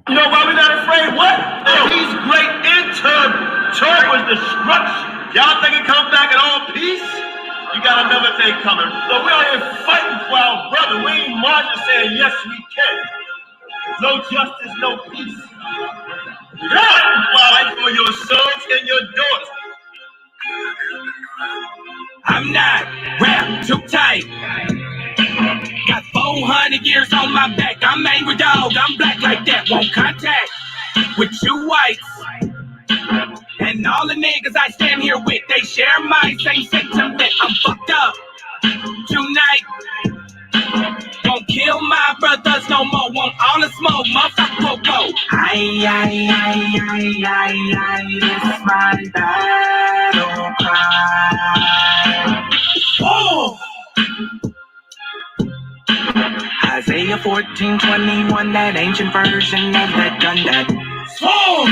You know why we're not afraid? What? He's great in turbulence, destruction. Y'all think he come back in all peace? You got another thing coming. So we out here fighting for our brother. We ain't marching saying, yes, we can. No justice, no peace. God, fight for your sons and your daughters. I'm not wrapped too tight. Got 400 years on my back. I'm angry dog. I'm black like that. Won't contact with you whites. And all the niggas I stand here with, they share my same sentiment. I'm fucked up tonight. Won't kill my brothers no more. Want all the smoke, motherfucker, Fope. It's my battle cry. Oh! Isaiah 14:21, that ancient version of that gun that swore.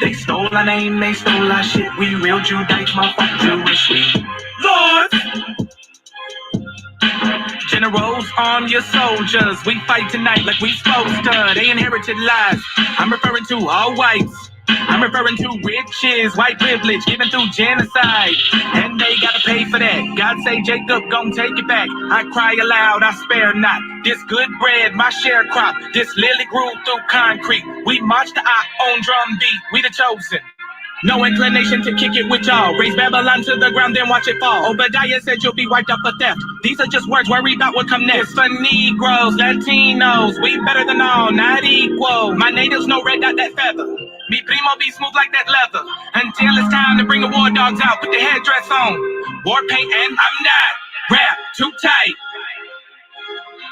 They stole our name, they stole our shit. We real Judites, motherfucker, Jewish. We Lord. Generals, arm your soldiers. We fight tonight like we supposed to. They inherited lies. I'm referring to all whites. I'm referring to riches, white privilege, given through genocide. And they gotta pay for that. God say, Jacob, gon' take it back. I cry aloud, I spare not. This good bread, my sharecrop. This lily grew through concrete. We march to our own drum beat. We the chosen. No inclination to kick it with y'all. Raise Babylon to the ground, then watch it fall. Obadiah said you'll be wiped up for theft. These are just words, worry about what come next. For Negroes, Latinos, we better than all, not equal. My natives no red dot that feather. Me primo be smooth like that leather. Until it's time to bring the war dogs out, put the headdress on. War paint and I'm not wrapped too tight.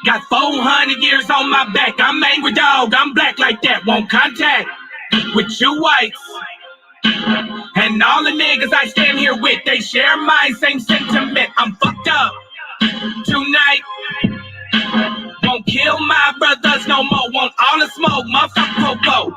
Got 400 years on my back. I'm angry dog, I'm black like that. Won't contact with you whites. And all the niggas I stand here with, they share my same sentiment. I'm fucked up tonight. Won't kill my brothers no more. Want all the smoke, motherfucker, Fope.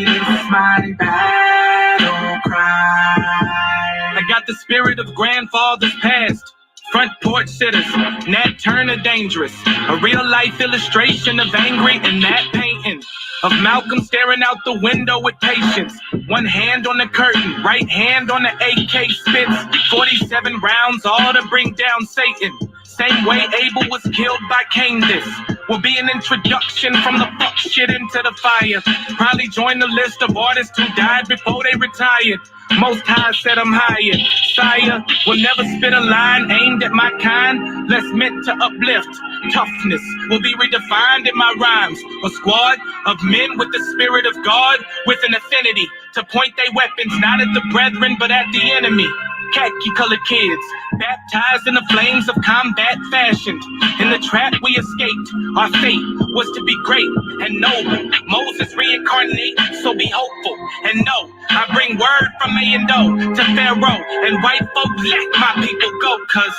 It's my battle cry. I got the spirit of grandfathers past. Front porch sitters, Nat Turner dangerous. A real life illustration of angry and that painting. Of Malcolm staring out the window with patience. One hand on the curtain, right hand on the AK spits. 47 rounds, all to bring down Satan. Same way Abel was killed by Cain. This will be an introduction from the fuck shit into the fire. Probably join the list of artists who died before they retired. Most High said I'm higher. Sire will never spit a line aimed at my kind, less meant to uplift. Toughness will be redefined in my rhymes. A squad of men with the spirit of God, with an affinity to point their weapons not at the brethren but at the enemy. Khaki-colored kids, baptized in the flames of combat fashioned. In the trap we escaped, our fate was to be great and noble. Moses reincarnate, so be hopeful. And know, I bring word from A and O to Pharaoh, and white folks let my people go, cause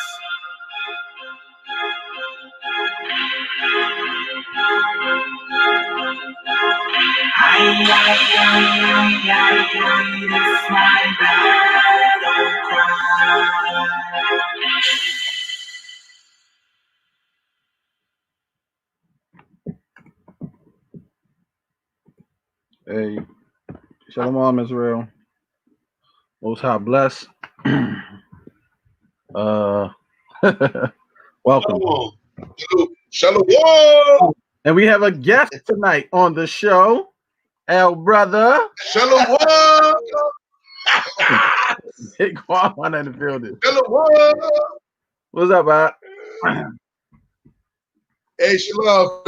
it's my battle cry. Hey, Shalom, Israel. Most High bless. Welcome. Shalom. And we have a guest tonight on the show, El Brother. Shalom. Big Quan in the building. Shalom. What's up, Bob? Hey, Shalom.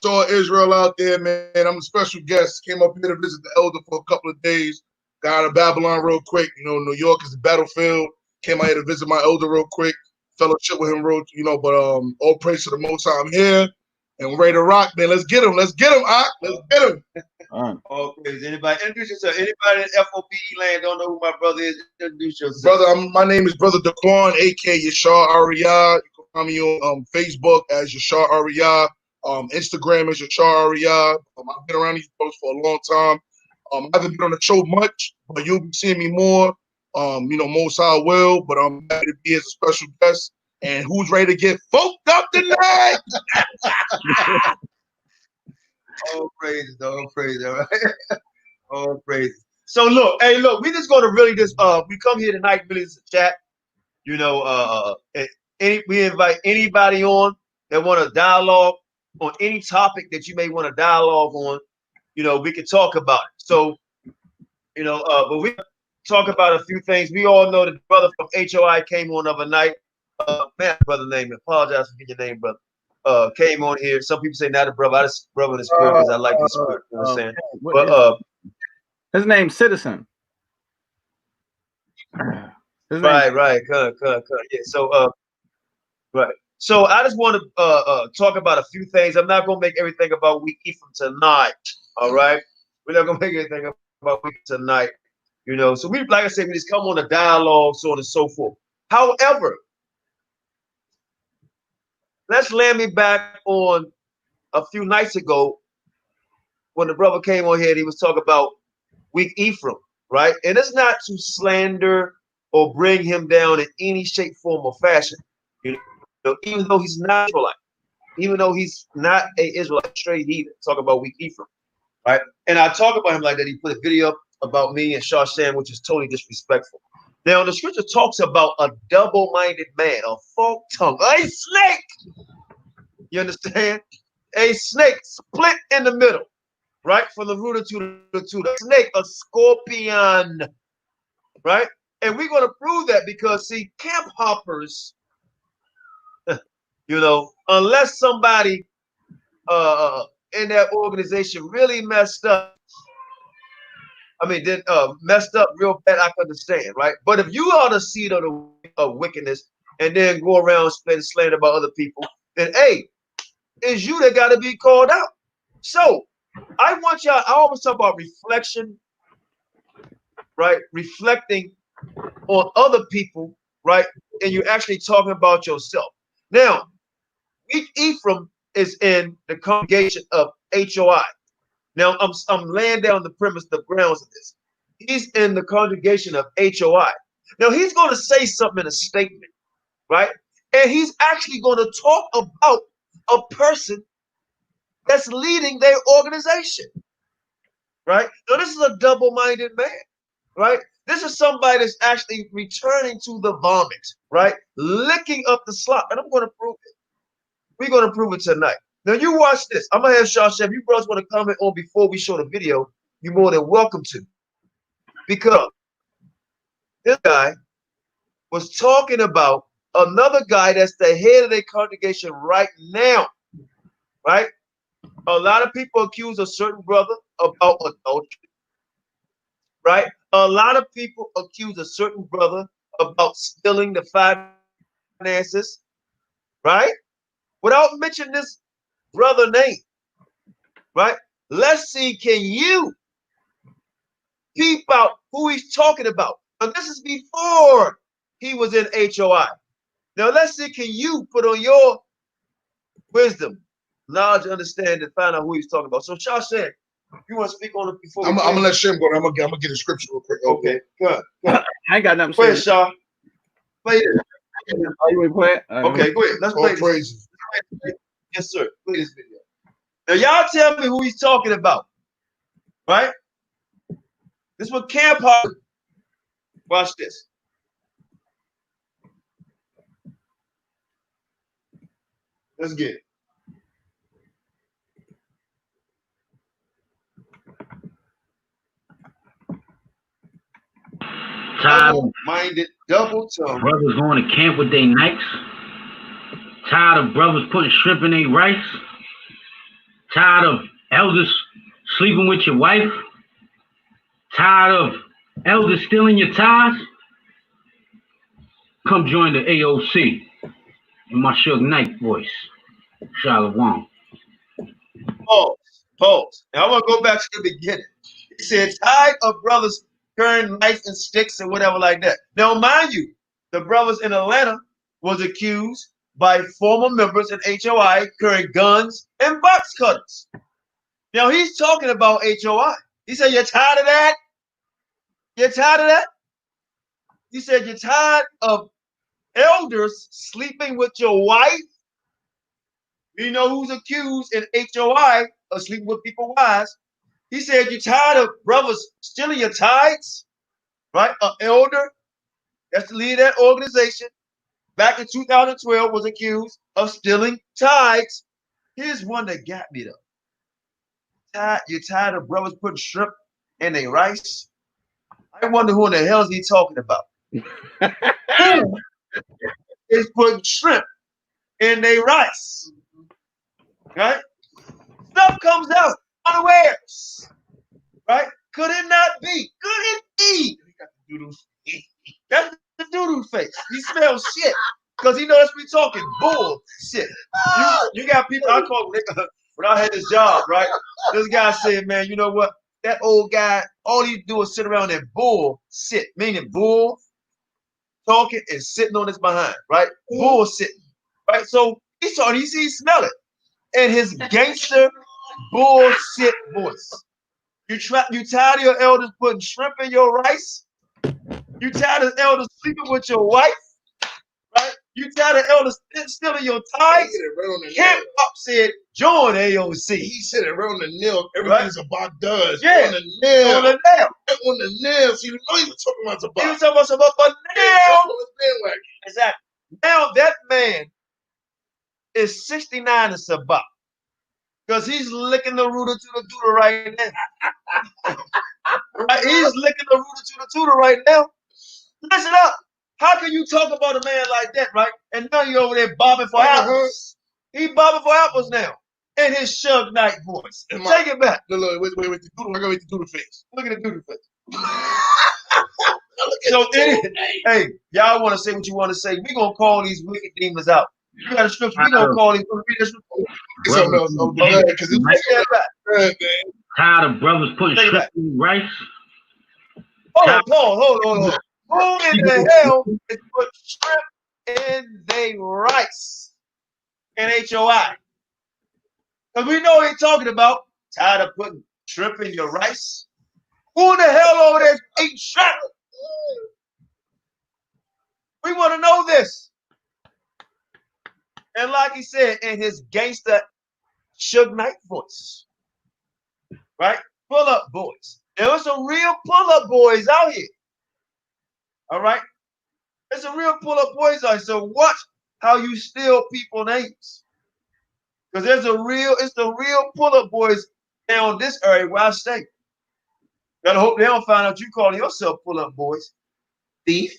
Saw Israel out there, man. I'm a special guest. Came up here to visit the elder for a couple of days. Got out of Babylon real quick. You know, New York is the battlefield. Came out here to visit my elder real quick. Fellowship with him real, but all praise to the Most High. I'm here and we're ready to rock, man. Let's get him. Let's get him, Ak. Let's get him. All praise. Anybody introduce yourself? Anybody in F.O.P.E. land don't know who my brother is? Introduce yourself. Brother, my name is Brother Daquan, aka Yashar Ariyah. You can find me on Facebook as Yashar Ariyah. Instagram is Yashar Ariyah. I've been around these folks for a long time. I haven't been on the show much, but you'll be seeing me more. Most High will, but I'm happy to be as a special guest. And who's ready to get Foped up tonight? All praises, all praises, all right? All praises. So look, hey, look, we just gonna really just we come here tonight really just to chat. You know, we invite anybody on that want to dialogue on any topic that you may want to dialogue on. You know, we can talk about it. So, you know, but we talk about a few things. We all know that the brother from HOI came on the other night. Man, brother name, apologize for getting your name, brother. Came on here. Some people say not a brother. I just brother in the spirit because I like the spirit. You know what I'm saying? But his name's Citizen. Right. Yeah. So right. So I just want to talk about a few things. I'm not gonna make everything about week Ephraim tonight. All right. We're not gonna make anything about week tonight. You know, so we, like I said, we just come on a dialogue, so on and so forth. However, let's land me back on a few nights ago when the brother came on here and he was talking about weak Ephraim, right? And it's not to slander or bring him down in any shape, form, or fashion. You know, even though he's not Israelite, even though he's not an Israelite, straight heathen, talk about weak Ephraim, right? And I talk about him like that. He put a video up about me and Shashan, which is totally disrespectful. Now, the scripture talks about a double-minded man, a forked tongue, a snake. You understand? A snake split in the middle, right? From the rooter to the snake, a scorpion, right? And we're going to prove that because, see, camp hoppers, you know, unless somebody in that organization really messed up, messed up real bad, I can understand, right? But if you are the seed of the wickedness and then go around spreading slander about other people, then, hey, it's you that got to be called out. So I want y'all, I always talk about reflection, right? Reflecting on other people, right? And you're actually talking about yourself. Now, weak Ephraim is in the congregation of HOI. Now, I'm laying down the premise, the grounds of this. He's in the congregation of HOI. Now, he's going to say something in a statement, right? And he's actually going to talk about a person that's leading their organization, right? Now, this is a double-minded man, right? This is somebody that's actually returning to the vomit, right? Licking up the slop. And I'm going to prove it. We're going to prove it tonight. Now, you watch this. I'm going to have Shasha. If you brothers want to comment on before we show the video, you're more than welcome to. Because this guy was talking about another guy that's the head of their congregation right now, right? A lot of people accuse a certain brother about adultery, right? A lot of people accuse a certain brother about stealing the finances, right? Without mentioning this brother name, right? Let's see, can you peep out who he's talking about? And this is before he was in HOI. Now let's see, can you put on your wisdom, knowledge, understanding, and find out who he's talking about? So Shashan, you want to speak on it before? I'm gonna let Shem go. I'm gonna get a scripture real quick. Okay, good. I ain't got nothing to Go say. ahead, Shah. Play it. Oh, you want to play it? Okay, go ahead. Let's play this. Praises. Yes, sir. Play this video. Now, y'all tell me who he's talking about, right? This is what Camp Hart. Watch this. Let's get it. Tired of Minded, double tongue. brothers going to camp with their knives. Tired of brothers putting shrimp in their rice. Tired of elders sleeping with your wife. Tired of elders stealing your tithes. Come join the AOC in my Suge Knight voice. Shalom. Pause. Now I want to go back to the beginning. He said, tired of brothers carrying knives and sticks and whatever like that. Now, mind you, the brothers in Atlanta was accused by former members in HOI carrying guns and box cutters. Now, he's talking about HOI. He said, you're tired of that? You're tired of that? He said, you're tired of elders sleeping with your wife. You know who's accused in HOI of sleeping with people's wives. He said, you tired of brothers stealing your tithes? Right? An elder that's the lead of that organization back in 2012 was accused of stealing tithes. Here's one that got me though. You're tired of brothers putting shrimp in their rice? I wonder who in the hell is he talking about? Who is putting shrimp in their rice? Right? Stuff comes out unawares. Right? Could it not be? Could it be? That's the doo-doo face. He smells shit. Because he knows we talking bull shit. You got people, I call when I had this job, right? This guy said, man, you know what? That old guy, all he do is sit around and bull sit, meaning bull talking and sitting on his behind, right? Bull sitting, right? So he saw it, he smell it. And his gangster bullshit voice. You tired of your elders putting shrimp in your rice? You tired of elders sleeping with your wife? Right? You tired of elders stealing your tithes? Hip Hop said, join AOC. He said it right on the nail. Everything's about does. Yeah. On the nail. On the nail. On the nail. So you know he was talking about Zabak. He was talking about the nail. Exactly. Now that man is 69 in Sabak. Because he's licking the rooter to the tutor right now. Right? He's licking the rooter to the tutor right now. Listen up. How can you talk about a man like that, right? And now you're over there bobbing for apples. He bobbing for apples now. In his Suge Knight voice. Take it back. Look, wait. I gotta wait to do the face. Look at the doodle face. So, hey, y'all want to say what you want to say. We're going to call these wicked demons out. You got a scripture. We're going to call these. Tired of brothers putting shrimp in rice. Hold on. Who in the hell is putting shrimp in their rice? In HOI. Because we know what he's talking about. Tired of putting shrimp in your rice? Who in the hell over there eating shrimp? We want to know this. And like he said, in his gangster Suge Knight voice. Right? Pull-up boys. There are some real pull-up boys out here. All right? There's some real pull-up boys out here. So watch how you steal people's names. Because it's the real pull-up boys down this area where I stay. Gotta hope they don't find out you calling yourself pull-up boys. Thief.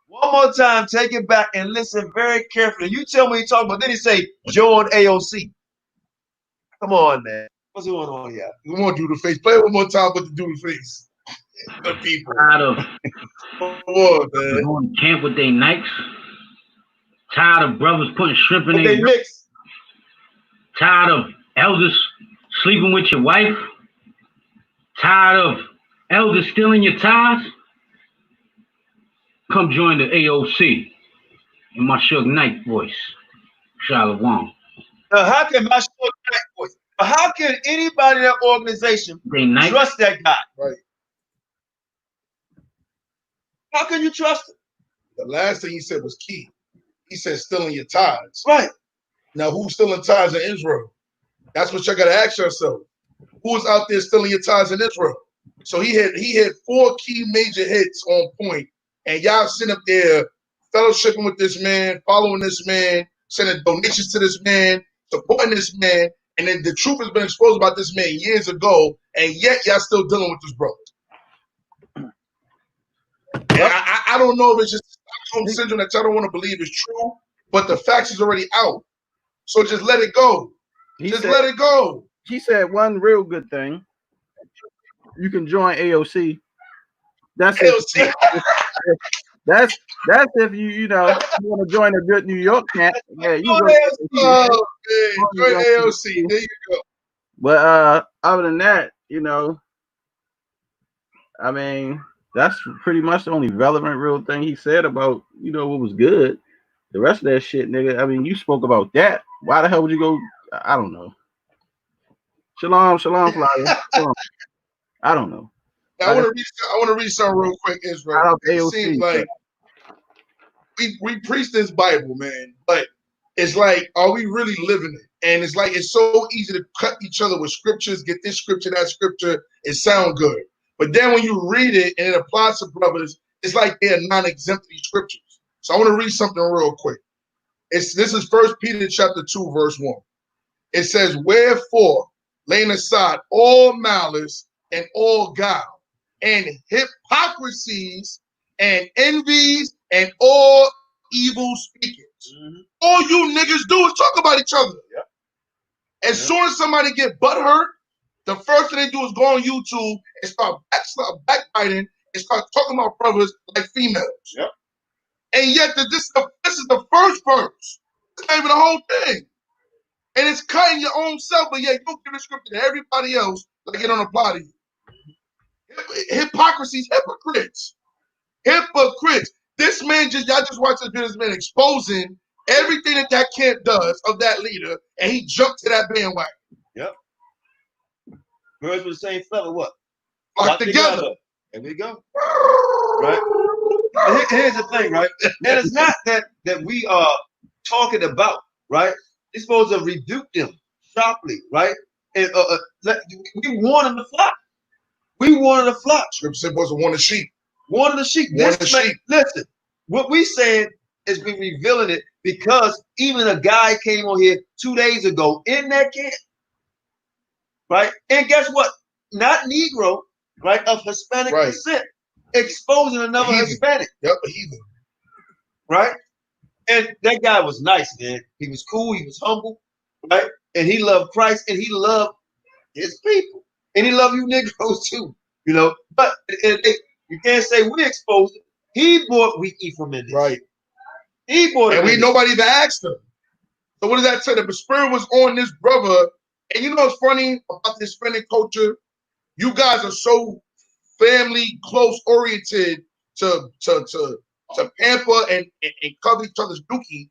One more time, take it back and listen very carefully. You tell me what you're talking about. Then he say, join AOC. Come on, man. What's going on here? We want to do the face. Play it one more time with the do the face. The people. Tired of going to camp with their Nikes. Tired of brothers putting shrimp in their mix. Tired of elders sleeping with your wife. Tired of elders stealing your tithes. Come join the AOC in my Suge Knight voice. Shalom. How can my Suge Knight voice? How can anybody in that organization trust that guy? Right. How can you trust him? The last thing he said was key. He said stealing your tithes. Right. Now, who's stealing tithes in Israel? That's what you got to ask yourself. Who's out there stealing your tithes in Israel? So he had 4 key major hits on point. And y'all sitting up there fellowshipping with this man, following this man, sending donations to this man, supporting this man, and then the truth has been exposed about this man years ago, and yet y'all still dealing with this brother. And I don't know if it's just Stockholm syndrome that y'all don't want to believe is true, but the facts is already out. So just let it go. Let it go. He said one real good thing. You can join AOC. That's AOC. That's if you want to join a good New York camp. Yeah, you join AOC. There you go. But other than that, I mean, that's pretty much the only relevant real thing he said about what was good. The rest of that shit, nigga. I mean, you spoke about that. Why the hell would you go? I don't know. Shalom, Flyer. Shalom. I don't know. I want to read something real quick, Israel. It seems like we preach this Bible, man, but it's like, are we really living it? And it's like, it's so easy to cut each other with scriptures, get this scripture, that scripture, it sound good. But then when you read it and it applies to brothers, it's like they're non-exempt to these scriptures. So I want to read something real quick. This is 1 Peter chapter 2, verse 1. It says, wherefore, laying aside all malice and all guile and hypocrisies and envies and all evil speakings. All you niggas do is talk about each other. As soon as somebody get butthurt, the first thing they do is go on YouTube and start backbiting and start talking about brothers like females. And yet this is the first verse. It's not even the whole thing. And it's cutting your own self, but yet you give the scripture to everybody else like it don't apply to you. Hypocrisies, hypocrites. Hypocrites. This man y'all just watched this man exposing everything that camp does of that leader, and he jumped to that bandwagon. Birds with the same feather, what? Locked together. There we go. Right? But here's the thing, right? And it's not that we are talking about, right? We're supposed to rebuke them sharply, right? And we warn them to flock. We warn them to flock. Scripture said was one of the sheep. One of the sheep. Listen, what we saying is we revealing it because even a guy came on here 2 days ago in that camp, right? And guess what? Not Negro, right? Of Hispanic descent, exposing another Hispanic. Yep, a heathen. Right? And that guy was nice, man. He was cool. He was humble, right? And he loved Christ, and he loved his people, and he loved you Negroes too, you know. But you can't say we exposed it. He brought wheat Ephraim in this. Right. He brought it. And nobody even asked him. So what does that say? The spirit was on this brother. And you know what's funny about this Hispanic culture? You guys are so family close oriented to pamper and cover each other's dookie.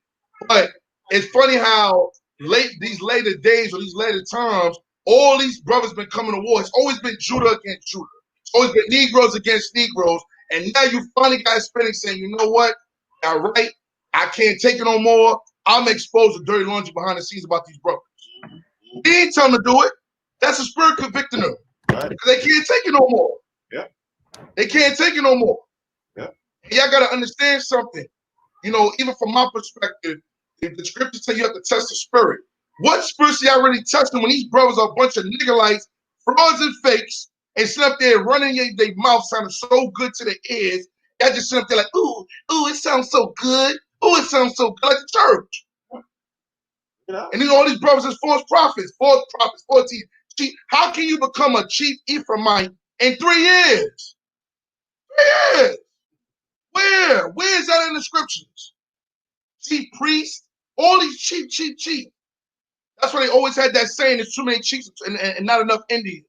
But it's funny how these later days or these later times, all these brothers been coming to war. It's always been Judah against Judah. It's always been Negroes against Negroes. And now you finally got Hispanics saying, you know what? All right, I can't take it no more. I'm exposed to dirty laundry behind the scenes about these brothers. He ain't telling them to do it. That's the spirit convicting them. Right. They can't take it no more. They can't take it no more. Y'all got to understand something. You know, even from my perspective, if the scriptures tell you have to test the spirit, what spirits y'all really testing when these brothers are a bunch of niggerites, frauds and fakes, and sit up there running their mouth sounding so good to their ears? Y'all just sit up there like, ooh, it sounds so good. Ooh, it sounds so good, like the church. And then all these brothers is false prophets, false teachers. How can you become a chief Ephraimite in 3 years? 3 years. Where? Where is that in the scriptures? Chief priests, all these chief. That's why they always had that saying, there's too many chiefs and not enough Indians.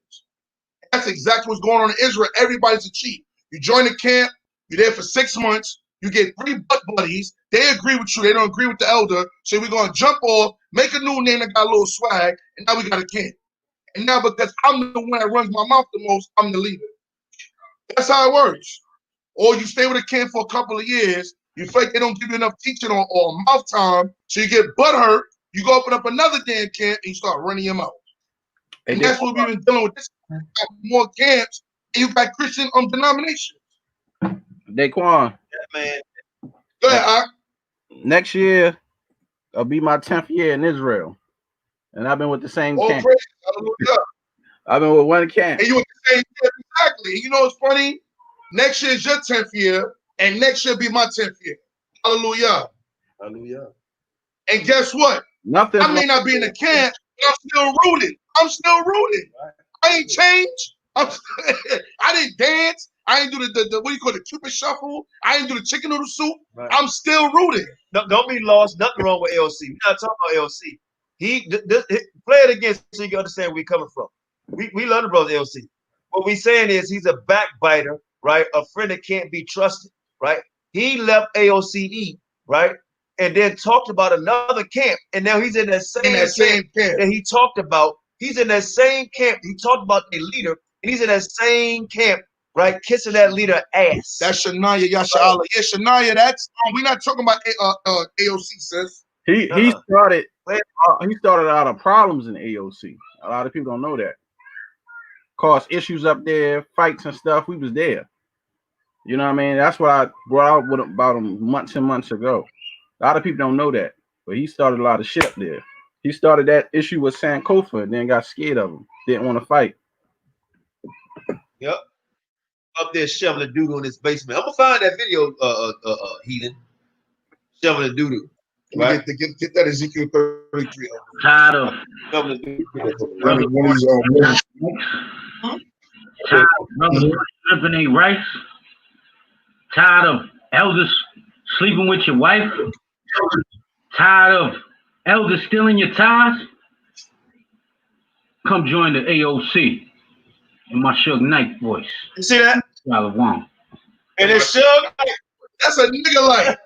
That's exactly what's going on in Israel. Everybody's a chief. You join the camp, you're there for 6 months, you get 3 butt buddies, they agree with you, they don't agree with the elder, so we're going to jump off, make a new name that got a little swag, and now we got a camp. And now because I'm the one that runs my mouth the most, I'm the leader. That's how it works. Or you stay with a camp for a couple of years, you feel like they don't give you enough teaching or mouth time, so you get butthurt, you go open up another damn camp, and you start running your mouth. And that's what we've been dealing with. This more camps, and you got Christian denominations. Daquan. Yeah, man. Go ahead, next year, it'll be my 10th year in Israel. And I've been with the same camp. Hallelujah. I've been with one camp. And you with the same camp, exactly. And you know what's funny? Next year is your 10th year, and next year be my 10th year. Hallelujah. Hallelujah. And guess what? I may not be in the camp, but I'm still rooted. Right. I ain't changed. I didn't dance. I ain't do the what do you call it, the Cupid shuffle. I ain't do the chicken noodle soup. Right. I'm still rooted. No, don't be lost. Nothing wrong with LC. We're not talking about LC. Play it again so you can understand where we're coming from. We love the brother LC. What we saying is he's a backbiter, right? A friend that can't be trusted, right? He left AOCE, right? And then talked about another camp. And now he's in that same camp that he talked about. He's in that same camp. He talked about a leader, and he's in that same camp, right? Kissing that leader ass. That's Shania Yashala. Yeah, Shania, that's we're not talking about AOC, sis. He started a lot of problems in AOC. A lot of people don't know that. Caused issues up there, fights and stuff. We was there. You know what I mean? That's what I brought out about him months and months ago. A lot of people don't know that, but he started a lot of shit up there. He started that issue with Sankofa and then got scared of him. Didn't want to fight. Yep. Up there shoveling doo-doo in his basement. I'm gonna find that video, Heathen. Shoveling doo-doo. Right. Get that Ezekiel 33. Tired of Shoveling doo-doo. tired of brothers stripping their rights. Tired of elders sleeping with your wife. Tired of elders stealing your tithes. Come join the AOC in my Suge Knight voice. You see that? Shalom. And it's Suge. That's a nigga light.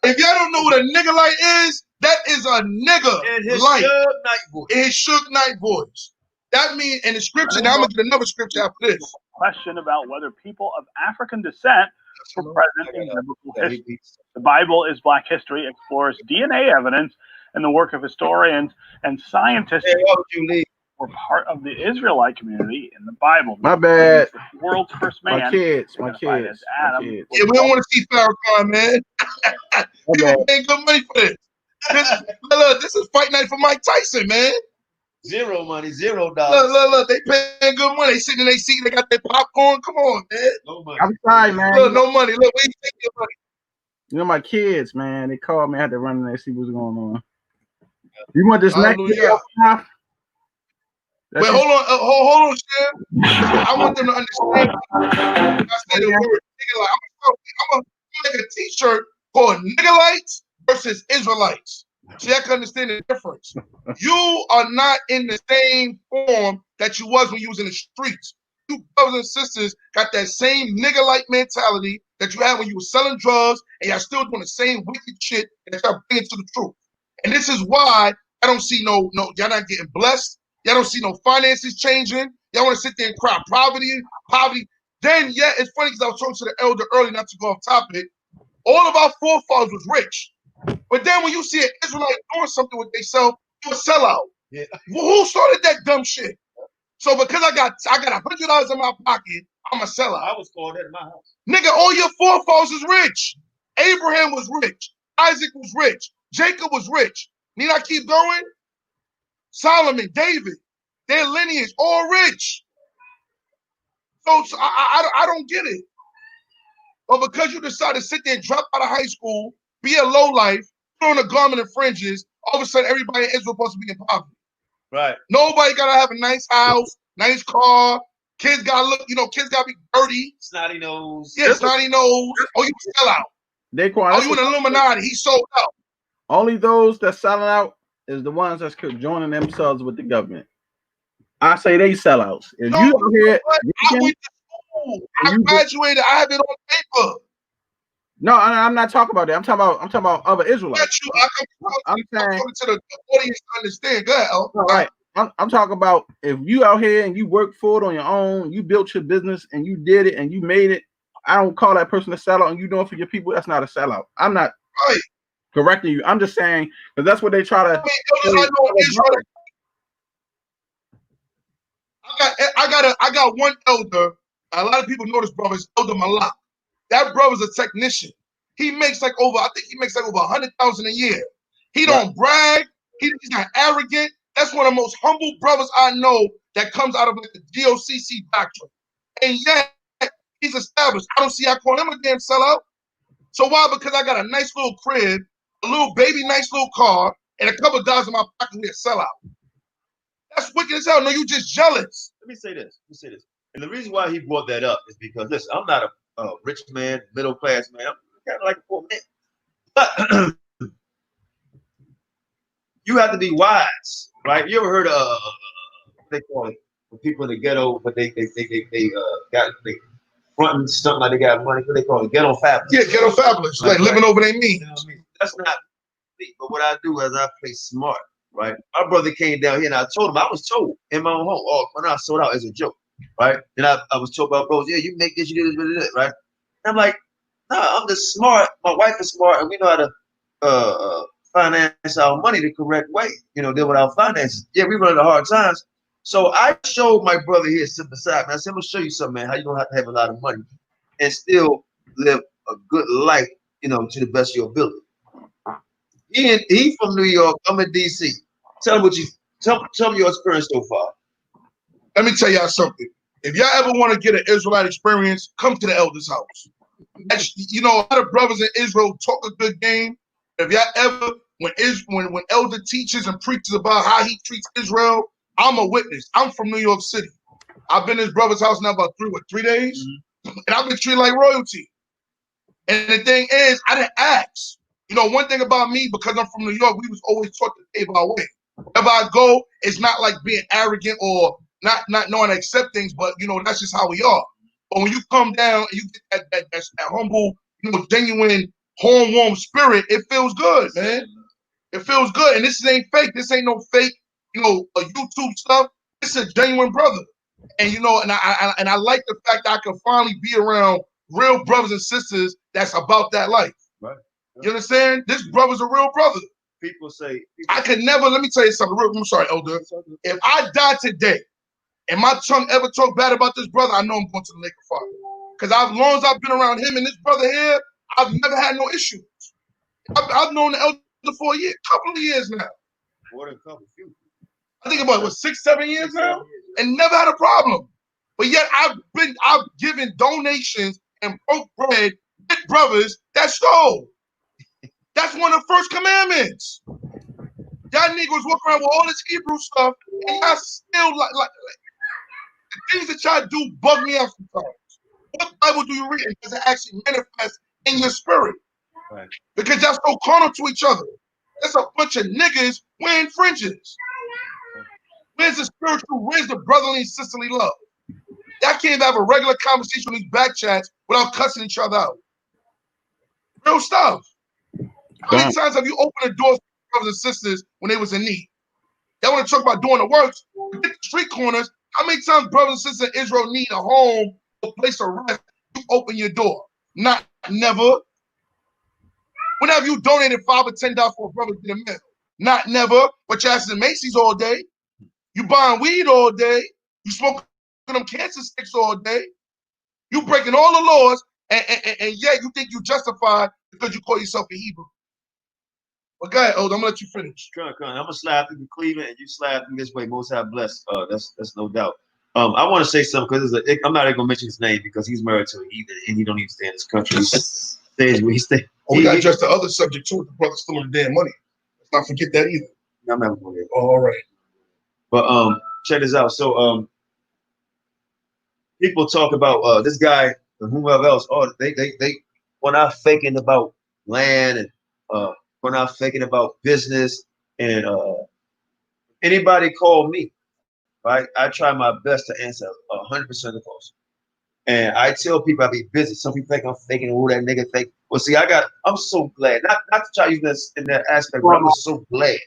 If y'all don't know what a nigga light is, that is a nigga And his light. Suge Knight voice. In his Suge Knight voice. That means in the scripture, now I'm gonna get another scripture after this. Question about whether people of African descent were present in biblical history. The Bible is Black history, explores DNA evidence, and the work of historians and scientists Hey, why would you leave? were part of the Israelite community in the Bible. My bad. The world's first man. My kids. identified as Adam. Yeah, we don't want to see Farrakhan, man. People paying good money for this. This is fight night for Mike Tyson, man. Zero money, $0. Look, they paying good money. They sitting in their seat, they got their popcorn. Come on, man. No money. I'm sorry, man. Look, no money. Look, we ain't taking your money. You know my kids, man. They called me. I had to run in there and see what's going on. You want this next video? Wait, hold on, Shem. I want them to understand. I said the word nigga light. I'm gonna make a t-shirt called Nigga-lites versus Israelites. So y'all can understand the difference. You are not in the same form that you was when you was in the streets. You brothers and sisters got that same nigga-like mentality that you had when you were selling drugs, and y'all still doing the same wicked shit that y'all bringing to the truth. And this is why I don't see no, y'all not getting blessed. Y'all don't see no finances changing. Y'all want to sit there and cry poverty. Then, yeah, it's funny because I was talking to the elder earlier, not to go off topic. All of our forefathers was rich. But then when you see an Israelite doing something with themselves, you're a sellout. Yeah. Who started that dumb shit? So because I got $100 in my pocket, I'm a sellout. I was called that in my house. Nigga, all your forefathers is rich. Abraham was rich. Isaac was rich. Jacob was rich. Need I keep going? Solomon, David, their lineage, all rich. So I don't get it. But because you decide to sit there and drop out of high school, be a lowlife, put on a garment and fringes, all of a sudden everybody in Israel supposed to be in poverty. Right. Nobody gotta have a nice house, nice car. Kids gotta look, kids gotta be dirty. Snotty nose. Yeah, snotty nose. Oh, you sell out. Oh, you an Illuminati. He sold out. Only those that's selling out is the ones that's joining themselves with the government. I say they sellouts. If you out here, I went to school. I graduated. I have it on paper. No, I'm not talking about that. I'm talking about other Israelites. I'm saying to the audience to understand. Go ahead. All right. I'm talking about if you out here and you work for it on your own, you built your business and you did it and you made it. I don't call that person a sellout, and you doing it for your people. That's not a sellout. I'm not correcting you. I'm just saying because that's what they try to. I got one elder. A lot of people know this brother. It's Elder Malak. That brother's a technician. He makes like over 100,000 a year. He don't brag. He's not arrogant. That's one of the most humble brothers I know that comes out of like the GOCC doctrine. And yet he's established. I don't see I call him a damn sellout. So why? Because I got a nice little crib, a little baby, nice little car, and a couple of dollars in my pocket. We a sellout. That's wicked as hell. No, you just jealous. Let me say this. And the reason why he brought that up is because listen, I'm not a rich man, middle class man. I'm kind of like a poor man. But you have to be wise, right? You ever heard of what they call it? The people in the ghetto, but they got fronting something like they got money. What they call it? Ghetto fabulous. Yeah, ghetto fabulous. Like living over their means. You know what I mean? That's not me. But what I do is I play smart, right? My brother came down here and I told him, I was told in my own home, oh, when I sold out as a joke. right? And I was told about bros, yeah, you make this, you do this, right? And I'm like, no, I'm just smart. My wife is smart, and we know how to finance our money the correct way. You know, deal with our finances. Yeah, we run into hard times. So I showed my brother here sitting beside me. I said, I'm gonna show you something, man. How you don't have to have a lot of money and still live a good life, you know, to the best of your ability. He from New York. I'm in DC. Tell me your experience so far. Let me tell y'all something. If y'all ever want to get an Israelite experience, come to the elder's house. You know, a lot of brothers in Israel talk a good game. If y'all ever, when elder teaches and preaches about how he treats Israel, I'm a witness. I'm from New York City. I've been in his brother's house now about 3 days, and I've been treated like royalty. And the thing is, I didn't ask. You know, one thing about me, because I'm from New York, we was always taught to pave our way. Wherever I go, it's not like being arrogant or not knowing to accept things, but you know, that's just how we are. But when you come down and you get that humble, you know, genuine, warm spirit, it feels good, man. It feels good. And this ain't fake. This ain't no fake, you know, YouTube stuff. This is a genuine brother. And you know, and I like the fact that I can finally be around real brothers and sisters that's about that life. Right. You understand? This brother's a real brother. People say I could never, let me tell you something. I'm sorry, Elder. If I die today and my tongue ever talk bad about this brother, I know I'm going to the lake of fire. Because as long as I've been around him and this brother here, I've never had no issues. I've known the Elder for a couple of years now. More than a couple, few. I think about 6, 7 years now, and never had a problem. But yet I've given donations and broke bread with brothers that stole. That's one of the first commandments. Y'all niggas walk around with all this Hebrew stuff, and y'all still like the things that y'all do bug me out sometimes. What Bible do you read? Does it actually manifest in your spirit? Right. Because y'all so carnal to each other. That's a bunch of niggas wearing fringes. Where's the spiritual? Where's the brotherly and sisterly love? Y'all can't even have a regular conversation on these back chats without cussing each other out. Real stuff. How many times have you opened the doors for brothers and sisters when they was in need? Y'all want to talk about doing the works? Get the street corners. How many times brothers and sisters in Israel need a home, a place of rest? You open your door. Not never. When have you donated $5 or $10 for a brother to get a meal? Not never. But you're asking Macy's all day. You buying weed all day. You smoking them cancer sticks all day. You breaking all the laws, and yet you think you justified because you call yourself a Hebrew. Well, go ahead, Elder. I'm gonna let you finish. I'm gonna slide through Cleveland, and you slide through this way. Most High bless. That's no doubt. I want to say something because I'm not even gonna mention his name because he's married to a heathen and he don't even stay in this country. He stays where he stays. We got to address the other subject too. The brother stealing the damn money. Let's not forget that either. I'm not going to. All right. But check this out. So people talk about this guy and whoever else. Oh, they when I'm faking about land and when I'm faking about business and anybody call me, right? I try my best to answer 100% of the calls. And I tell people I be busy. Some people think I'm faking. Oh, that nigga fake. Well, see, I'm so glad. Not to try to use this in that aspect, but I'm so glad.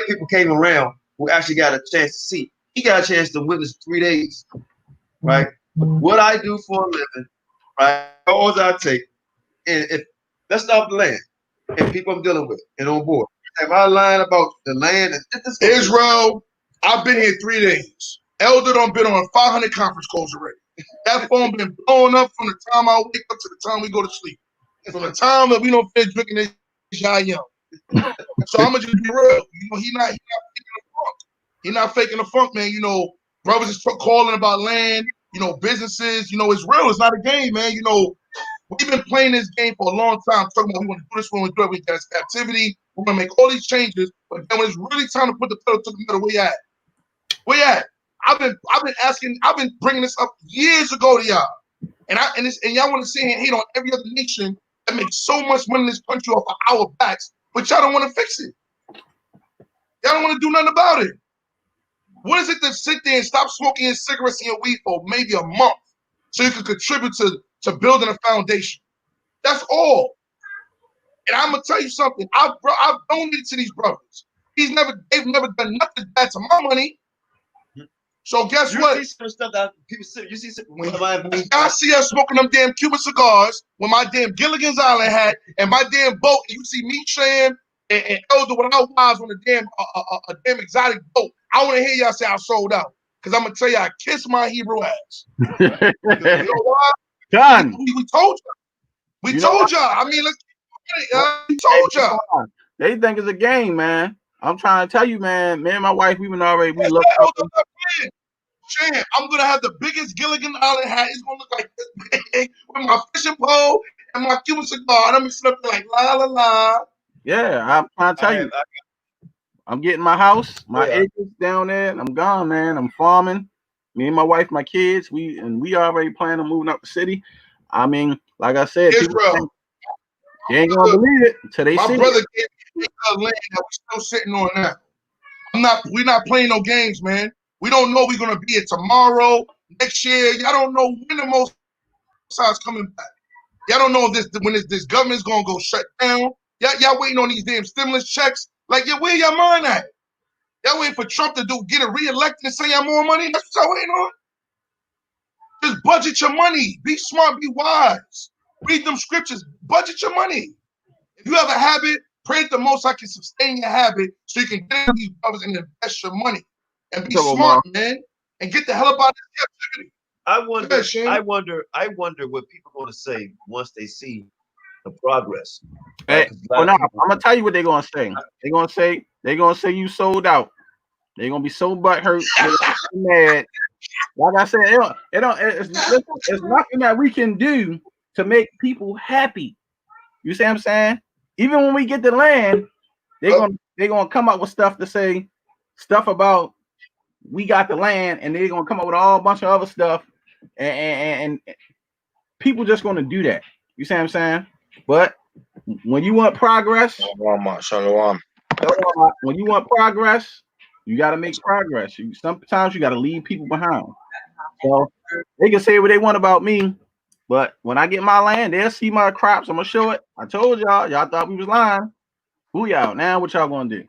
People came around who actually got a chance to see. He got a chance to witness 3 days, right? What I do for a living, right? All I take, and if let's stop the land and people I'm dealing with and on board. Am I lying about the land? Israel, I've been here 3 days. Elder done been on 500 conference calls already. That phone been blowing up from the time I wake up to the time we go to sleep. From the time that we don't finish drinking this young. So I'm gonna just be real. You know, he not faking the funk. He not faking the funk, man. You know, brothers is calling about land, you know, businesses, you know, it's real. It's not a game, man. You know, we've been playing this game for a long time, talking about we want to do this, we want to do it, we got captivity, we're gonna make all these changes, but then when it's really time to put the pedal to the metal, where you at? Where you at? I've been bringing this up years ago to y'all. And y'all want to sit here and hate on every other nation that makes so much money in this country off of our backs, but y'all don't want to fix it. Y'all don't want to do nothing about it. What is it to sit there and stop smoking your cigarettes and your weed for maybe a month so you can contribute to building a foundation? That's all. And I'm gonna tell you something. I've donated to these brothers. They've never done nothing bad to my money. So guess You what? see some stuff that people say. You see some. I see us smoking them damn Cuban cigars with my damn Gilligan's Island hat and my damn boat. And you see me saying and Elder with our wives on a damn exotic boat. I want to hear y'all say I sold out. Because I'm going to tell you, I kiss my Hebrew ass. You know why? Done. We told you. We told y'all. I mean, we told y'all. They think it's a game, man. I'm trying to tell you, man. Me and my wife, we looked up. Champ, I'm gonna have the biggest Gilligan Island hat. It's gonna look like this big with my fishing pole and my Cuban cigar. And I'm gonna sit up there like la la la. Yeah, I'm trying to tell you. I'm getting my house, my acres down there, and I'm gone, man. I'm farming. Me and my wife, my kids, we already plan on moving up the city. I mean, like I said, Israel, they ain't gonna believe it until they see my brother it. gave me a land that we're still sitting on now. We're not playing no games, man. We don't know we're gonna be here tomorrow, next year. Y'all don't know when the most side's coming back. Y'all don't know when this government's gonna go shut down. Y'all waiting on these damn stimulus checks. Like, where your mind at? Y'all waiting for Trump to get it reelected and say y'all more money? That's what y'all waiting on. Just budget your money. Be smart, be wise. Read them scriptures. Budget your money. If you have a habit, pray that the Most High can sustain your habit so you can get into these brothers and invest your money. And be smart, man. And get the hell up out of this captivity. I wonder what people are going to say once they see the progress. Hey, well, now, I'm gonna tell you what they're gonna say. They're gonna say you sold out. They're gonna be so butthurt, mad. Like I said, it's nothing that we can do to make people happy. You see what I'm saying? Even when we get the land, they're gonna come up with stuff to say, stuff about we got the land, and they're gonna come up with a whole bunch of other stuff, and people just gonna do that. You see what I'm saying? But when you want progress, when you want progress, you got to make progress. Sometimes you got to leave people behind. So they can say what they want about me, but when I get my land, they'll see my crops. I'm gonna show it. I told y'all thought we was lying. Who y'all? Now what y'all gonna do?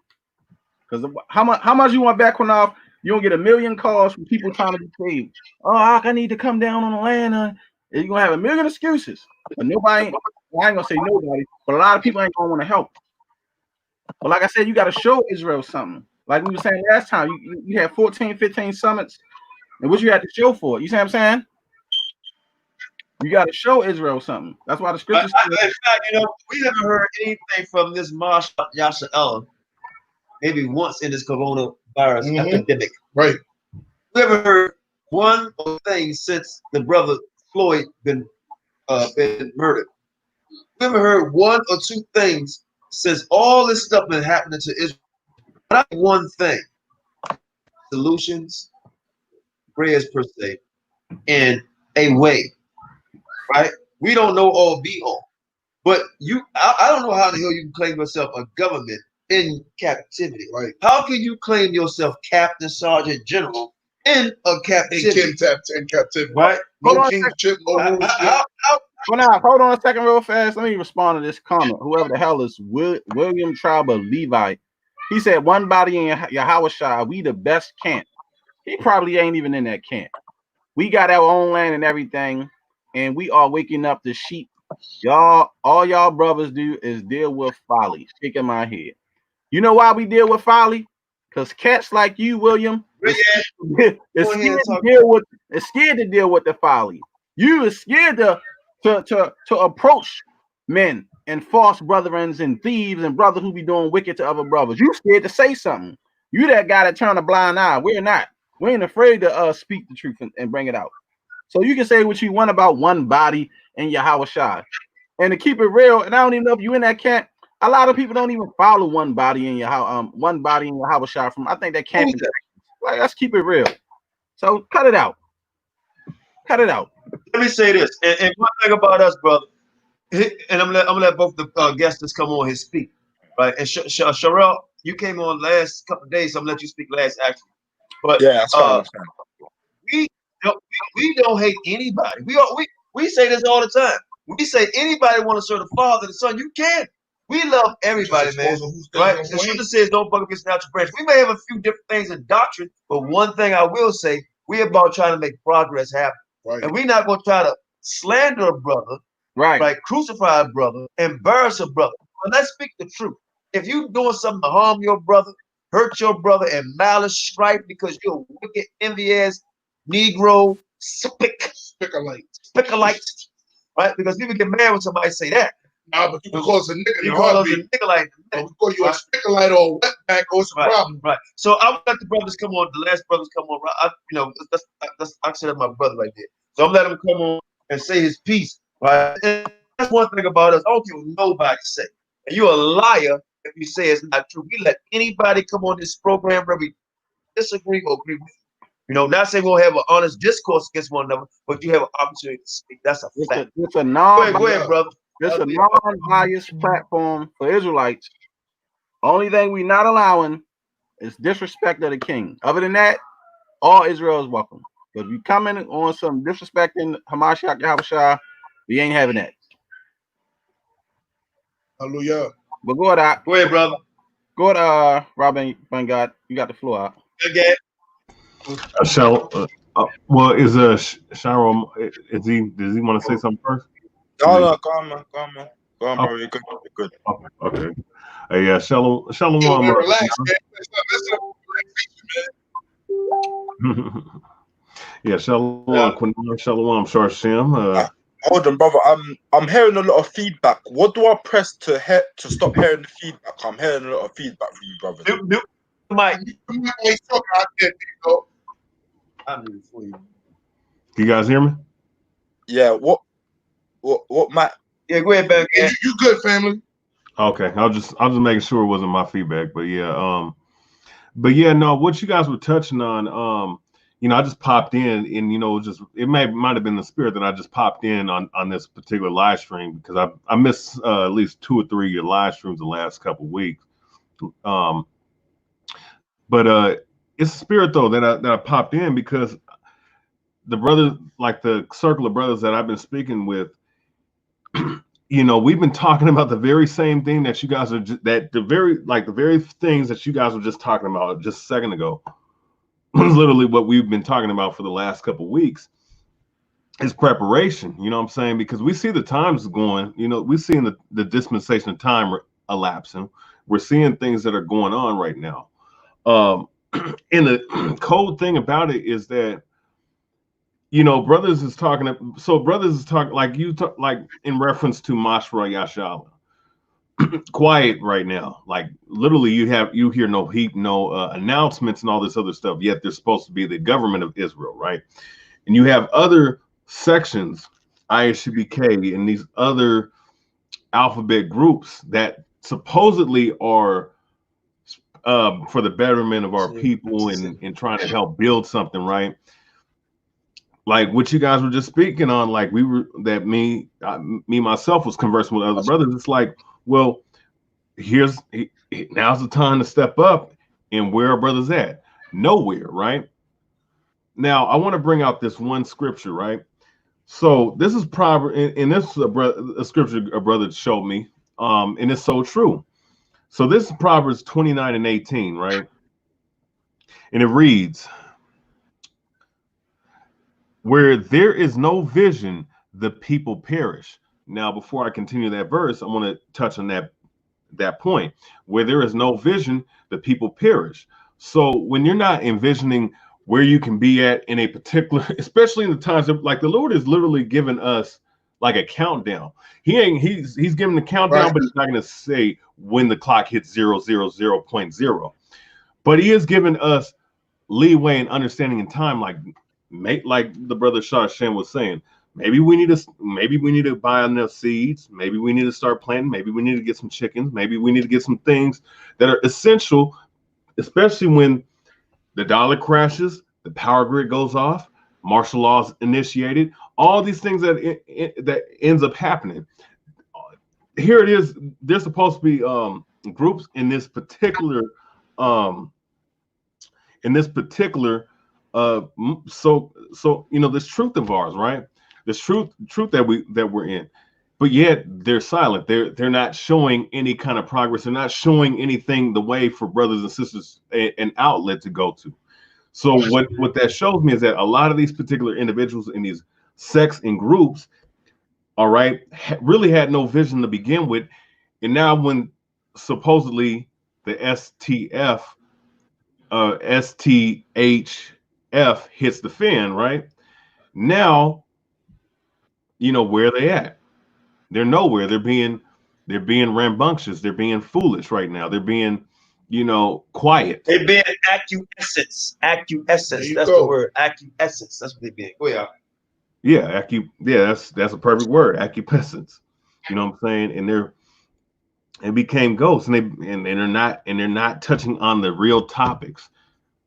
Because how much you want back when off? You don't get a million calls from people trying to be paid. Oh, I need to come down on the land. You're gonna have a million excuses, but nobody. Well, I ain't gonna say nobody, but a lot of people ain't gonna want to help. But like I said, you got to show Israel something. Like we were saying last time, you had 14, 15 summits, and what you had to show for it. You see what I'm saying? You got to show Israel something. That's why the scriptures. In fact, we haven't heard anything from this Ha Mashayach Yahawashi maybe once in this coronavirus epidemic. Right. We haven't heard one thing since the brother Floyd been murdered. We haven't heard one or two things since all this stuff been happening to Israel. Not one thing. Solutions, prayers per se, and a way. Right? We don't know all be all. But I don't know how the hell you can claim yourself a government in captivity. Right? How can you claim yourself captain, sergeant, general in a captivity? In captivity. Right? No kingship, no rulership. Hold on a second real fast. Let me respond to this comment. Whoever the hell is William Tribe of Levi. He said, one body in Yahawashi, we the best camp. He probably ain't even in that camp. We got our own land and everything, and we are waking up the sheep. All y'all brothers do is deal with folly. Shaking my head. You know why we deal with folly? Because cats like you, William, is scared to deal with the folly. You is scared to approach men and false brethrens and thieves and brothers who be doing wicked to other brothers. You scared to say something. You that guy that turn a blind eye. We're not. We ain't afraid to speak the truth and bring it out. So you can say what you want about one body in Yahawashi. And to keep it real, and I don't even know if you in that camp, a lot of people don't even follow one body in Yahawashi from I think that camp. Like, let's keep it real. So cut it out. Cut it out. Let me say this, and one thing about us, brother, and I'm gonna let both the guests just come on and speak, right? And Sherelle, you came on last couple of days, so I'm gonna let you speak last, actually. But yeah, we don't hate anybody. We say this all the time. We say anybody want to serve the Father, the Son, you can. We love everybody, man. Right? The scripture says don't buck against natural branch. We may have a few different things in doctrine, but one thing I will say, we're about trying to make progress happen. Right. And we're not going to try to slander a brother, right? Crucify a brother, embarrass a brother. But let's speak the truth. If you're doing something to harm your brother, hurt your brother, and malice strife because you're a wicked, envious, Negro, spicolite, right? Because people get mad when somebody say that. Nah, but you can call us a nigga. You call us a niggalite. We call you a spicolite or a wetback, or it's a problem. Right. So I would let the brothers come on. The last brothers come on. I said that's my brother right there. So I'm letting him come on and say his piece. Right. And that's one thing about us. I don't care what nobody say. And you're a liar if you say it's not true. We let anybody come on this program where we disagree or agree with. Not saying we'll have an honest discourse against one another, but you have an opportunity to speak. That's a fact. It's a non-biased, go ahead, brother. It's a non-biased platform for Israelites. Only thing we're not allowing is disrespect of the king. Other than that, all Israel is welcome. But if you come in on some disrespecting Ha Mashayach Yahawashi, we ain't having that. Hallelujah. But go ahead, brother. Go ahead, Robin. Thank God, you got the floor out. Again. Well, is Sharon? Does he want to say something first? No, come on, bro. You're good. Okay. Hey, yeah, Shalom. Relax, man. Yeah, Shalom. Shalom. Shem. Hold on, brother. I'm hearing a lot of feedback. What do I press to stop hearing the feedback? I'm hearing a lot of feedback from you, brother. Mike, you guys hear me? Yeah. What, Matt? Yeah, go ahead, man. You good, family? Okay, I'll just making sure it wasn't my feedback, but yeah, no, what you guys were touching on, I just popped in, and it might have been the spirit that I just popped in on this particular live stream because I missed at least 2 or 3 of your live streams the last couple of weeks, but it's a spirit though that I popped in because the brothers, like the circle of brothers that I've been speaking with. We've been talking about the very same thing that you guys are the very things that you guys were just talking about just a second ago. Literally what we've been talking about for the last couple of weeks is preparation. You know what I'm saying? Because we see the times going, we're seeing the dispensation of time elapsing. We're seeing things that are going on right now. And the cold thing about it is that brothers is talking like you talk, like in reference to Mashayach Yahawashi. Quiet right now. Like literally you hear no heat, no announcements and all this other stuff, yet they're supposed to be the government of Israel, right? And you have other sections, ISBK and these other alphabet groups that supposedly are for the betterment of our people and trying to help build something, right? Like what you guys were just speaking on, like me myself was conversing with other brothers. It's like, well, now's the time to step up, and where are brothers at? Nowhere, right? Now I want to bring out this one scripture, right? So this is Proverbs, and this is a scripture a brother showed me, and it's so true. So this is Proverbs 29:18, right? And it reads, where there is no vision, the people perish. Now, before I continue that verse, I want to touch on that point. Where there is no vision, the people perish. So when you're not envisioning where you can be at in a particular, especially in the times of, like the Lord is literally giving us like a countdown. He's giving the countdown, right, but he's not going to say when the clock hits 000.0. But he is giving us leeway and understanding in time, like the brother Shashem was saying, maybe we need to buy enough seeds, maybe we need to start planting, maybe we need to get some chickens, maybe we need to get some things that are essential, especially when the dollar crashes, the power grid goes off, martial law is initiated, all these things that ends up happening. Here it is. There's supposed to be groups in this particular so this truth of ours, right? This truth that we're in. but yet they're silent. They're not showing any kind of progress. They're not showing anything the way for brothers and sisters an outlet to go to. So what that shows me is that a lot of these particular individuals in these sects and groups, all right, really had no vision to begin with. And now when supposedly the STHF hits the fan, right? Now, you know, where are they at? They're nowhere. They're being rambunctious. They're being foolish right now. They're being, you know, quiet. They're being acquiescence. Acquiescence. That's the word. Acquiescence. That's what they're being. Go ahead. Yeah, that's a perfect word. Acquiescence. You know what I'm saying? And it became ghosts, and they're not touching on the real topics.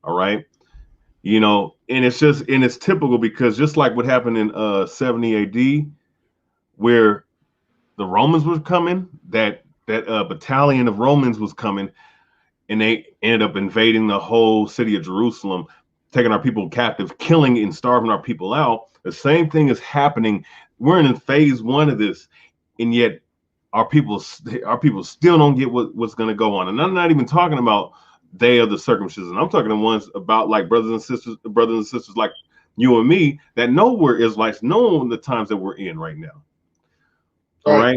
All right. You know, and it's typical because just like what happened in 70 AD, where the Romans were coming, that battalion of Romans was coming, and they ended up invading the whole city of Jerusalem, taking our people captive, killing and starving our people out. The same thing is happening. We're in phase one of this, and yet our people still don't get what's going to go on. And I'm not even talking about they are the circumcision. I'm talking the ones about like brothers and sisters like you and me that know we're Israelites, know the times that we're in right now. All right.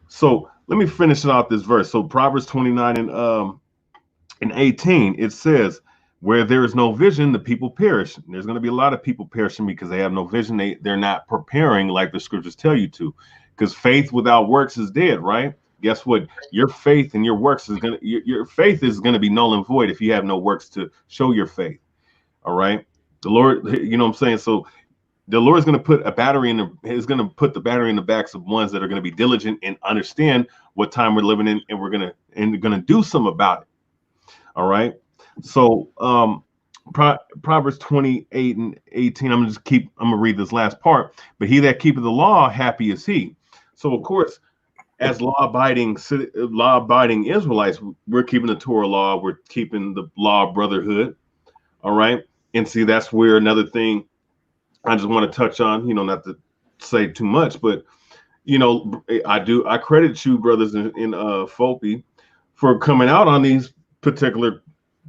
So let me finish it off this verse. So Proverbs 29 and 18, it says, where there is no vision, the people perish. And there's going to be a lot of people perishing because they have no vision. They're not preparing like the scriptures tell you to, because faith without works is dead, right? Guess what? Your faith and your works is your faith is going to be null and void if you have no works to show your faith. All right. The Lord, you know what I'm saying? So the Lord is going to put the battery in the backs of ones that are going to be diligent and understand what time we're living in, and we're going to do something about it. All right. So Proverbs 28 and 18. I'm gonna read this last part. But he that keepeth the law, happy is he. So of course, as law-abiding Israelites, we're keeping the Torah law. We're keeping the law of brotherhood. All right. And see, that's where another thing I just want to touch on, you know, not to say too much, but, you know, I credit you, brothers in Fope, for coming out on these particular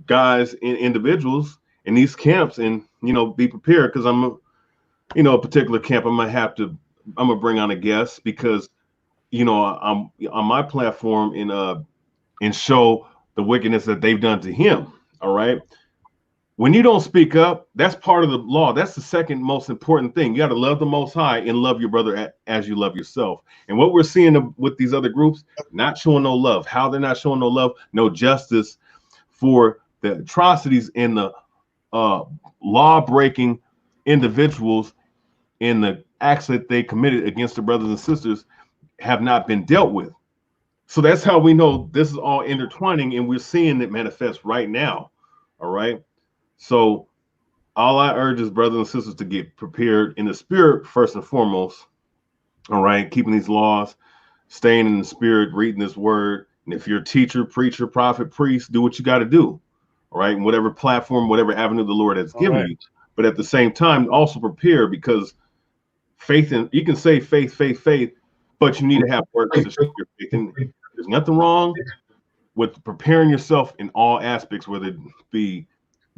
guys and individuals in these camps, and, you know, be prepared, because I'm a particular camp, I'm gonna bring on a guest, because, you know, I'm on my platform and show the wickedness that they've done to him. All right. When you don't speak up, that's part of the law. That's the second most important thing. You got to love the Most High and love your brother as you love yourself. And what we're seeing with these other groups, not showing no love. How they're not showing no love, no justice for the atrocities and the law-breaking individuals in the acts that they committed against their brothers and sisters have not been dealt with. So that's how we know this is all intertwining, and we're seeing it manifest right now. All right. So all I urge is brothers and sisters to get prepared in the spirit first and foremost. All right. Keeping these laws, staying in the spirit, reading this word. And if you're a teacher, preacher, prophet, priest, do what you got to do. All right. And whatever platform, whatever avenue the Lord has given you. But at the same time, also prepare, because faith, and you can say faith, but you need to have works to show your faith. And there's nothing wrong with preparing yourself in all aspects, whether it be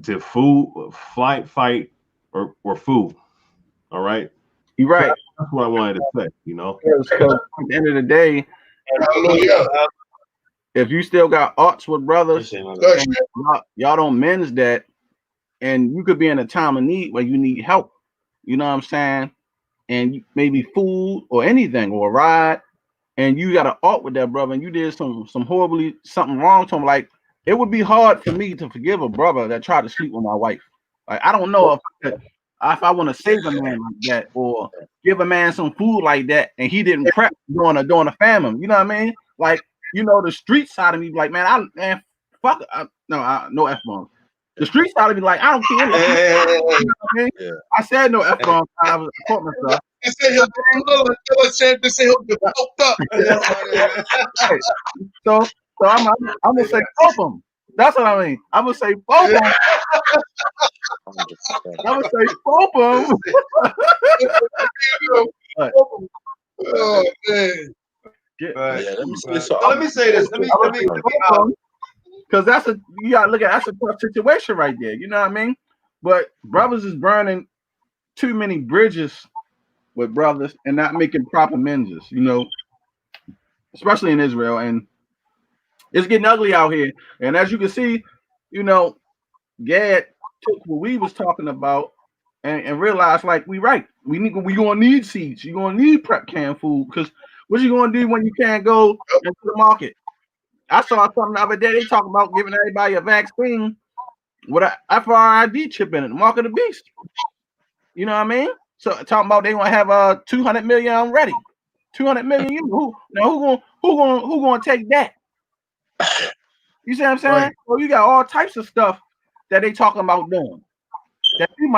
to food, fight, or food. All right. You're right. That's what I wanted to say, you know. Because at the end of the day, if you still got arts with brothers, y'all don't mend that, and you could be in a time of need where you need help. You know what I'm saying? And maybe food or anything, or a ride, and you got an art with that brother, and you did something wrong to him. Like, it would be hard for me to forgive a brother that tried to sleep with my wife. Like, I don't know if I want to save a man like that, or give a man some food like that, and he didn't prep during a famine. You know what I mean? Like, you know, the street side of me, like, man, fuck it. No F-bombs. The street side of me, like, I don't care. You know what I mean? Yeah. I said no F-bombs. I caught myself. I said he'll get fucked up. So I'm gonna say Fope him. That's what I mean. I'm gonna say Fope him. I'm gonna say Fope him. Oh man. Right. Yeah, let me say So let me say this. Let me because you gotta look at that's a tough situation right there. You know what I mean? But brothers is burning too many bridges with brothers and not making proper menses, you know, especially in Israel. And it's getting ugly out here. And as you can see, you know, Gad took what we was talking about and realized like we gonna need seeds. You're gonna need prep canned food because what you gonna do when you can't go into the market? I saw something the other day. They talking about giving everybody a vaccine with a FRID chip in it, the mark of the beast. You know what I mean? So talking about they gonna have 200 million ready. 200 million. Who gonna take that? You see what I'm saying? Right. Well, you got all types of stuff that they talking about doing. That you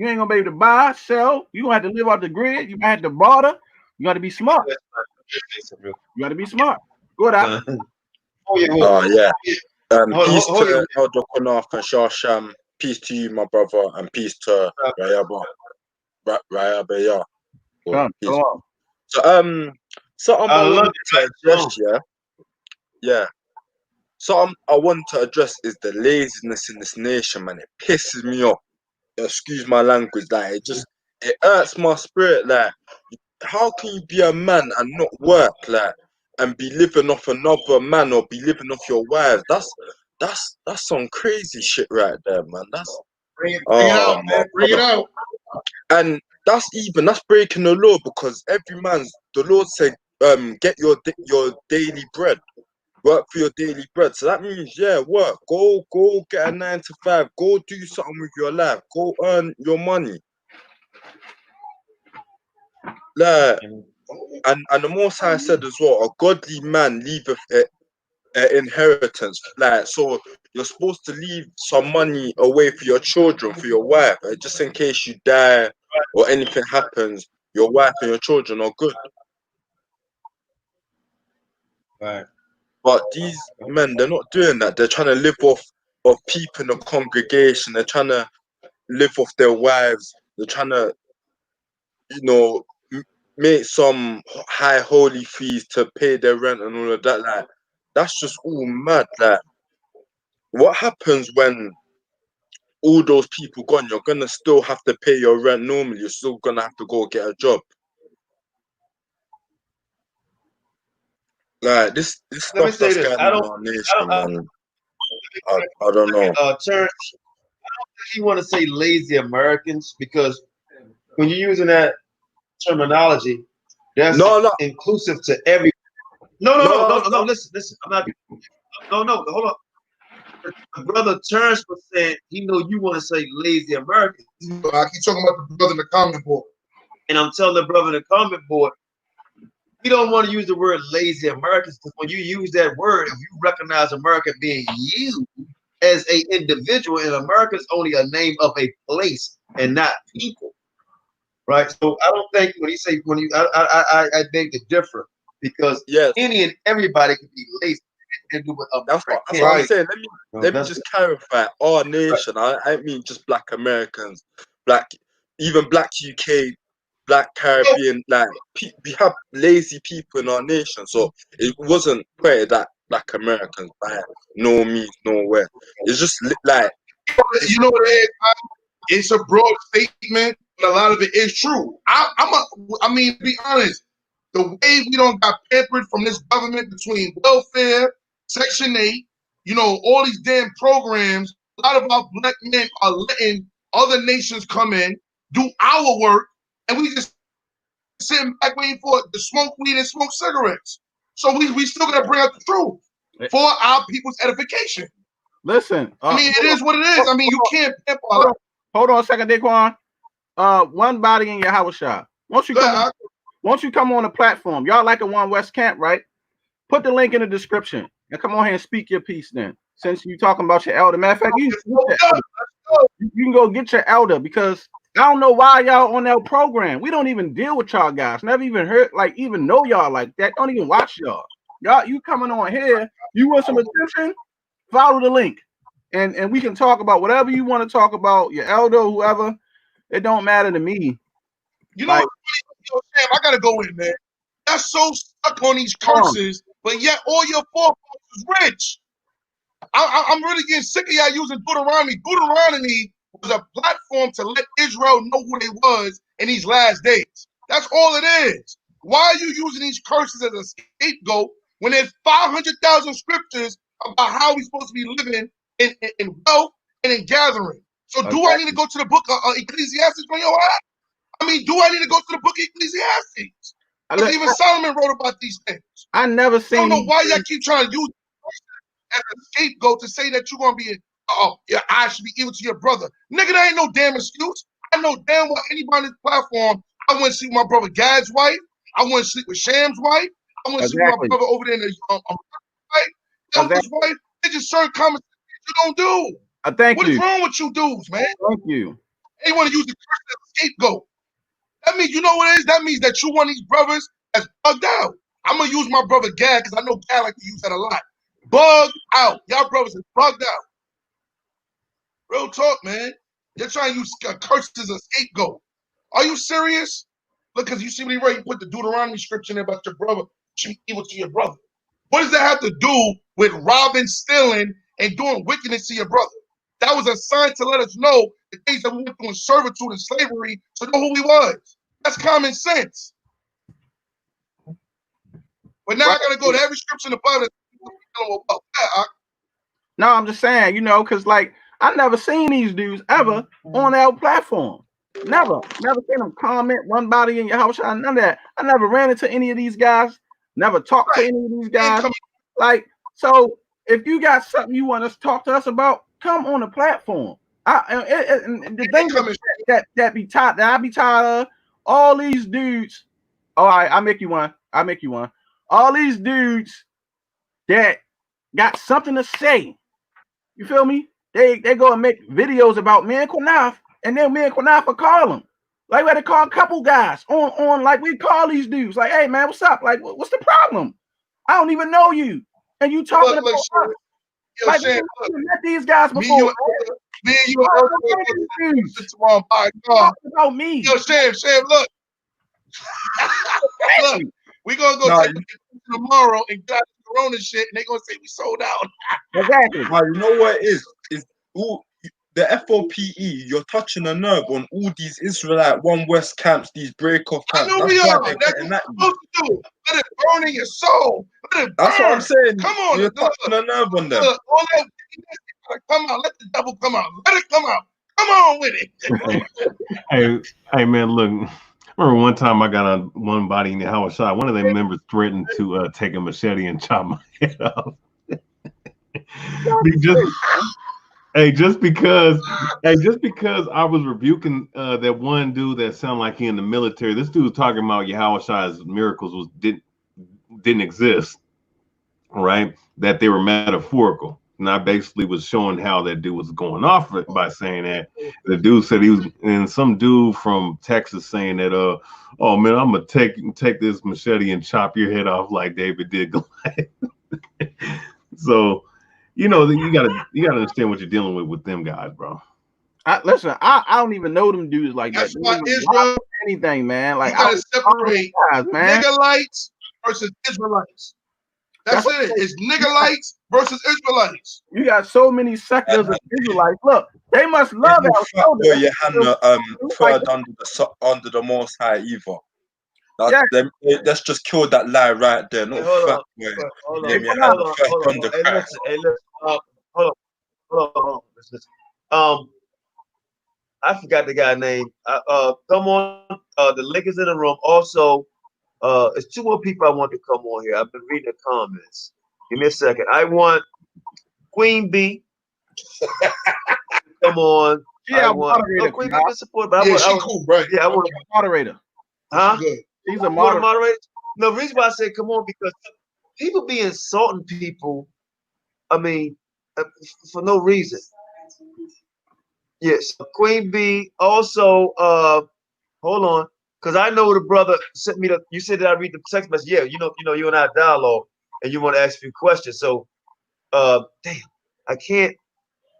ain't gonna be able to buy, sell. You gonna have to live off the grid. You might have to barter. You got to be smart. You got to be smart. Good out. Yeah. Peace to Elder QANATH and Shasham. Peace to you, my brother, and peace to Rayaba. Rayaba. So something I want to address, yeah. Something I want to address is the laziness in this nation, man. It pisses me off. Excuse my language, like it hurts my spirit. Like, how can you be a man and not work, like, and be living off another man or be living off your wives? That's some crazy shit right there, man. Bring it out, man. Bring it out. And that's breaking the law because the Lord said, get your daily bread. Work for your daily bread. So that means, work. Go get a 9 to 5. Go do something with your life. Go earn your money. Like, and the Most High said as well, a godly man leaveth an inheritance. Like, so you're supposed to leave some money away for your children, for your wife, just in case you die or anything happens. Your wife and your children are good. Right. But these men, they're not doing that. They're trying to live off of people in the congregation. They're trying to live off their wives. They're trying to, make some high holy fees to pay their rent and all of that. Like, that's just all mad. Like, what happens when all those people gone? You're gonna still have to pay your rent normally. You're still gonna have to go get a job. Like, this stuff that's going on in our nation, man. I don't know. Church, I don't think you want to say lazy Americans because when you're using that terminology, that's inclusive to every. No. Listen. I'm not. No. Hold on. Brother Terrence was saying he know you want to say lazy Americans. I keep talking about the brother in the comment board. And I'm telling the brother in the comment board, we don't want to use the word lazy Americans because when you use that word, if you recognize America being used as an individual, and America is only a name of a place and not people, right? So I don't think I beg to differ because any and everybody can be lazy. That's what I'm saying. Let me just clarify. Our nation, I mean just Black Americans, even Black UK, Black Caribbean. Like, we have lazy people in our nation, so it wasn't pointed at Black Americans by no means, nowhere. It's just like, you know what it is? It's a broad statement, but a lot of it is true. I mean, to be honest, the way we don't got pampered from this government between welfare, Section 8, all these damn programs, a lot of our black men are letting other nations come in, do our work, and we just sitting back waiting for it to smoke weed and smoke cigarettes. So we still gotta bring out the truth for our people's edification. Listen, I mean, it is what it is. I mean, you can't pimp all. Hold on a second, Daquan. One body in Yahawashi. Once you come on the platform, y'all like a One West camp, right? Put the link in the description and come on here and speak your piece then. Since you're talking about your elder. Matter of fact, you can go get your elder because I don't know why y'all on that program. We don't even deal with y'all guys. Never even heard, even know y'all like that. Don't even watch y'all. You coming on here, you want some attention? Follow the link. And we can talk about whatever you want to talk about, your elder, whoever. It don't matter to me. You know what, Sam, I gotta go in, man. that's so stuck on these curses, but yet all your forefathers is rich. I'm really getting sick of y'all using Deuteronomy. Deuteronomy was a platform to let Israel know who they was in these last days. That's all it is. Why are you using these curses as a scapegoat when there's 500,000 scriptures about how we're supposed to be living in wealth and in gathering? So do I need to go to the book of Ecclesiastes on your ass? I mean, do I need to go to the book of Ecclesiastes? Because even Solomon wrote about these things. I never seen. I don't know why y'all keep trying to use as a scapegoat to say that you're gonna be, your eyes should be evil to your brother. Nigga, that ain't no damn excuse. I know damn well anybody on this platform. I wouldn't sleep with my brother Gad's wife. I wouldn't sleep with Sham's wife. I wouldn't sleep with my brother over there in the wife. Elder's wife. They just certain comments that you don't do. Thank what you. is wrong with you dudes, man? Thank you. They want to use the curse as a scapegoat. That means, you know what it is? That means that you one of these brothers that's bugged out. I'm gonna use my brother Gad because I know Gad like to use that a lot. Bugged out. Y'all brothers is bugged out. Real talk, man. You're trying to use curses as a scapegoat. Are you serious? Look, because you see what he wrote, you put the Deuteronomy scripture in there about your brother, evil to your brother. What does that have to do with robbing, stealing, and doing wickedness to your brother? That was a sign to let us know the things that we went through in servitude and slavery to know who he was. That's common sense. But now I gotta go to every scripture in the Bible. No, I'm just saying, you know, because like I never seen these dudes ever on our platform. Never seen them comment one body in your house. None of that. I never ran into any of these guys. Never talked to any of these guys. Like, so if you got something you want us to talk to us about, come on the platform. The thing that be tired, that I be tired of, all these dudes. All right, I'll make you one. All these dudes that got something to say. You feel me? They go and make videos about me and QANATH, and then me and QANATH will call them. Like we had to call a couple guys on like we call these dudes. Like, hey man, what's up? Like, what's the problem? I don't even know you, and you talking about us. Like, we met these guys before. Me and you about me. Yo, Sam, look. Look, we gonna go take tomorrow and got Corona shit, and they gonna say we sold out. Exactly. Now, you know what it is? Is all the F.O.P.E. You're touching a nerve on all these Israelite One West camps, these break-off camps. I know we are. That's what you're supposed to do. Let it burn in your soul. Let it burn. That's what I'm saying. Come on, you're touching a nerve on them. All that come out. Let the devil come out. Let it come out. Come on with it. hey man, look. I remember one time I got on one body in the Yahawashi. One of their members threatened to take a machete and chop my head off. just because I was rebuking that one dude that sounded like he in the military. This dude was talking about Yahawashi's miracles didn't exist, right? That they were metaphorical. And I basically was showing how that dude was going off by saying that. The dude said he was, and some dude from Texas saying that, oh man, I'm gonna take this machete and chop your head off like David did Goliath. So, you know, you gotta understand what you're dealing with them guys, bro. Listen, I don't even know them dudes like That's that. why Israel, anything, man. Like, you gotta separate Niggerlites versus Israelites. That's it. It's Niggerlites versus Israelites. You got so many sectors of Israelites. Look, they must love our children. You hadn't under the Most High either. Let's just kill that lie right there. Not Hold on. I forgot the guy's name. Come on. The link is in the room. Also, it's two more people I want to come on here. I've been reading the comments. Give me a second. I want Queen B. Come on. Yeah, Queen B can support. But she's cool, right? Yeah, I want a moderator. Huh? She's a moderator. No, the reason why I say come on, because people be insulting people. I mean, for no reason. Yes, Queen B. Also, hold on, because I know the brother sent me the. You said that I read the text message. Yeah, you know, you and I dialogue, and you want to ask a few questions. So, damn, I can't.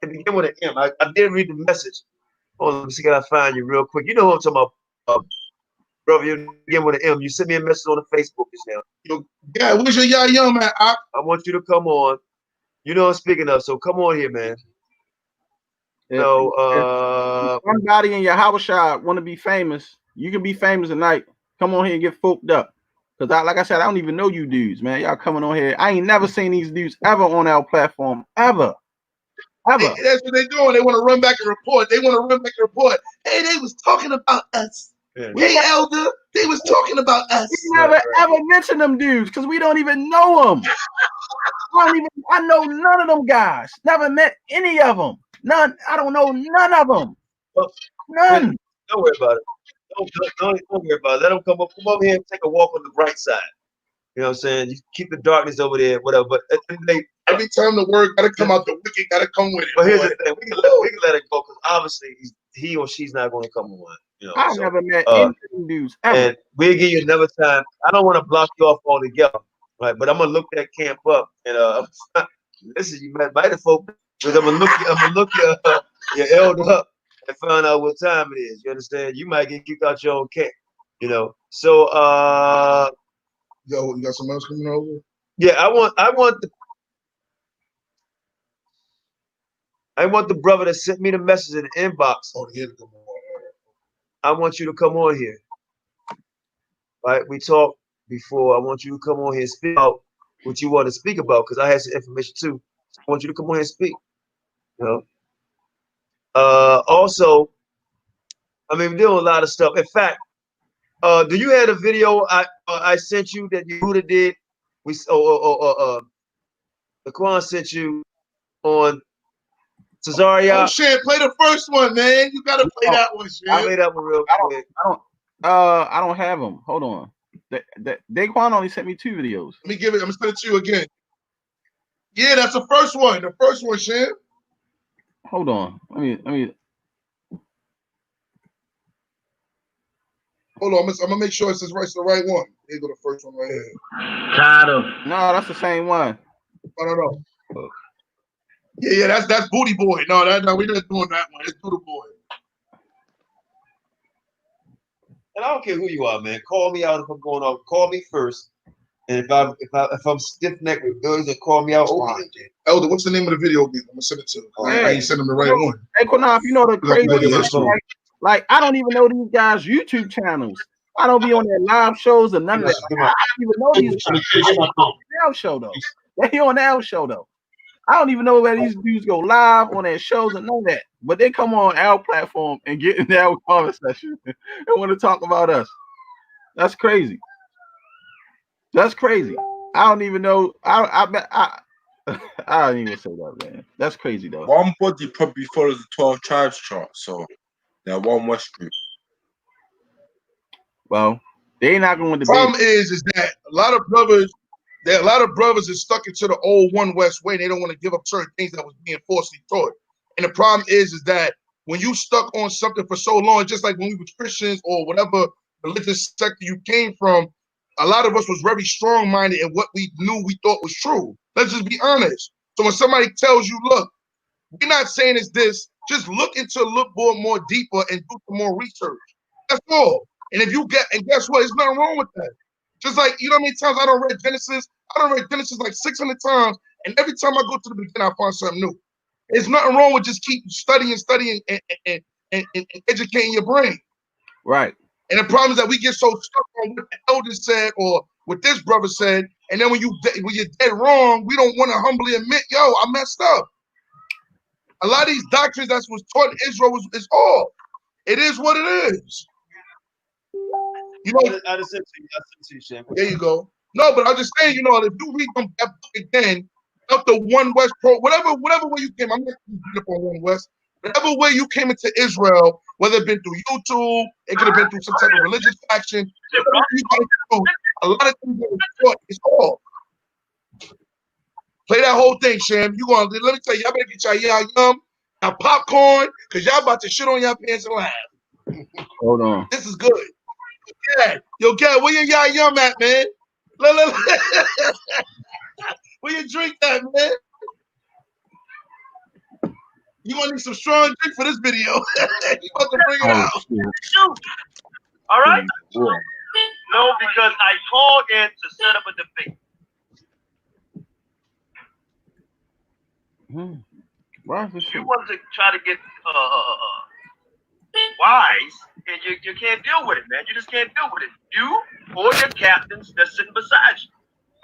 It began with an M. I did read the message. Hold on, let me see if I find you real quick. You know who I'm talking about. Brother, you again with an M. You send me a message on the Facebook just now. Yo, yeah, where's your Yum at? I want you to come on. You know what I'm speaking of, so come on here, man. If somebody in Yahawashi want to be famous, you can be famous tonight. Come on here and get Foped up. Because like I said, I don't even know you dudes, man. Y'all coming on here. I ain't never seen these dudes ever on our platform. Ever. That's what they're doing. They want to run back and report. They want to run back and report. Hey, they was talking about us. Yeah. Hey, Elder, they was talking about us. We never ever mentioned them dudes because we don't even know them. I know none of them guys. Never met any of them. None. I don't know none of them. None. Don't worry about it. Don't worry about it. Let them come over here and take a walk on the bright side. You know what I'm saying? You keep the darkness over there, whatever. But at the end of the day, every time the word gotta come out, the wicked gotta come with it. But here's the thing: we can let it go because obviously he or she's not going to come on. You know, I never met any of them dudes ever. And we'll give you another time. I don't want to block you off altogether, right? But I'm gonna look that camp up and listen, you might have folks, because I'm gonna look your elder up and find out what time it is. You understand? You might get kicked out your own camp. You know. So yo, you got something else coming over? Yeah, I want the brother that sent me the message in the inbox. Oh, yeah. I want you to come on here. Right? We talked before. I want you to come on here and speak about what you want to speak about because I have some information too. I want you to come on here and speak. You know. Also, I mean, we're doing a lot of stuff. In fact, do you have a video I sent you that Yehuda did? The Quran sent you on Cesaria. Oh shit! Play the first one, man. You gotta play that one, shit. I played that one real quick. I don't have them. Hold on. Daquan only sent me 2 videos. Let me give it. I'm gonna send it to you again. Yeah, that's the first one. The first one, Shan. Hold on. Let me. Hold on. I'm gonna make sure it's the right one. There you go. The first one right here. Tired of. No, that's the same one. No. Yeah, that's Booty Boy. No, we're not doing that one. It's Booty Boy. And I don't care who you are, man. Call me out if I'm going off. Call me first. And if I'm stiff necked with girls that call me out, okay. Elder, what's the name of the video again? I'm gonna send it to you. I ain't send them the right one. Hey, QANATH, you know the crazy like I don't even know these guys' YouTube channels. I don't be on their live shows or none of that. I don't even know these guys. L show though. They on the L show though. I don't even know where these dudes go live on their shows and none of that. But they come on our platform and get in our comment section and want to talk about us. That's crazy. That's crazy. I don't even know. I don't even say that, man. That's crazy though. One body probably follows the 12 tribes chart, so they're one West group. Well, they're not going to. The problem is that a lot of brothers are stuck into the old one West way. They don't want to give up certain things that was being falsely taught. And the problem is that when you stuck on something for so long, just like when we were Christians or whatever religious sector you came from, a lot of us was very strong-minded in what we knew we thought was true. Let's just be honest. So when somebody tells you, look, we're not saying it's this, just look more deeper and do some more research. That's all. And guess what? There's nothing wrong with that. Just like, you know how many times I don't read Genesis? I don't read Genesis like 600 times, and every time I go to the beginning, I find something new. There's nothing wrong with just keep studying and educating your brain. Right. And the problem is that we get so stuck on what the elder said or what this brother said, and then when you're dead wrong, we don't want to humbly admit, yo, I messed up. A lot of these doctrines that was taught in Israel is off. It is what it is. You know, I sent to you, Shane. There you go. No, but I'm just saying, you know, if you read them again, up the One West Pro, whatever way you came, I'm not up on One West. Whatever way you came into Israel, whether it been through YouTube, it could have been through some type of religious faction. A lot of things that were taught is off. Play that whole thing, Sham. You gonna let me tell you, y'all better get y'all yum, y'all popcorn, because y'all about to shit on y'all pants and laugh. Hold on. This is good. Yo, Gad, where your yum at, man? Where you drink that, man? You gonna need some strong drink for this video. You about to bring it out. All right? No, because I called in to set up a debate. Why is this You shit? want to try to get wise, and you can't deal with it, man. You just can't deal with it. You or your captains that's sitting beside you.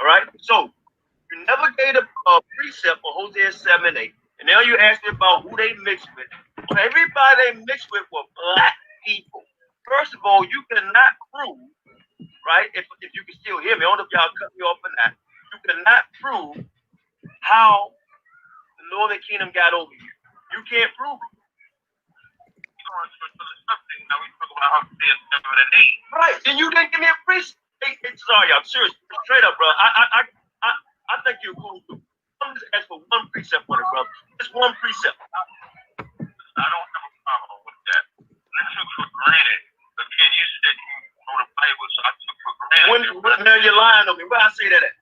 All right? So you never gave a precept for Hosea 7 and 8. And now you ask me about who they mixed with. Well, everybody they mixed with were black people. First of all, you cannot prove, right? If you can still hear me, I don't know if y'all cut me off or not. You cannot prove how the Northern Kingdom got over you. You can't prove it. Now we talk about Hosea 7 and 8. Right, and you didn't give me a precept. Hey, sorry, I'm serious. Straight up, bro. I think you're cool too. I'm just asking for one precept for it, brother. Just one precept. I don't have a problem with that. I took for granted. Again, you said you know the Bible, so I took for granted. Now you're lying on me. Where I say that at?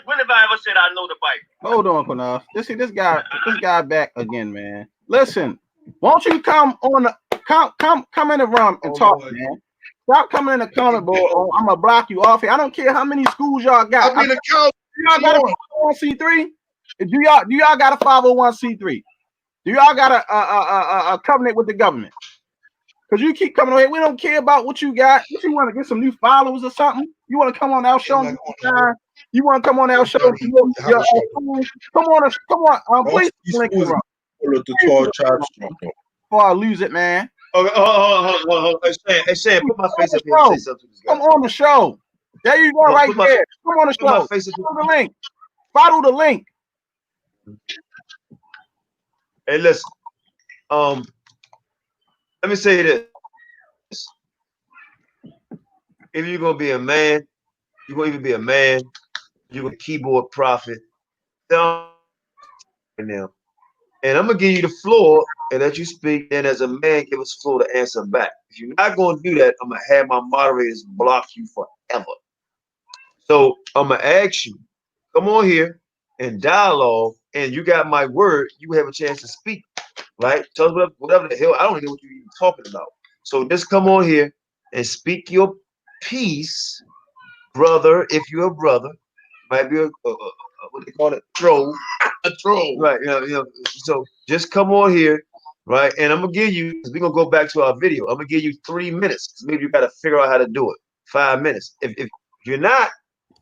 When have I ever said I know the Bible? Hold on, QANATH. This guy back again, man. Listen, won't you come in the room and talk, man? Stop coming in the comment board. Oh, I'm gonna block you off here. I don't care how many schools y'all got. I mean, the count. Y'all got a 501c3? Do y'all got a 501c3? Do y'all got a covenant with the government? Because you keep coming on here. We don't care about what you got. If you want to get some new followers or something, you want to come on our show. You want to come on our show. Come on. Please link the room. Before I lose it, man. Okay, hold on. Hey, Sam, put my face up here and say something to this guy. Come on the show. There you go, right there. Come on the show. Follow the link. Follow the link. Hey, listen. Let me say this. If you're gonna be a man, you're gonna even be a man, you're a keyboard prophet. Now, and I'm gonna give you the floor and let you speak. And as a man, give us the floor to answer back. If you're not gonna do that, I'm gonna have my moderators block you forever. So I'm gonna ask you, come on here and dialogue, and you got my word. You have a chance to speak, right? Tell us whatever the hell. I don't even know what you're even talking about. So just come on here and speak your piece, brother. If you're a brother, might be a what they call it, troll, a troll, right? You know. So just come on here, right? And I'm gonna give you. We're gonna go back to our video. I'm gonna give you 3 minutes. Maybe you got to figure out how to do it. 5 minutes. If you're not,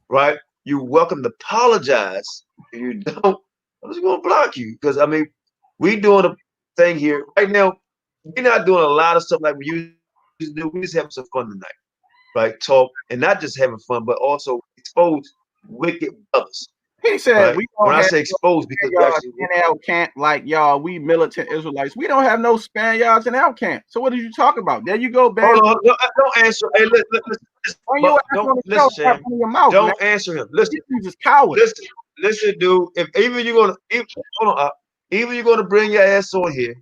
right, you're welcome to apologize. If you don't, I'm just gonna block you because I mean, we doing a thing here right now. We're not doing a lot of stuff like we used to do. We just having some fun tonight, right? Talk and not just having fun, but also expose wicked brothers. He said, right? we when I say exposed, because y'all in our camp, like y'all, we militant Israelites. We don't have no Spaniards in our camp. So what did you talk about? There you go, man. Hold on, don't answer. Hey, listen, don't answer him. Listen, he's coward. Listen, dude. If even you're gonna bring your ass on here,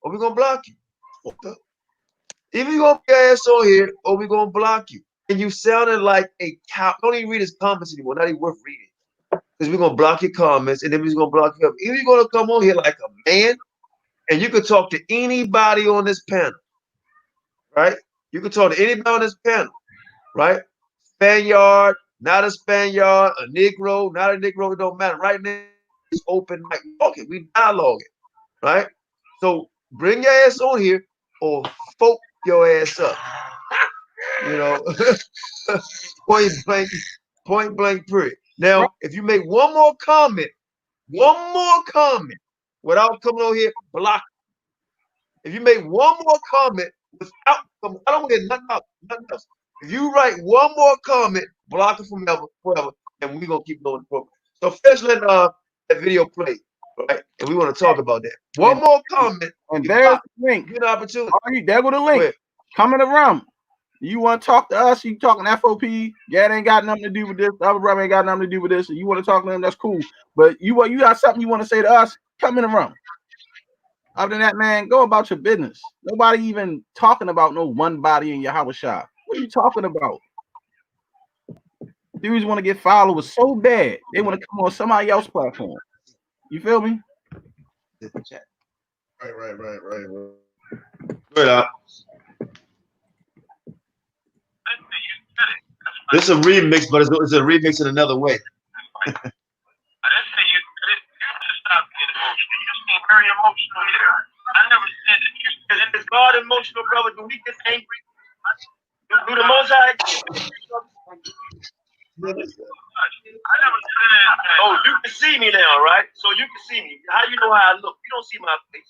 or we're gonna block you. If you're gonna bring your ass on here, or we're gonna block you. And you sounded like a cow. Don't even read his comments anymore. Not even worth reading. Because we're gonna block your comments, and then we're gonna block you up. If you're gonna come on here like a man, and you can talk to anybody on this panel, right? You can talk to anybody on this panel, right? Spaniard, not a Spaniard, a Negro, not a Negro, it don't matter. Right now, it's open mic. Okay, we dialoguing, right? So bring your ass on here or Fope your ass up. You know, point blank, period. Now, if you make one more comment without coming on here, block. If you make one more comment without, I don't get nothing else. If you write one more comment, block it forever, and we're gonna keep going the program. So first let that video play, right? And we want to talk about that. One more comment, and there's the link. Good opportunity. There go the link. Coming around. You want to talk to us? You talking F.O.P.E? Yeah, it ain't got nothing to do with this. The other brother ain't got nothing to do with this. And you want to talk to them? That's cool. But you got something you want to say to us? Come in the room. Other than that, man, go about your business. Nobody even talking about no one body in Yahawashi. What are you talking about? Dudes want to get followers so bad they want to come on somebody else's platform. You feel me? Right. Good up. This is a remix, but it's a remix in another way. I didn't say you just stop being emotional. You seem very emotional here. I never said that you. Is God emotional, brother? Do we get angry? Do the Most High get angry? I never said. Oh, you can see me now, right? So you can see me. How you know how I look? You don't see my face.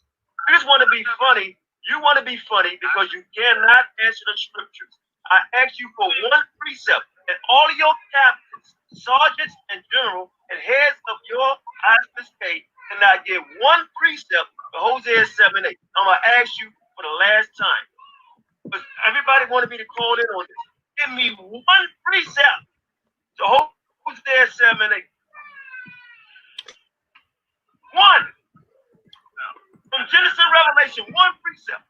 You just want to be funny. You want to be funny because you cannot answer the scriptures. I asked you for one precept, and all of your captains, sergeants, and general, and heads of your ISP cannot give one precept for Hosea 7:8. I'm gonna ask you for the last time. But everybody wanted me to call in on this. Give me one precept to Hosea 7:8. One. From Genesis and Revelation, one precept.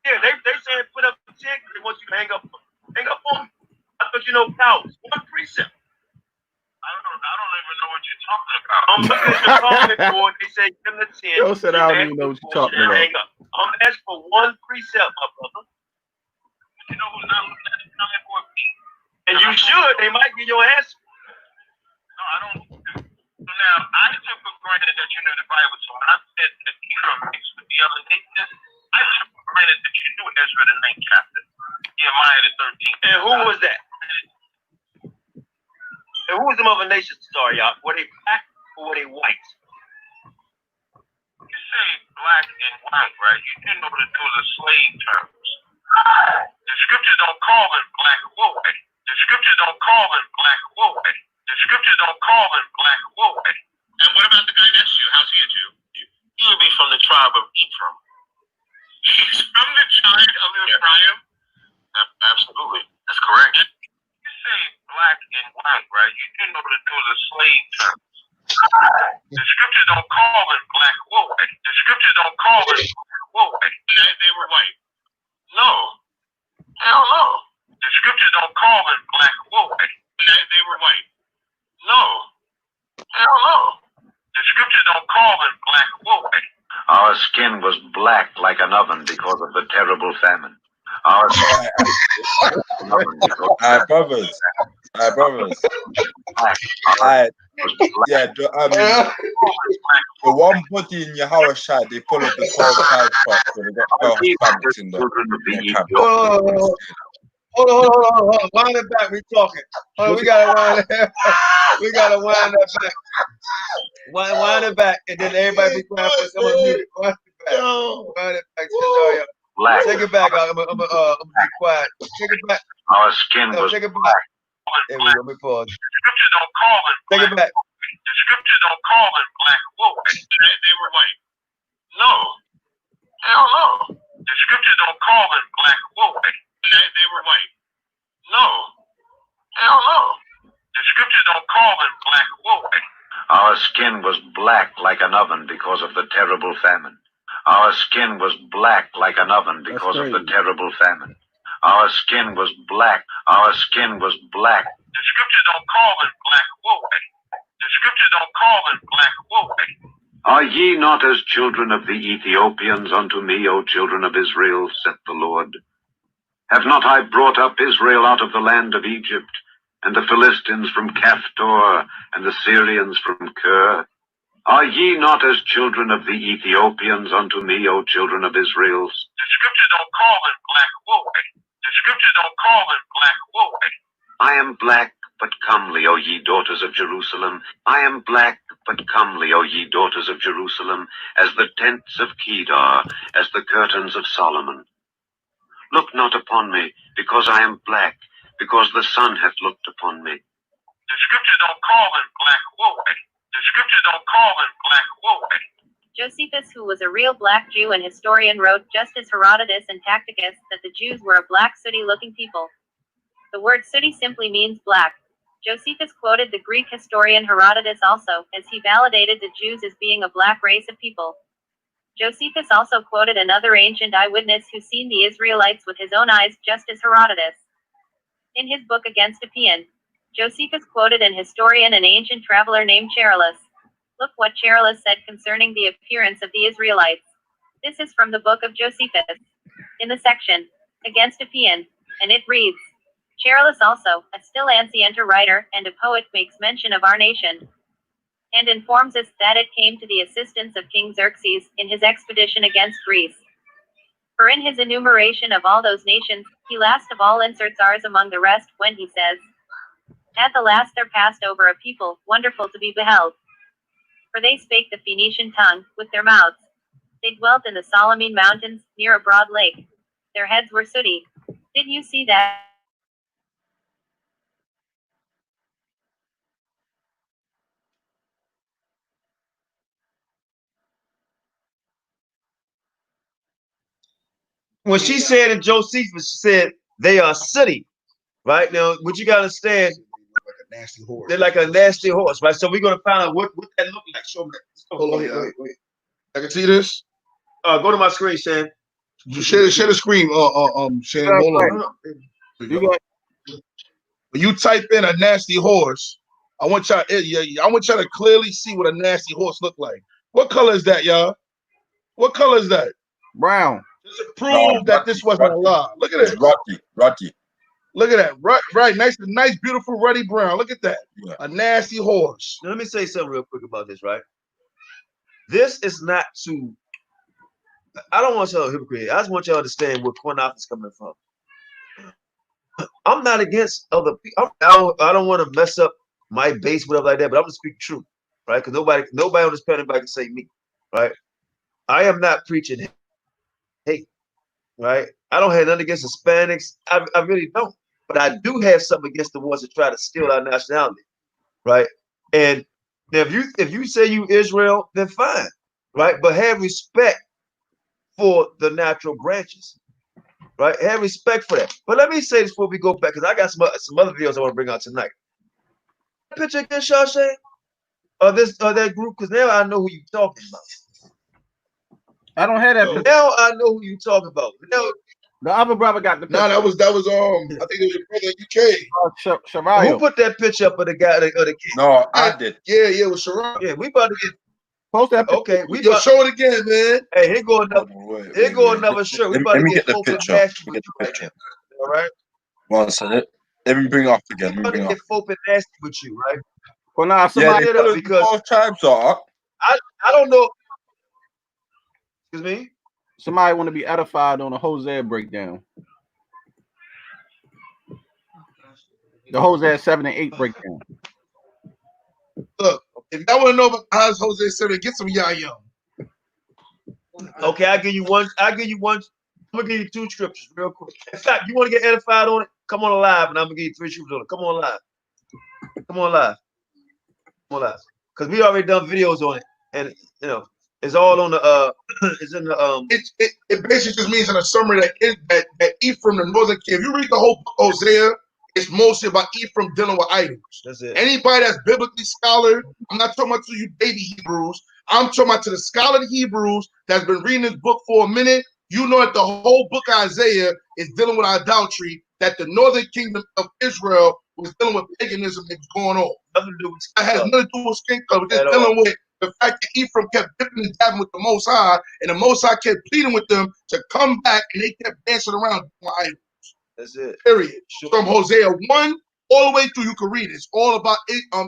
Yeah, they saying put up a tick, they want you to hang up on me. I thought you know cowards. One precept. I don't even know what you're talking about. I'm looking at the comment board, they say give them the 10. Yo said I don't even know what you're talking about. Hang up. I'm asking for one precept, my brother. You know who's not looking at the comment board? And you should, they might be your answer. No, I don't. Now, I took for granted that you knew the Bible, so when I said that Ephraim mixed with the other nations, I took for granted that you knew Ezra the 9th chapter, Nehemiah the 13th. And who was that? And who was the other nations? Sorry, y'all. Were they black or were they white? You say black and white, right? You didn't know that those are slave terms. The scriptures don't call them black or white. The scriptures don't call them black or white. The scriptures don't call them black or white. And what about the guy next to you? How's he a Jew? He would be from the tribe of Ephraim. He's from the tribe of Ephraim? Absolutely. That's correct. And you say black and white, right? You do know that those are slave terms. The scriptures don't call them black or white. The scriptures don't call them black or white. They were white. No. Hell no. The scriptures don't call them black or white. They were white. No. Hell no. The scriptures don't call them black or white. Our skin was black like an oven because of the terrible famine. Our skin brothers. The one body in Yahawashi, they followed the 12 tribes, so they got 12 tribes in there. Hold on. Wind it back. We talking. We gotta wind that back. Wind it back, and then everybody be quiet for a second. I'm gonna mute it. Wind it back. Black. Take it back. I'm gonna be quiet. Take it back. Our skin was take it back. There we go. Let me pause. The scriptures don't call them black. Take it back. The scriptures don't call them black or white. They were white. No. Hell no. The scriptures don't call them black or white. They were white. No. Hell no. The scriptures don't call them black or white. Our skin was black like an oven because of the terrible famine. Our skin was black like an oven because of the terrible famine. Our skin was black. Our skin was black. The scriptures don't call them black or white. The scriptures don't call them black or white. Are ye not as children of the Ethiopians unto me, O children of Israel, saith the Lord? Have not I brought up Israel out of the land of Egypt, and the Philistines from Caphtor, and the Syrians from Ker? Are ye not as children of the Ethiopians unto me, O children of Israel? The scriptures don't call them black or white. The scriptures don't call them black or white. I am black, but comely, O ye daughters of Jerusalem. I am black, but comely, O ye daughters of Jerusalem, as the tents of Kedar, as the curtains of Solomon. Look not upon me, because I am black, because the sun hath looked upon me. The scriptures don't call them black or white. The scriptures don't call them black or white. Josephus, who was a real black Jew and historian, wrote, just as Herodotus and Tacitus, that the Jews were a black, sooty-looking people. The word sooty simply means black. Josephus quoted the Greek historian Herodotus also, as he validated the Jews as being a black race of people. Josephus also quoted another ancient eyewitness who seen the Israelites with his own eyes, just as Herodotus. In his book Against Oppian, Josephus quoted an historian and ancient traveler named Charillus. Look what Charillus said concerning the appearance of the Israelites. This is from the book of Josephus, in the section, Against Oppian, and it reads, Charles also, a still ancienter writer and a poet, makes mention of our nation, and informs us that it came to the assistance of King Xerxes in his expedition against Greece. For in his enumeration of all those nations, he last of all inserts ours among the rest, when he says, At the last there passed over a people, wonderful to be beheld. For they spake the Phoenician tongue, with their mouths. They dwelt in the Solimene mountains, near a broad lake. Their heads were sooty. Did you see that? When she said in Josephus, she said they are sooty, right? Now, what you gotta understand, Like a nasty horse. they're like a nasty horse, right? So we're gonna find out what that look like. Show me. Hold on, wait. I can see this. Go to my screen, Shan. Share the screen. Shan, hold on. When you type in a nasty horse, I want y'all to clearly see what a nasty horse look like. What color is that, y'all? What color is that? Brown. Just to prove that this wasn't a lie. Look at it. Ruddy. Look at that. Right. Nice, beautiful, ruddy brown. Look at that. Yeah. A nasty horse. Now, let me say something real quick about this, right? This is not to. I don't want y'all to hypocrite. I just want y'all to understand where QANATH is coming from. I'm not against other people. I don't want to mess up my base, whatever like that. But I'm gonna speak true, right? Because nobody on this planet can say me, right? I am not preaching hate, right? I don't have nothing against Hispanics. I really don't. But I do have something against the ones that try to steal our nationality, right? And if you say you Israel, then fine, right? But have respect for the natural branches, right? Have respect for that. But let me say this before we go back, because I got some other videos I want to bring out tonight. Picture again, Shawshank, or that group, because now I know who you're talking about. I don't have that picture. Now I know who you're talking about. Now, the other brother got the picture. No, that was I think it was your brother in UK. Who put that picture up of the guy of the kid? No, I did. Yeah, it was Sharon. Yeah, we about to get. Post that picture. Okay, show it again, man. Hey, here go another shirt. We about to get Fope and nasty with you right now. All right. One second. Let me bring it up again. We about to get Fope and nasty with you, right? Well, now somebody because tribes are. I don't know. Excuse me. Somebody want to be edified on a Hosea breakdown. The Hosea 7 and 8 breakdown. Look, if y'all want to know about how Hosea 7, get some Yayam. Okay, I'll give you one. I'm gonna give you 2 scriptures real quick. In fact, you want to get edified on it? Come on live, and I'm gonna give you 3 scriptures on it. Come on live. Because we already done videos on it, and it's all on the it's in the It basically just means in a summary that Ephraim, the northern king. If you read the whole book of Hosea, it's mostly about Ephraim dealing with idols. That's it. Anybody that's biblically scholar, I'm not talking about to you baby Hebrews. I'm talking about to the scholar Hebrews that's been reading this book for a minute. You know that the whole book of Isaiah is dealing with idolatry, that the northern kingdom of Israel was dealing with paganism that was going on. Nothing to do with it has nothing to do with skin color. We're just dealing with the fact that Ephraim kept dipping and dabbing with the Most High, and the Most High kept pleading with them to come back, and they kept dancing around with idols. That's it. Period. From Hosea 1 all the way through, you can read it. It's all about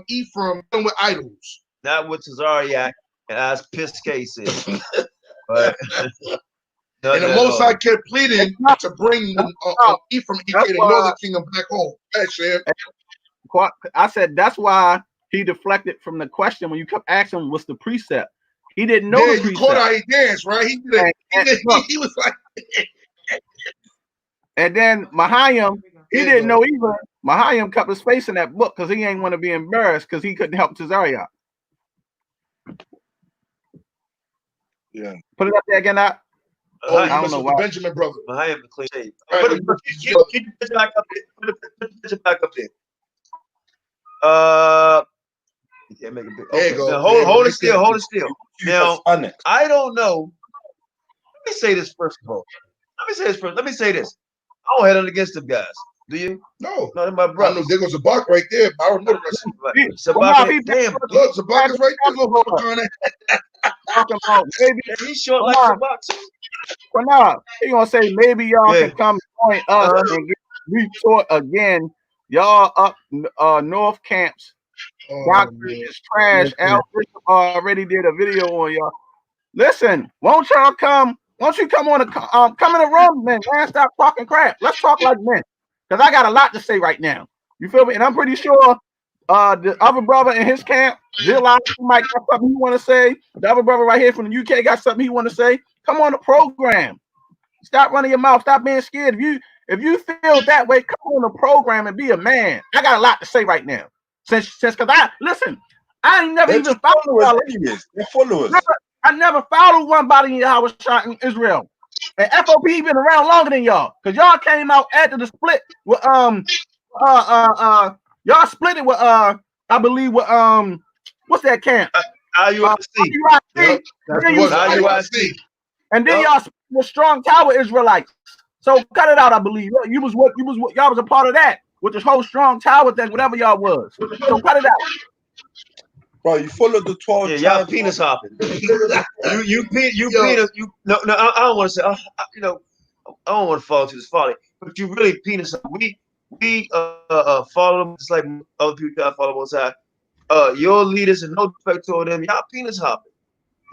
Ephraim dealing with idols. Not with Tazariak and as piss cases. But and the Most High kept pleading to bring Ephraim, the northern kingdom, back home. I said that's why he deflected from the question when you kept asking him what's the precept. He didn't know the precept. You caught how he danced, right? He was like. And then Mahayim, he didn't know either. Mahayim kept his face in that book because he ain't want to be embarrassed because he couldn't help Tazariak. Yeah. Put it up there again. I don't know why. Benjamin brother. Mahayim the clean shave. Can you put it back up there? Put the back up there. You can't make it big. There you go. Now, hold it still. Now, I don't know. Let me say this first of all. Let me say this. I don't have nothing against them guys. Do you? No. No, they're my brother. I know there goes Zabak right there. I don't know the rest of it. Zabak, damn. Look, Zabak is right there. Look, talking about maybe he's short like Zabak too. Well, nah, he gonna say maybe y'all can come join us and get retaught again. Y'all up North Camps. Doctrine is trash. Al Bishop already did a video on y'all. Listen, won't y'all come? Won't you come on the come in the room, man? Stop talking crap. Let's talk like men. Because I got a lot to say right now. You feel me? And I'm pretty sure the other brother in his camp, Zillah, might got something he want to say. The other brother right here from the UK got something he want to say. Come on the program. Stop running your mouth. Stop being scared. If you feel that way, come on the program and be a man. I got a lot to say right now. Since because I ain't never even followed They're followers. I never followed one body in Yahawashi in Israel. And F.O.P.E been around longer than y'all. Because y'all came out after the split with y'all split it with I believe with what's that camp? IUIC. IUIC. And then y'all split with Strong Tower Israelites. So cut it out, I believe. Y'all was a part of that with this whole Strong Tower thing, whatever y'all was. So cut it out. Bro, you followed the 12 tribes. Y'all penis hopping. you penis. No, I don't want to say. I don't want to fall to this folly, but you really penis hopping. We follow them just like other people got follow both sides. Your leaders and no respect to them. Y'all penis hopping.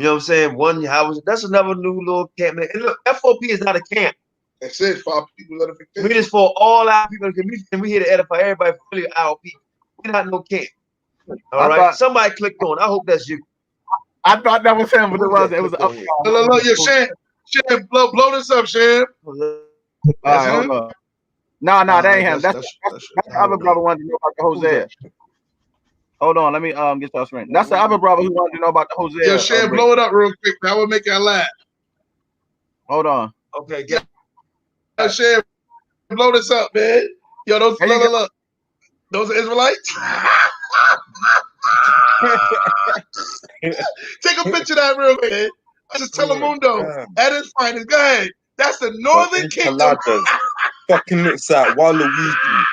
You know what I'm saying? That's another new little camp. And look, F.O.P.E is not a camp. That's it for our people. We just for all our people. And we here to edify everybody. For really our people. We're not no camp. All right. Somebody clicked on. I hope that's you. I thought that was him, but it wasn't. It was up. Look, Shan, blow this up, Shan. All right, hold on. No, that ain't him. That's the other brother wanted to know about the Hosea. Hold on, let me get y'all straight. That's the other brother who wanted to know about the Hosea. Yo, Shan, blow it up real quick. That would make y'all laugh. Hold on. Okay, Shan, blow this up, man. Yo, look. Those are Israelites. Take a picture of that real quick, man. That's just Telemundo at its finest. Go ahead. That's the Northern Kingdom. Fucking looks like Waluigi.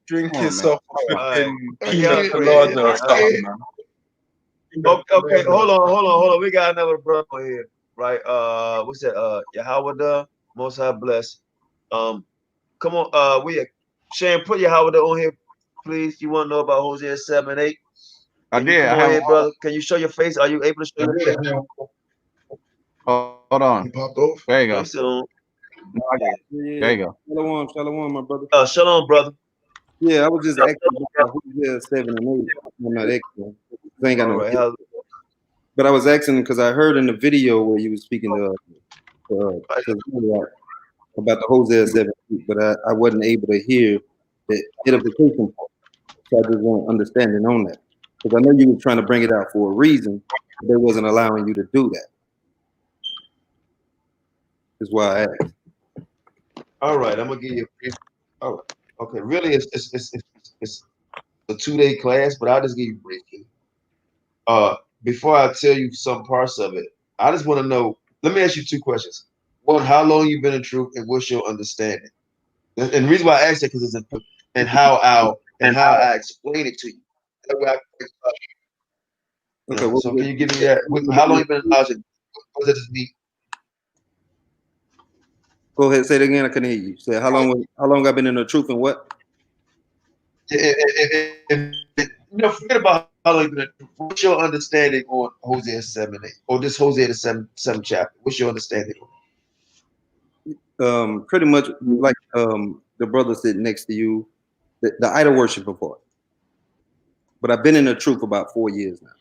Drink yourself a pina colada or something, man. Okay, hold on. We got another brother here, right? What's that? Yahweh, Most High bless. Come on, Shane, put Yahweh on here, please. You want to know about Hosea 7:8? I did. Come on here, brother. Can you show your face? Are you able to show your face? Hold on. Popped off. There you go. There you go. Shalom, my brother. Shalom, brother. Yeah, I was just asking about Hosea 7 and 8. I'm not asking. I ain't got no. Right, but I was asking because I heard in the video where you were speaking about the Hosea 7, but I wasn't able to hear the edification part. So I just want understanding on that. Because I know you were trying to bring it out for a reason, but they wasn't allowing you to do that. That's why I asked. All right, I'm gonna give you a brief. All right. Okay, really it's a 2-day class, but I'll just give you briefly. Before I tell you some parts of it, I just want to know, let me ask you 2 questions. One, how long you been in truth and what's your understanding? And the reason why I asked that because it's important, and how I explain it to you. That way okay, so can you give me that? How long you been in knowledge? What does it mean? Go ahead, say it again. I couldn't hear you. Say how long I've been in the truth and what? Forget about how long you've been in the truth. What's your understanding on Hosea 7:8 or this Hosea the 7th chapter? What's your understanding? Pretty much like the brother sitting next to you, the idol worship part. But I've been in the truth about 4 years now.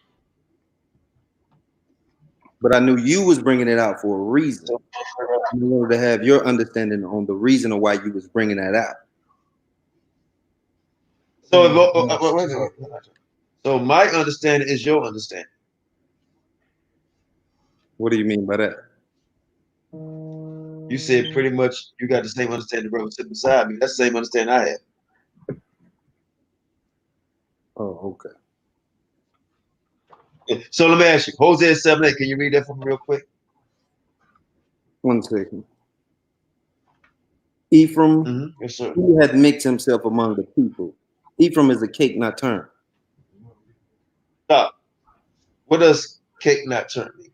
But I knew you was bringing it out for a reason. In order to have your understanding on the reason of why you was bringing that out. So my understanding is your understanding. What do you mean by that? You said pretty much you got the same understanding, brother, sitting beside me. That's the same understanding I have. Oh, okay. So let me ask you, Hosea 7:8. Can you read that for me real quick? 1 second. Ephraim, yes, sir. He hath mixed himself among the people. Ephraim is a cake not turned. Stop. What does cake not turn mean?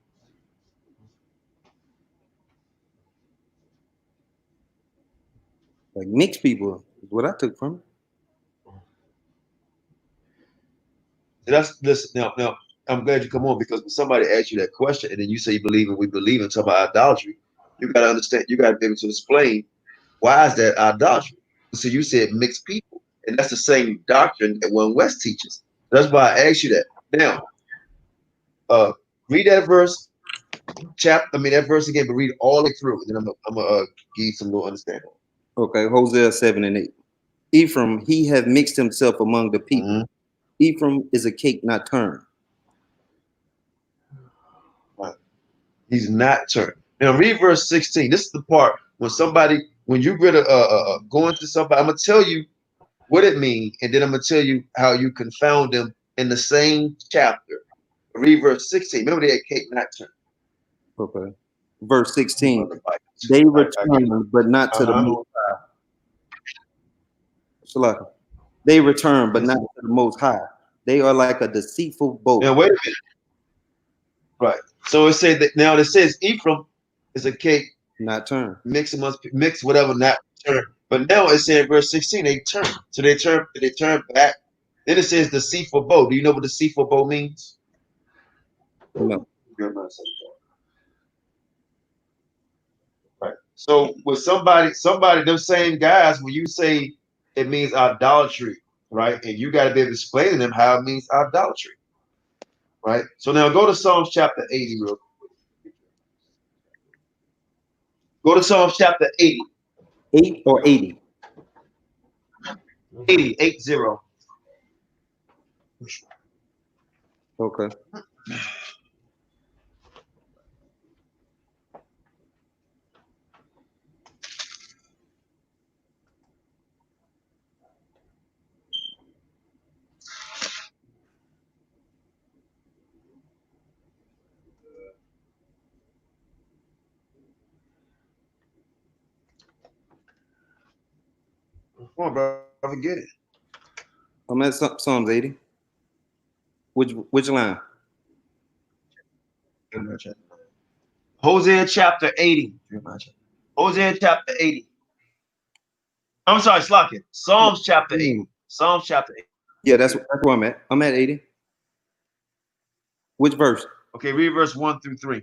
Like mixed people is what I took from it. That's listen now. I'm glad you come on because when somebody asks you that question and then you say you believe and we believe in talking about idolatry, you gotta understand. You gotta be able to explain why is that idolatry. So you said mixed people, and that's the same doctrine that One West teaches. That's why I asked you that. Now, read that verse. That verse again, but read all it through, and then I'm gonna give you some little understanding. Okay, Hosea 7 and 8. Ephraim, he have mixed himself among the people. Mm-hmm. Ephraim is a cake not turned. Right. He's not turned. Now read verse 16. This is the part when you read go into somebody, I'm gonna tell you what it means, and then I'm gonna tell you how you confound them in the same chapter. Read verse 16. Remember they had cake not turned. Okay. Verse 16. They return, but not to the Most High. Shalaka. They return, but not to the Most High. They are like a deceitful boat. Now wait a minute. Right. So it said that now it says Ephraim is a cake not turned. Mix whatever, not turn. But now it said verse 16, they turn. So they turn back. Then it says deceitful bow. Do you know what deceitful bow means? No. Right. So with somebody, them same guys, when you say it means idolatry, right? And you got to be able to explain to them how it means idolatry. Right. So now go to Psalms chapter 80 real quick. Go to Psalms chapter 80. 8 or 80? 80. Okay. Come on, bro. Get it. I'm at Psalms 80. Which line? Hosea chapter 80. Hosea chapter 80. I'm sorry, Slocket. Psalms chapter 80. Psalms chapter 80. Yeah, that's where I'm at. I'm at 80. Which verse? Okay, read verse 1 through 3.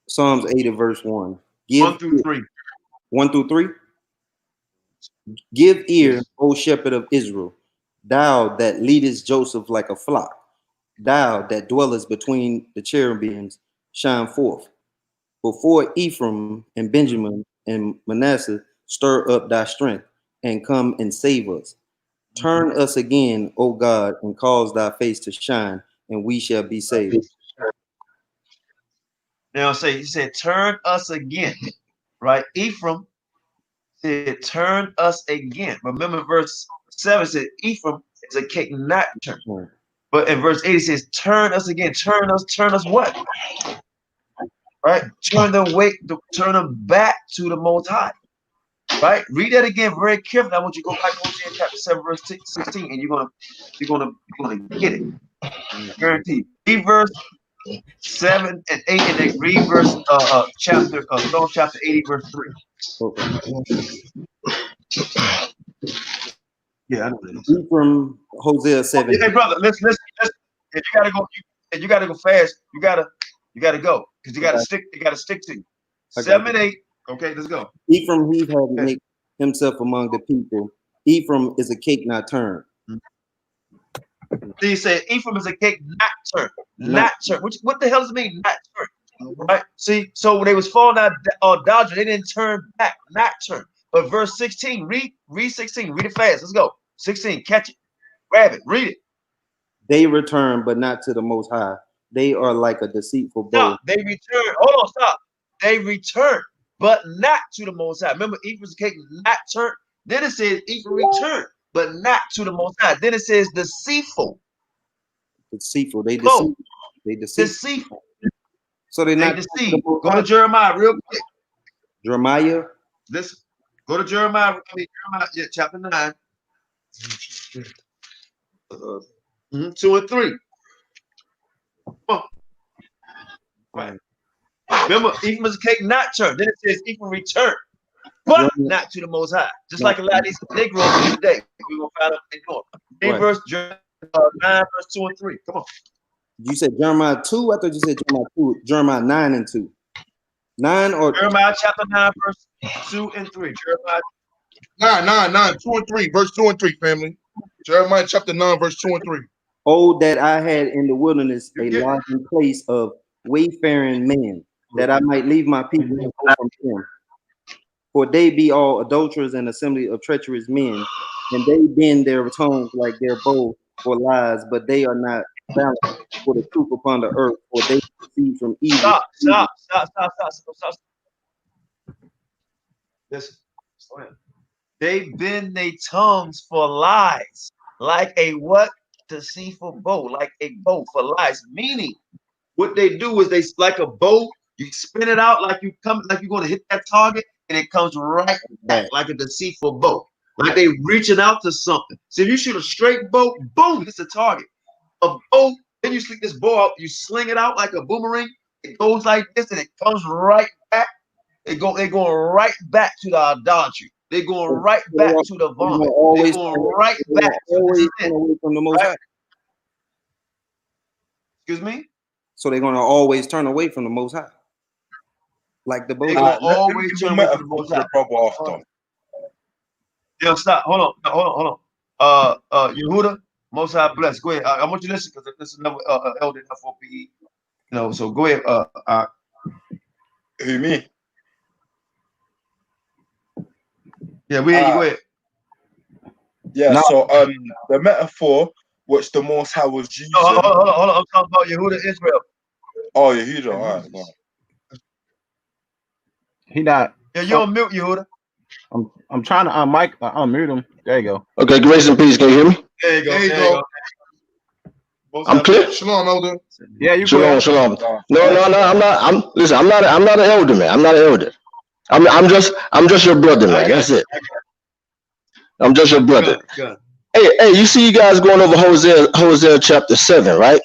Psalms 80, verse 1. 1 through 3. 1 through 3. Give ear, O shepherd of Israel, thou that leadest Joseph like a flock, thou that dwellest between the cherubims, shine forth. Before Ephraim and Benjamin and Manasseh, stir up thy strength, and come and save us. Turn us again, O God, and cause thy face to shine, and we shall be saved. Now he said, turn us again. Right? Ephraim said, turn us again. Remember verse 7 said, Ephraim is a cake not turned. But in verse 8 it says, turn us again. Turn us what? Right? Turn them back to the Most High. Right? Read that again very carefully. I want you to go back to Hosea chapter 7, verse 16, and you're gonna get it. Guaranteed. Read verse 7 and 8, and then read verse Psalm chapter 80, verse 3. Yeah, I know that. From Hosea 7. Hey, brother, listen. If you gotta go fast, you gotta go because you gotta stick to you. 7 and 8. Okay, let's go. Ephraim he had made himself among the people. Ephraim is a cake not turned. He said Ephraim is a cake not turned. Not turned. What the hell does it mean? Not turned. Right? See, so when they was falling out idolatry, they didn't turn back, not turn. But verse 16, read 16, read it fast. Let's go. 16, catch it, grab it, read it. They return, but not to the Most High. They are like a deceitful bow. Stop. They return. Hold on, stop. They return, but not to the Most High. Remember, Ephraim's cake not turned. Then it says Ephraim returned, but not to the Most High. Then it says deceitful. Deceitful. They deceive. They deceitful. So they're not deceived. Go to Jeremiah real quick. Jeremiah. Listen. Go to Jeremiah. Jeremiah, chapter 9. 2 and 3. Come on. Right. Remember, Ephraim's cake not turned. Then it says Ephraim returned. but not to the Most High. Just like a lot of these Negroes today. We're going to find out what they're doing. In verse 9, verse 2 and 3. Come on. You said Jeremiah 2? I thought you said Jeremiah 2. Jeremiah 9 and 2. 9 or Jeremiah chapter 9, verse 2 and 3. Jeremiah 9, 2 and 3. Verse 2 and 3, family. Jeremiah chapter 9, verse 2 and 3. Oh, that I had in the wilderness a lodging place of wayfaring men, that I might leave my people and go from them. For they be all adulterers and assembly of treacherous men, and they bend their tongues like their bow for lies, but they are not balanced for the truth upon the earth, for they proceed from evil. Stop. Listen. They bend their tongues for lies, like a what? Deceitful bow, like a bow for lies. Meaning, what they do is they like a bow. You spin it out like you're going to hit that target, and it comes right back like a deceitful bow. Like they reaching out to something. So if you shoot a straight bow, boom, it's a target. A bow, then you sling this bow out, you sling it out like a boomerang. It goes like this, and it comes right back. They're going right back to the idolatry. They're going right back to the vomit. They're going right back to the sin. From the Most High. Excuse me? So they're going to always turn away from the Most High. Like the boat. They're going to always turn away from the Most High. Yo, stop. Hold on. Yehuda, Most High bless. Go ahead. I want you to listen because this is another elder F.O.P.E. You know, so go ahead. Who, me? Yeah, we hear you. Go ahead. Yeah, no. So the metaphor which the Most High was using. Hold on. I'm talking about Yehuda Israel. Oh, Yehuda. All right. He not. Yeah, you're on mute, Yehuda. I'm trying to unmute him. There you go. Okay, grace and peace. Can you hear me? There you go. I'm clear. Shalom, elder. Yeah, you. Shalom. No. I'm not. Listen. I'm not an elder, man. I'm not an elder. I'm just your brother, man. That's it. I'm just your brother. Good. Hey, you see you guys going over Hosea chapter 7, right?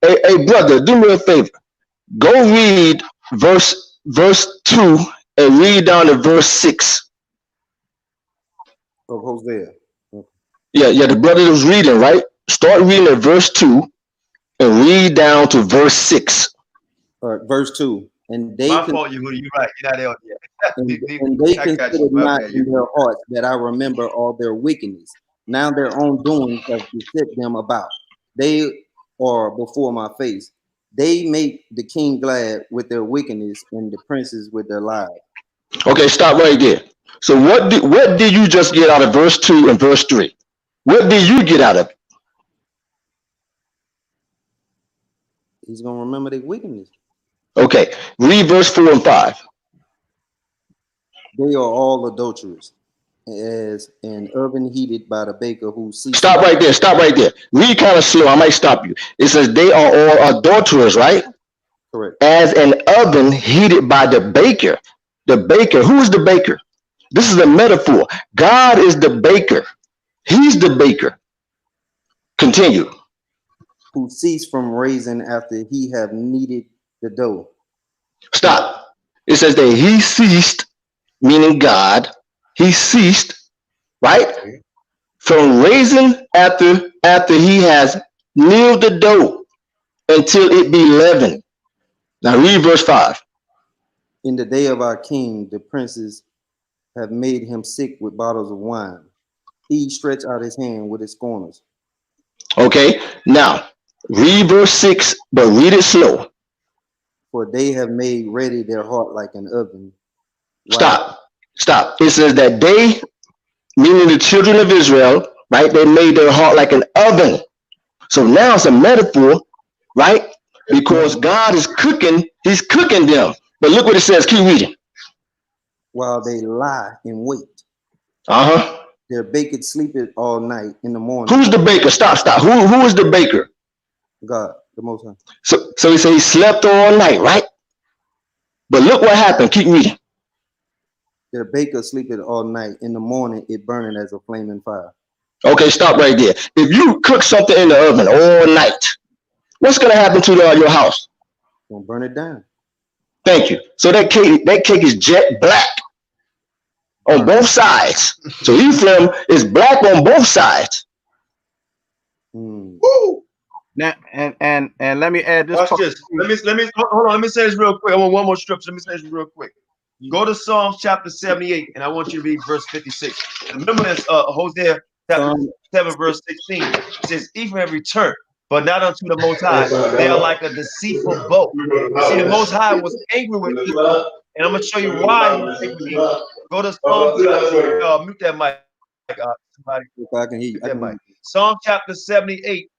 Hey, brother, do me a favor. Go read verse 2 and read down to verse 6. Of Hosea. Yeah, the brother was reading, right? Start reading at verse 2 and read down to verse 6. All right, verse 2. And they My fault, Yehuda. You're right. You're not elder yet. and they considered not in their hearts that I remember all their wickedness. Now their own doings have beset them about. They are before my face. They make the king glad with their wickedness and the princes with their lies. Okay, stop right there. So what did you just get out of verse 2 and verse 3? What did you get out of it? He's going to remember their wickedness. Okay, read verse 4 and 5. They are all adulterers, as an oven heated by the baker who seeks. Stop right there. Read kind of slow. I might stop you. It says they are all adulterers, right? Correct. As an oven heated by the baker. The baker. Who is the baker? This is a metaphor. God is the baker. He's the baker. Continue. Who ceased from raising after he have kneaded the dough. Stop. It says that he ceased, meaning God. He ceased, right, from raising after he has kneaded the dough until it be leavened. Now read verse 5. In the day of our king, the princes have made him sick with bottles of wine. He stretched out his hand with his scorners. Okay, now read verse 6, but read it slow. For they have made ready their heart like an oven. Stop. It says that they, meaning the children of Israel, right? They made their heart like an oven. So now it's a metaphor, right? Because God is cooking, he's cooking them. But look what it says, keep reading. While they lie in wait. Their baker sleepeth all night in the morning. Who's the baker? Stop. Who is the baker? God, the Most High. So he said he slept all night, right? But look what happened. Keep reading. Their baker sleepeth all night. In the morning, it burning as a flaming fire. Okay, stop right there. If you cook something in the oven all night, what's going to happen to your house? Gonna burn it down. Thank you. So that cake is jet black. on both sides. So Ephraim is black on both sides. Woo! Now, and let me add this. Watch this. Let me hold on. Let me say this real quick. I want one more scripture. Let me say this real quick. Go to Psalms chapter 78, and I want you to read verse 56. Remember this, Hosea chapter 7, verse 16. It says, Ephraim have returned, but not unto the Most High. They are like a deceitful bow. See, the Most High was angry with Ephraim, and I'm going to show you why he was angry with Ephraim. Go to Psalms, mute that mic. Somebody, if I can hear you. that mic. Psalm chapter 78.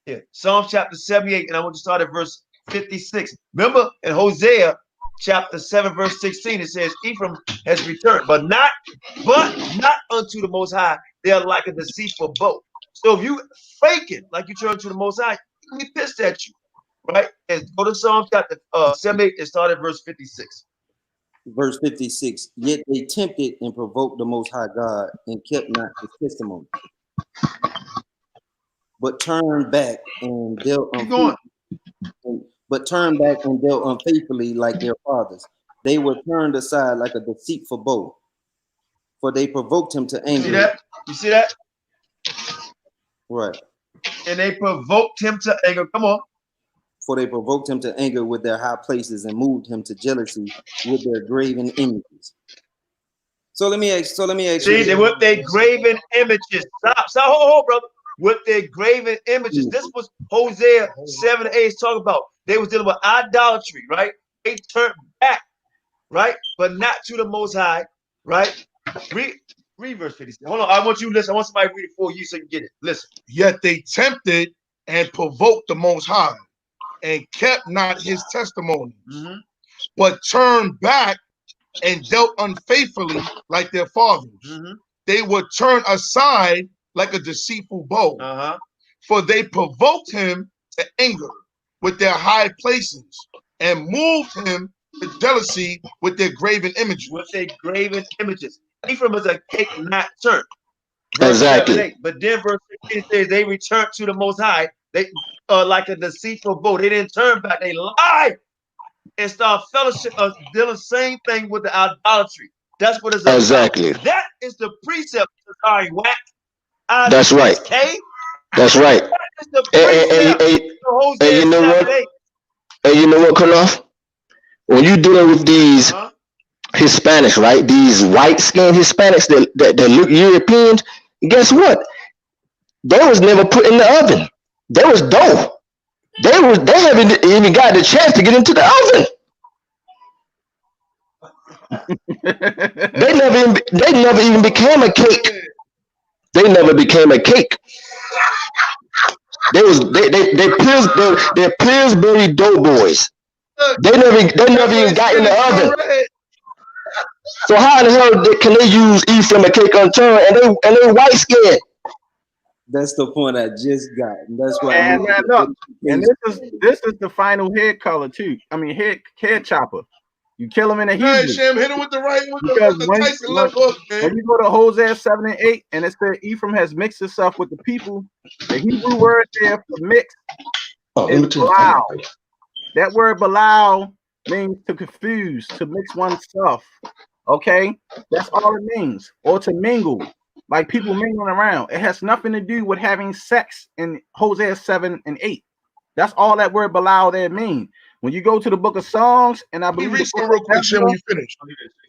Yeah, Psalm chapter 78, and I want to start at verse 56. Remember, in Hosea chapter 7, verse 16, it says, Ephraim has returned, but not unto the Most High. They are like a deceitful bow. So if you fake it like you turn to the Most High, he can be pissed at you, right? And go to Psalm chapter 78 and start at verse 56. Verse 56. Yet they tempted and provoked the Most High God and kept not his testimony, but turned back and dealt unfaithfully like their fathers. They were turned aside like a deceitful bow, for they provoked him to anger. See that? You see that? Right. And they provoked him to anger. Come on. For they provoked him to anger with their high places and moved him to jealousy with their graven images. So let me ask. See, they with their graven images. Stop, hold, brother. With their graven images. This was Hosea 7:8 talking about. They was dealing with idolatry, right? They turned back, right? But not to the Most High, right? Read verse 56. Hold on, I want you to listen. I want somebody to read it for you so you get it. Listen. Yet they tempted and provoked the Most High and kept not his testimony, but turned back and dealt unfaithfully like their fathers. They were turned aside like a deceitful bow, for they provoked him to anger with their high places and moved him to jealousy with their graven images. With their graven images. Ephraim is a cake not turned. Exactly. But then verse 15 says they returned to the Most High. They like a deceitful bow. They didn't turn back. They lied and start fellowship doing the same thing with the idolatry. That's what it's about. Exactly. That is the precept. Sorry, whack. That's right. That's right. And you know what? And you know what, Koloff? When you're dealing with these Hispanics, right? These white-skinned Hispanics that look Europeans, guess what? They was never put in the oven. They was dough. They haven't even got the chance to get into the oven. They never even became a cake. They never became a cake. They Pillsbury Doughboys. They never even got in the oven. So how in the hell can they use Ephraim a cake unturned and they white skinned? That's the point I just got. And that's why. And look, and this is the final head color too. I mean head chopper. You kill him in a Hebrew. Hey, Shem, hit him with the right with the Tyson left hook, man. When you go to Hosea 7 and 8, and it said Ephraim has mixed itself with the people, the Hebrew word there for mix is balal. That word balal means to confuse, to mix oneself. Okay, that's all it means, or to mingle, like people mingling around. It has nothing to do with having sex in Hosea 7 and 8. That's all that word balal there means. When you go to the book of Songs, and I believe read real quick, Shem, when you finish,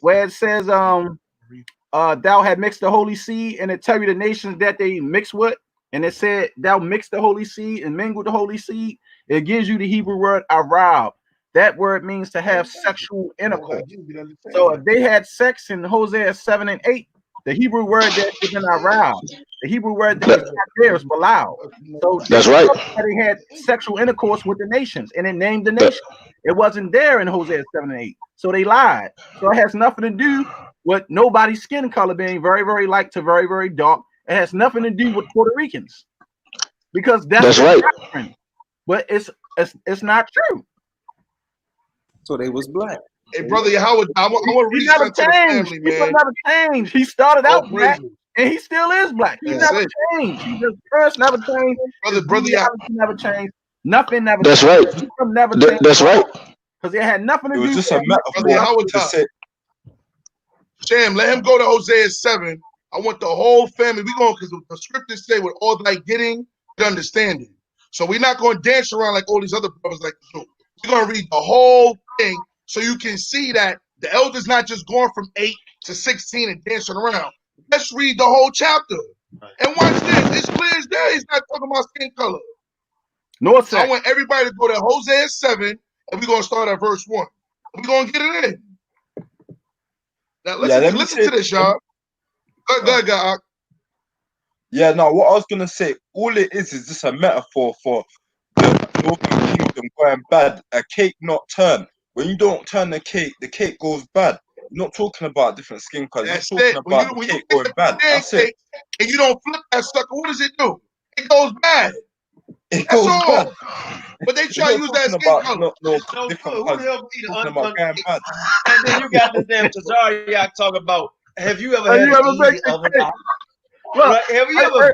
where it says, thou had mixed the holy seed, and it tell you the nations that they mix with, and it said thou mixed the holy seed and mingled the holy seed. It gives you the Hebrew word arab. That word means to have sexual intercourse. So if they had sex in Hosea 7 and 8, the Hebrew word that is in arab, the Hebrew word that is not there is balal. So that's right. They had sexual intercourse with the nations, and it named the nation. It wasn't there in Hosea 7 and 8. So they lied. So it has nothing to do with nobody's skin color being very, very light to very, very dark. It has nothing to do with Puerto Ricans, because that's right. Doctrine. But it's not true. So they was black. Hey, brother Howard, I want to read something to the family, man. He never changed. He started out black, and he still is black. He never changed. He just first never changed. Brother, never changed. Nothing never. That's changed. right. Never changed. That's right. Because it had nothing to do. It was just a metaphor to say. Sham, let him go to Hosea 7. I want the whole family. We going because the scriptures say with all thy getting, get understanding. So we're not going to dance around like all these other brothers like to do. We're going to read the whole thing so you can see that the elder's not just going from 8 to 16 and dancing around. Let's read the whole chapter. And watch this. It's clear as day. He's not talking about skin color. No, so I want everybody to go to Hosea 7, and we're going to start at verse 1. We're going to get it in. Now, listen to this, y'all. Go, God. Yeah, no, what I was going to say, all it is just a metaphor for the Northern Kingdom going bad. A cake not turn. When you don't turn the cake goes bad. You're not talking about different skin colors. You're talking about the cake going bad. That's it. And you don't flip that sucker, what does it do? It goes bad. It goes bad. But they try to use that skin color. No, who the hell eat an bad? And then you got this damn Tazariak talking about, have you ever had an easy oven? Right? Have you ever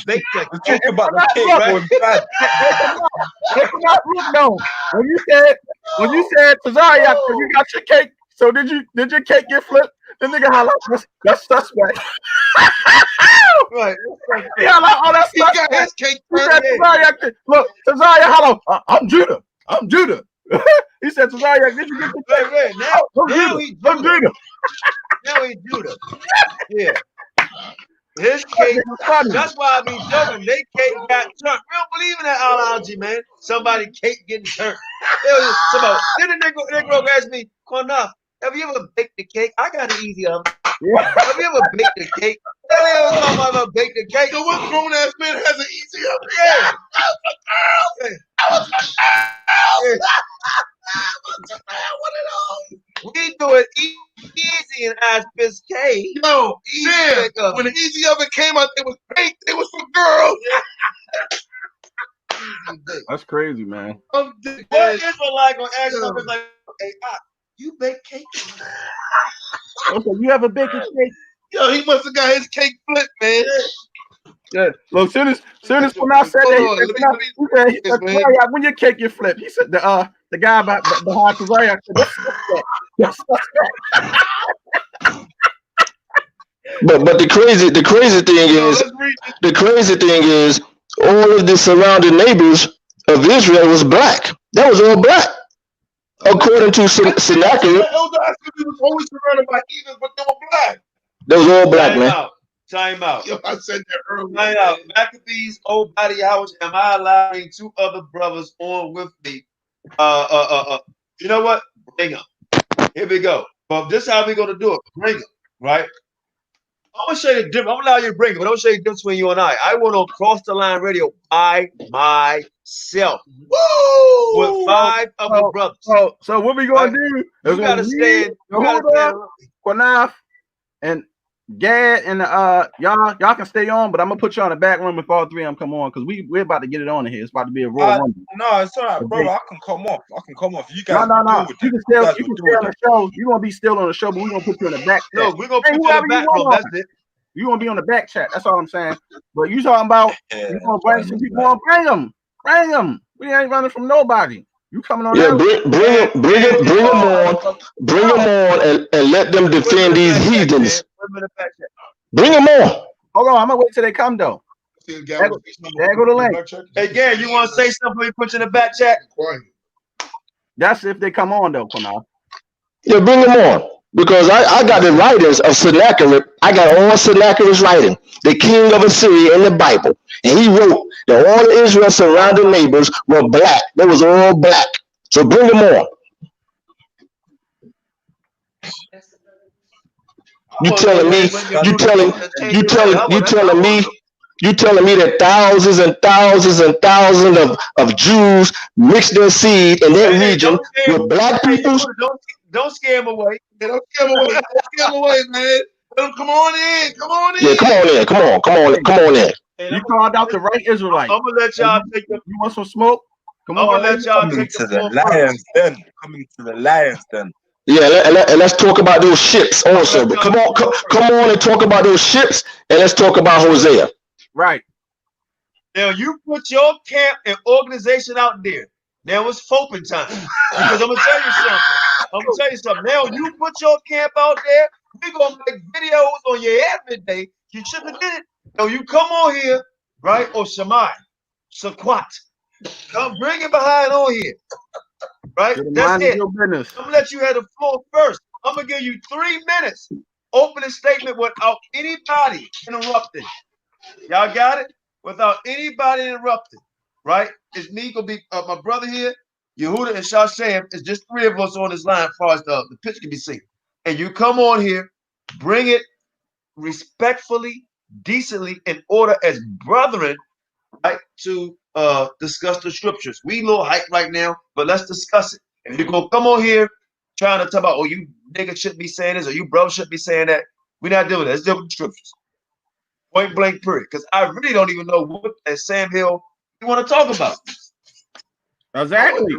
baked a cake? Talk about the cake going bad. No, when you said Tazariak, you got your cake. So did your cake get flipped? The nigga highlight that's suspect. Right. He highlight, oh, that's suspect. He got his cake. Look, Tazariak, hello, I'm Judah. I'm Judah. He said, Tazariak, did you get the cake? Right. Now he's Judah. Now he's Judah. Yeah. His cake, that's why I be joking. They cake got turned. We don't believe in that analogy, man. Somebody cake getting turned. Then the Negro asked me, QANATH, have you ever baked the cake? I got an easy oven. Have you ever baked the cake? Have you ever baked the cake? So what grown ass man has an easy oven? Yeah. We do it easy in Aspis K. Yo, when the easy oven came out, it was baked. It was for girls. That's crazy, man. What Israelite gonna ask something like, hey, you bake cake? Okay, you ever bake a cake? Yo, he must have got his cake flipped, man. Yeah. Look, soon as QANATH said that, he said, when your cake get flipped, he said the guy behind Tazariak said, that's suspect. But the crazy thing is all of the surrounding neighbors of Israel was black. That was all black. According to Sennacherib. The elder was always surrounded by heathens, but they were black. That was all black, man. Time out. Yo, I said that earlier. Time out. Maccabees, old body house. Am I allowing 2 other brothers on with me? You know what? Bring them. Here we go. But this is how we're gonna do it. Bring them, right? I'm gonna show you the difference. I'm gonna allow you to bring it, but I'm gonna show you the difference between you and I. I went on Cross the Line Radio by myself. Woo! With 5 other brothers. So what we gonna do? You gotta stand. QANATH and Gad and y'all can stay on, but I'm gonna put you on the back room if all 3 of them come on because we're about to get it on in here. It's about to be a raw one. No, it's all right, bro. I can come off. You guys. No. You can stay on the show. You're gonna be still on the show, but we're gonna put you in the back. No, we're gonna put you on the back room. That's it. You're gonna be on the back chat. That's all I'm saying. But you talking about you gonna bring some people on? Bring them. We ain't running from nobody. You coming on? Yeah, bring them on, and let them defend these heathens. Bring them on. Hold on, I'm gonna wait till they come though. There go the link. Hey, Gary, you want to say something? We put you in the back chat. That's if they come on though, QANATH. Yeah, bring them on because I got the writings of Sennacherib. I got all Sennacherib's writing, the king of Assyria in the Bible, and he wrote that all of Israel's surrounding neighbors were black. They was all black. So bring them on. You telling me that thousands and thousands and thousands of Jews mixed their seed in that region with black people? Don't scare them away. Don't scare them away. Don't scare them away, man. Let them come on in. Come on in. Yeah, come on in. You called out the right Israelite. I'm gonna let y'all take the. You want some smoke? I'm gonna let y'all take the lions den. Coming to the lions den. Yeah, and let's talk about those ships also. But come on and talk about those ships, and let's talk about Hosea. Right. Now you put your camp and organization out there. Now it's Fope time. Because I'm gonna tell you something. Now you put your camp out there. We gonna make videos on you every day. You shouldn't have did it. No, you come on here, right? Or Shamai, Saquat. Come bring it behind on here. Right? That's it. Your business. I'm gonna let you have the floor first. I'm gonna give you 3 minutes. Opening statement without anybody interrupting. Y'all got it? Without anybody interrupting. Right? It's me gonna be my brother here, Yehuda and Shashem. It's just 3 of us on this line as far as the pitch can be seen. And you come on here, bring it respectfully, decently, in order as brethren, right? To discuss the scriptures. We a little hype right now, but let's discuss it. If you're gonna come on here trying to talk about, oh, you niggas shouldn't be saying this, or you bro shouldn't be saying that, we're not doing that. Let's deal with the scriptures. Point blank period. Because I really don't even know what Sam Hill you want to talk about. Exactly.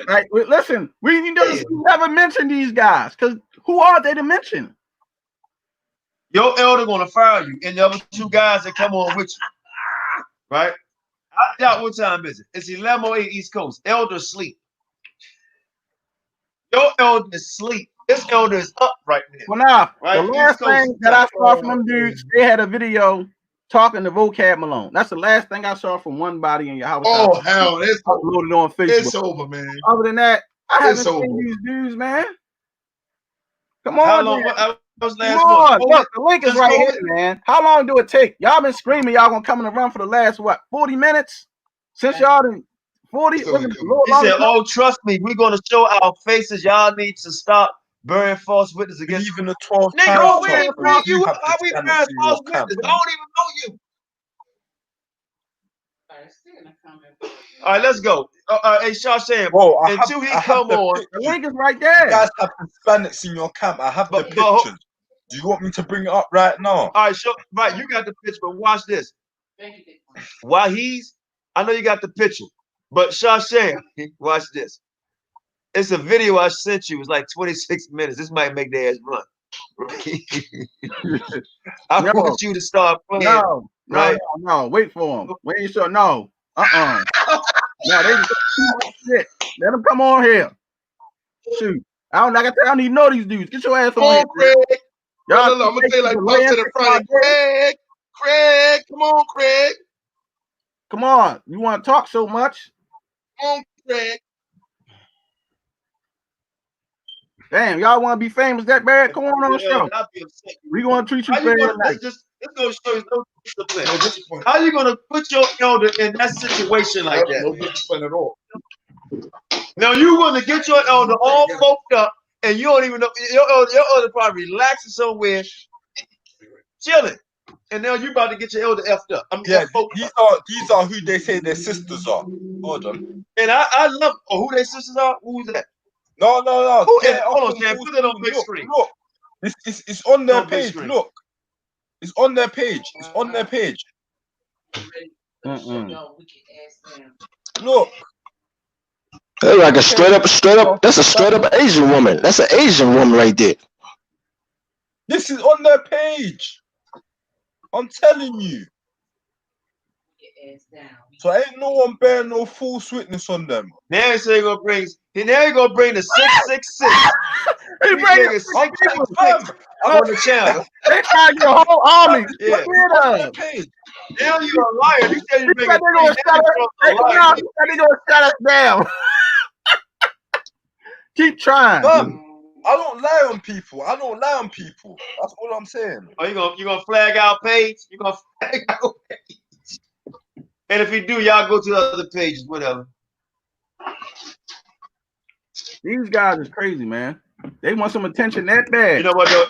Right. Listen, we never mention these guys because who are they to mention? Your elder gonna fire you, and the other 2 guys that come on with you. Right? I doubt what time is it? It's 11:08 East Coast. Elder sleep. Your elder is asleep. This elder is up right now. Well, now, right? The last thing that I saw from them dudes, they had a video talking to Vocab Malone. That's the last thing I saw from one body in your house. Oh, hell, it's uploaded on Facebook. It's over, man. Other than that, I haven't seen these dudes, man. Come on, How long? Come on. Look, the link is right here, man. How long do it take? Y'all been screaming y'all gonna come in the run for the last, what, 40 minutes? Since y'all done 40? He said, oh, trust me, we're gonna show our faces. Y'all need to stop bearing false witness against even the 12 nigga, we ain't bring you. How we bearing false witness? I don't even know you. All right, let's go. Hey, Shashem, until he come on, the link is right there. You guys have Hispanics in your camp. I have the pictures. Do you want me to bring it up right now? All right, sure. Right, you got the picture, but watch this. While I know you got the picture, but Shashem, watch this. It's a video I sent you. It's like 26 minutes. This might make their ass run. I want you to start playing. No, right? No, wait for them. We ain't sure. No, No, they just shit. Let them come on here. Shoot, I don't even know these dudes. Get your ass on here. Craig. Y'all, I'm gonna say like both to the front. Craig, come on, Craig. Come on, you want to talk so much? Come on, Craig. Damn, y'all want to be famous that bad? Come on the show. We gonna treat you fair tonight. It's gonna show you no discipline. How you gonna put your elder in that situation like that? No discipline at all. Now you gonna get your elder all foped up, and you don't even know your elder probably relaxing somewhere, chilling, and now you about to get your elder effed up. These are who they say their sisters are. Hold on. And I love who their sisters are. Who's that? No. Hold on, Sam. Put it on big screen. Look, it's on their page. Look, it's on their page. It's on their page. Look. They're like a straight up. That's a straight up Asian woman. That's an Asian woman right there. This is on their page. I'm telling you. So ain't no one bearing no false witness on them. Now he's gonna bring the 666. He bring the 666 on the channel. They trying to get a whole army. Yeah. Now you're a liar. You said you're they gonna shut us down. Keep trying. I don't lie on people. That's all I'm saying. Oh, you gonna flag our page? You gonna flag our page? And if you do, y'all go to the other pages, whatever. These guys is crazy, man. They want some attention that bad. You know what, though?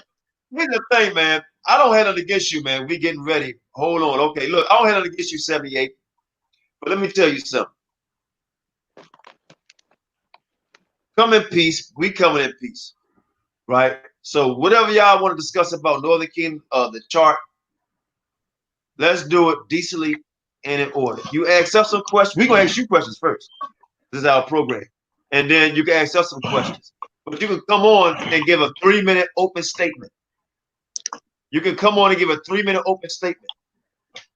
Here's the thing, man. I don't have nothing against you, man. We getting ready. Hold on. Okay, look, I don't have nothing against you, 78. But let me tell you something. Come in peace. We coming in peace. Right? So whatever y'all want to discuss about Northern Kingdom, the chart, let's do it decently and in order. You ask us some questions. We're going to ask you questions first. This is our program. And then you can ask us some questions. But you can come on and give a 3-minute open statement. You can come on and give a 3-minute open statement,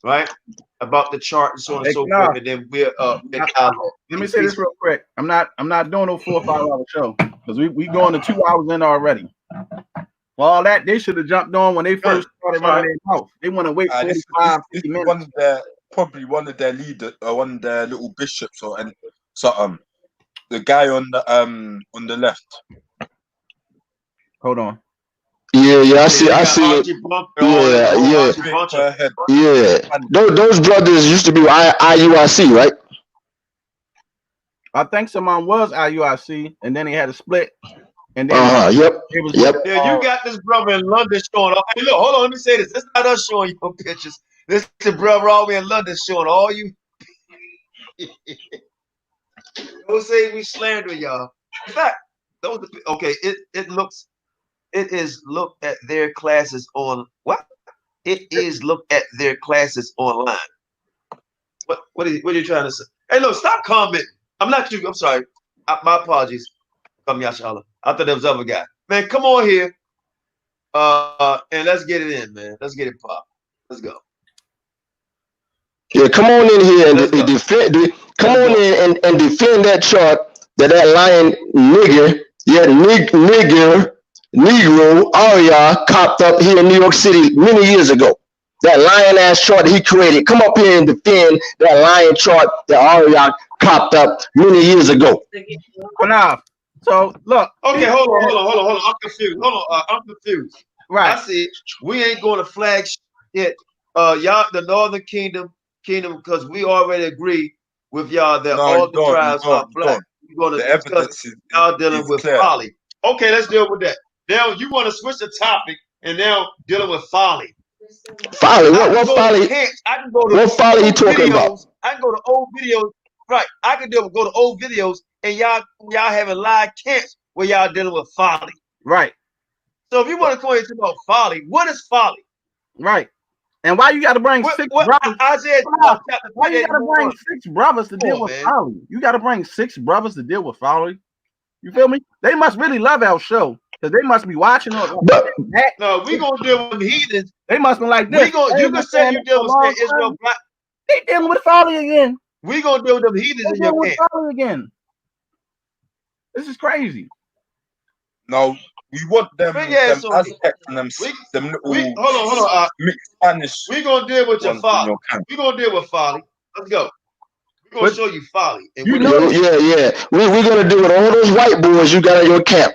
right? About the chart and so on and so forth. And then we're let me say this real quick. I'm not doing no 4 or 5 hour show because we going to 2 hours in already. all that, they should have jumped on when they first started running their mouth. They want to wait 45, 50 minutes. One of their, probably one of their leaders, one of their little bishops, or and so the guy on the left. Hold on. Yeah, I see it. Yeah. Those brothers used to be IUIC, right? I think someone was IUIC, and then he had a split. And then yep. Yeah, you got this brother in London showing off. Hey, look, hold on, let me say this. This is not us showing you pictures. This is the brother all the way in London showing all you. Don't say we slander y'all. In fact, those okay, it is look at their classes on what? It is look at their classes online. What are you trying to say? Hey, look, stop commenting. I'm not you. I'm sorry. My apologies. Come Yashala. I thought that was the other guy. Man, come on here. And let's get it in, man. Let's get it pop. Let's go. Yeah, come on in here and defend. Come on in and defend that chart that lying nigger, Negro Aria copped up here in New York City many years ago. That lion ass chart that he created. Come up here and defend that lion chart that Aria copped up many years ago. Enough. So look. Okay, hold on. I'm confused. I'm confused. Right. I see. We ain't going to flag shit. Y'all, the Northern Kingdom, because we already agree with y'all that all the tribes are black. We're going to discuss y'all dealing with folly. Okay, let's deal with that. Now you want to switch the topic and now dealing with folly. Folly? What folly? I can go to what folly you talking about? I can go to old videos. Right. I can go to old videos and y'all having live camps where y'all dealing with folly. Right. So if you want to go into about folly, what is folly? Right. And why you got to bring six brothers? Isaiah, why you got to bring 6 brothers to deal with folly? You got to bring 6 brothers to deal with folly. You feel me? They must really love our show because they must be watching us. No, we gonna deal with heathens. They must be like this. You can say you deal with Israel black. They dealing with folly again. We gonna deal with them heathens in your camp. Folly again. This is crazy. No, we want them aspects and them little hold on. Mixed Spanish. We gonna deal with your folly. We gonna deal with folly. Let's go. We're gonna show you folly. And We're gonna deal with all those white boys you got in your camp.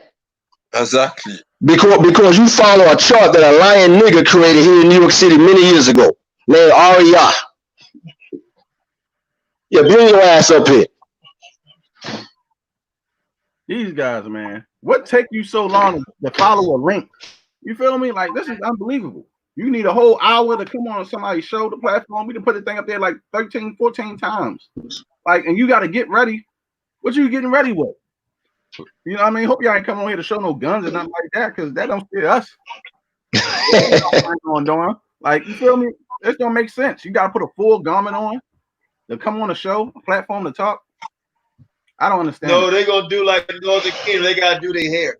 Exactly. Because you follow a chart that a lion nigger created here in New York City many years ago, named Aria. Yeah, bring your ass up here. These guys, man. What take you so long to follow a link? You feel me? Like, this is unbelievable. You need a whole hour to come on somebody's show, the platform. We done put the thing up there like 13, 14 times. Like, and you got to get ready. What you getting ready with? You know what I mean? Hope y'all ain't come on here to show no guns or nothing like that, because that don't scare us. Like, you feel me? This don't make sense. You got to put a full garment on to come on the show, a platform to talk. I don't understand. No, they're going to do like the Northern Kingdom. They got to do their hair.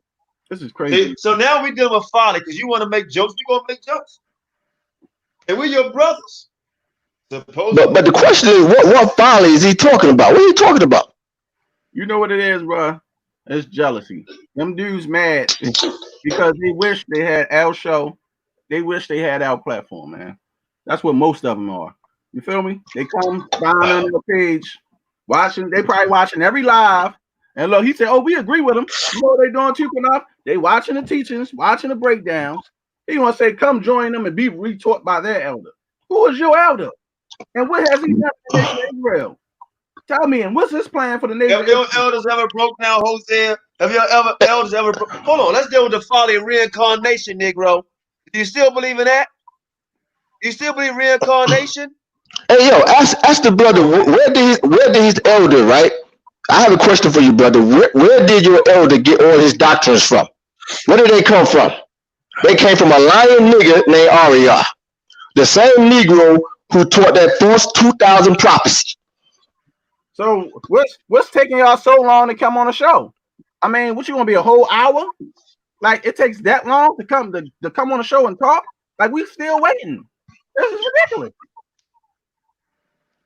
This is crazy. So now we dealing with folly because you want to make jokes. You're going to make jokes. And we're your brothers. But the question is, what folly is he talking about? What are you talking about? You know what it is, bro? It's jealousy. Them dudes mad because they wish they had our show. They wish they had our platform, man. That's what most of them are. You feel me? They come find on the page, watching. They probably watching every live. And look, he said, "Oh, we agree with them. You know what they doing too enough? They watching the teachings, watching the breakdowns. He want to say, come join them and be retaught by their elder. Who is your elder? And what has he done for the nation of Israel? Tell me, and what's his plan for the nation? Have your elders ever broke down Hosea? Have your elders ever hold on, let's deal with the folly of reincarnation, Negro. Do you still believe in that? Do you still believe reincarnation? Hey, yo, ask the brother, where did his elder, right? I have a question for you, brother. Where did your elder get all his doctrines from? Where did they come from? They came from a lion nigger named Aria, the same Negro who taught that false 2000 prophecy. So what's taking y'all so long to come on the show? I mean, what you gonna be a whole hour? Like it takes that long to come on the show and talk? Like we still waiting. This is ridiculous.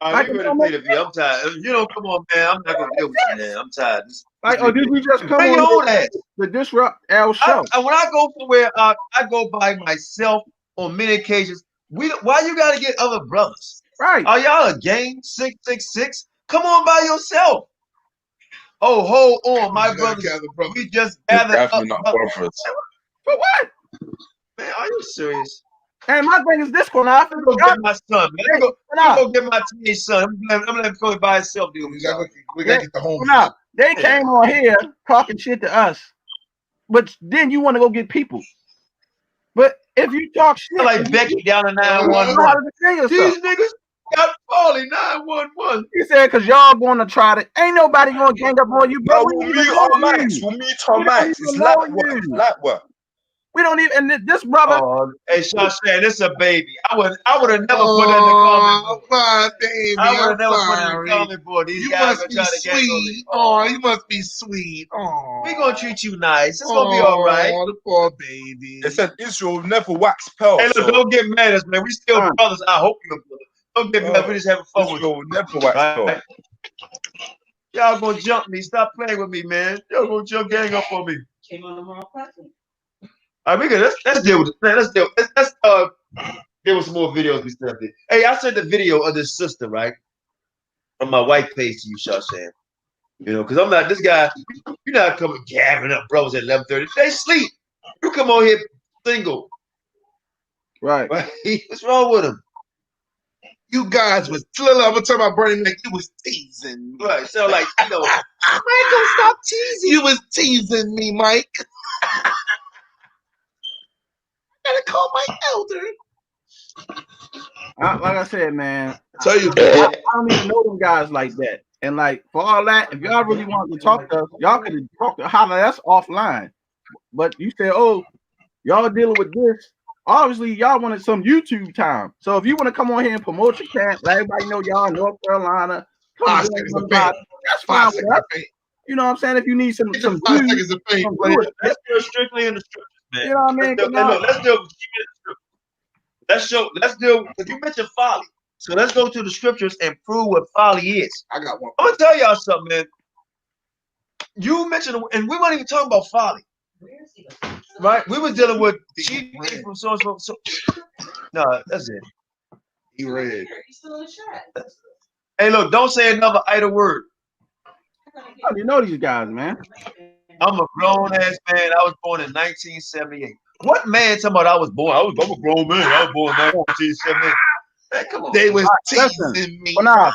Like, you ready to play the video? I'm tired. You know, come on, man. I'm not gonna deal with you, man. I'm tired. Like, or did you just come bring on your own ass to disrupt our show? When I go somewhere, I go by myself on many occasions. Why you gotta get other brothers? Right? Are y'all a gang? 666? Come on by yourself. Oh, hold on, my brothers. We just gathered up. brothers. For what? Man, are you serious? And my thing is this one. I I'm gonna get my son, man. I'm gonna get my teenage son. I'm gonna let him go by himself, dude. We gotta get the home. Now, they came on here talking shit to us, but then you want to go get people. But if you talk shit, like Becky down in 911, these niggas got Foley 911. He said, "Cause y'all gonna try to. Ain't nobody gonna gang up on you, bro. We'll meet on Max. We'll meet on Max. It's like what? We don't even. And this brother. Oh, hey, Sean, this is a baby. I would have never put it in the comment board. My baby, I would have never put it in the comment board. These guys must be sweet. Oh, you must be sweet. Oh, we gonna treat you nice. It's gonna be all right. Oh, the poor baby. They said Israel never wax pearls. Hey, look, don't get mad at us, man. We still brothers. I hope you're brothers. Don't get mad. We just having fun with you. Never wax pearls. Y'all gonna jump me. Stop playing with me, man. Y'all gonna jump gang up on me. Came on the wrong platform. All right, we good. Let's deal with it, man. Let's deal with some more videos we still did. Hey, I sent the video of this sister, right? From my white page to you, Shawshan. You know, because I'm not this guy. You're not coming gathering up brothers at 11:30. They sleep. You come on here single. Right. What's wrong with them? You guys was I'm gonna tell my brother like you was teasing. Right. So like, you know, Michael, stop teasing. You was teasing me, Mike. I gotta call my elder. Like I said, man. Tell you, I don't even know them guys like that. And like for all that, if y'all really wanted to talk to us, y'all could talk to holler us offline. But you said, oh, y'all dealing with this. Obviously, y'all wanted some YouTube time. So if you want to come on here and promote your camp, let everybody know y'all in North Carolina. That's fine with us. You know what I'm saying? If you need some views, let's go strictly in the scriptures, man. You know what I mean? Let's deal. Because you mentioned folly, so let's go to the scriptures and prove what folly is. I got one. I'm gonna tell y'all something, man. You mentioned, and we weren't even talking about folly, right? We were dealing with cheap from so. No, that's it. He read. Hey, look! Don't say another idle word. You know these guys, man. I'm a grown ass man. I was born in 1978. What man talking about I was born? I'm a grown man. I was born in 1978. Man, come on. They was teasing me. Well, now,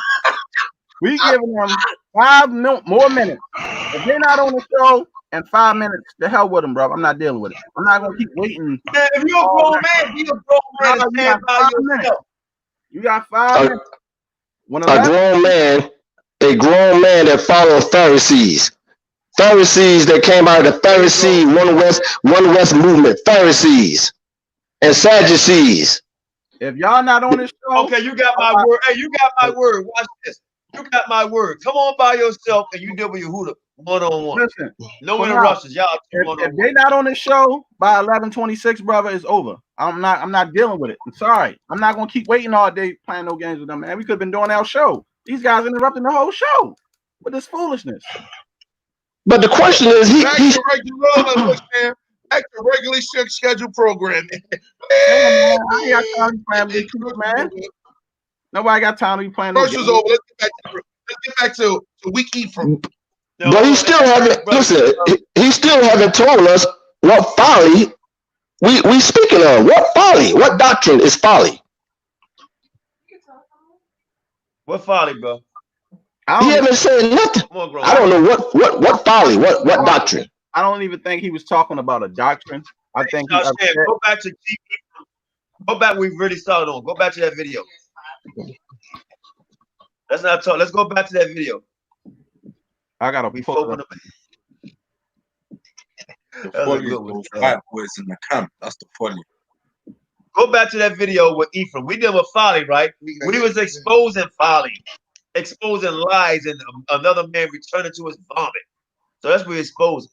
we giving them 5 more minutes. If they're not on the show in 5 minutes, the hell with them, bro. I'm not dealing with it. I'm not gonna keep waiting. Man, if you're a grown man, be a grown man and stand by yourself. You got 5 minutes. A grown man that follows Pharisees. Pharisees that came out of the Pharisee One West movement. Pharisees and Sadducees. If y'all not on this show, okay, you got my word. Hey, you got my word. Watch this. You got my word. Come on by yourself and you deal with your Huda one-on-one. Listen, no interruptions, y'all. If they not on this show by 11:26, brother, it's over. I'm not dealing with it. I'm sorry. I'm not gonna keep waiting all day playing no games with them, man. We could have been doing our show. These guys interrupting the whole show with this foolishness. But the question is, back to regularly scheduled programming. I ain't got time to be playing with these man. Nobody got time to be playing. First was over. Let's get back to week E from. But he still haven't. Listen, he still haven't told us what folly we speaking of. What folly? What doctrine is folly? What folly, bro? He haven't said nothing. I don't know what folly, what doctrine. I don't even think he was talking about a doctrine. I think go back to go back. We've really started on. Go back to that video. Let's not talk. Let's go back to that video. I gotta be boys in the camp. That's the folly. Go back to that video with Ephraim. We did with folly, right? We was exposing folly, exposing lies, and another man returning to his vomit. So that's what we're exposing.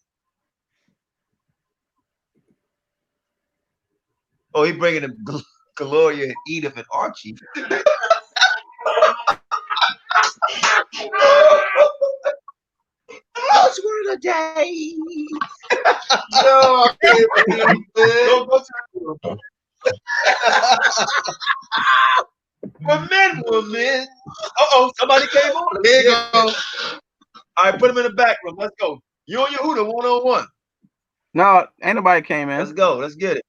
Oh, he bringing in Gloria and Edith and Archie. Lost word of the day. No, I can't believe it. Go to women. Somebody came on. Here you go. All right, put him in the back room. Let's go. You and your Huda 1-on-1. No, ain't nobody came in. Let's go. Let's get it.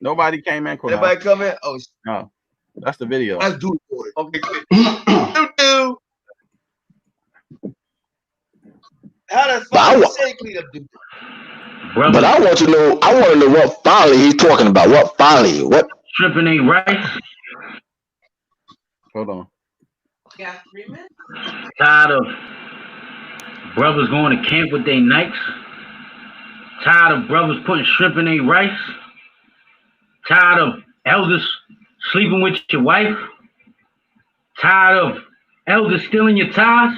Nobody came in. Everybody come in? Oh, no. That's the video. Let's do it. Okay, good. How does say clean up do? But I want to know what folly he's talking about. What folly? What? Stripping ain't right. Hold on. Yeah, 3 minutes. Tired of brothers going to camp with their Nikes. Tired of brothers putting shrimp in their rice. Tired of elders sleeping with your wife. Tired of elders stealing your ties.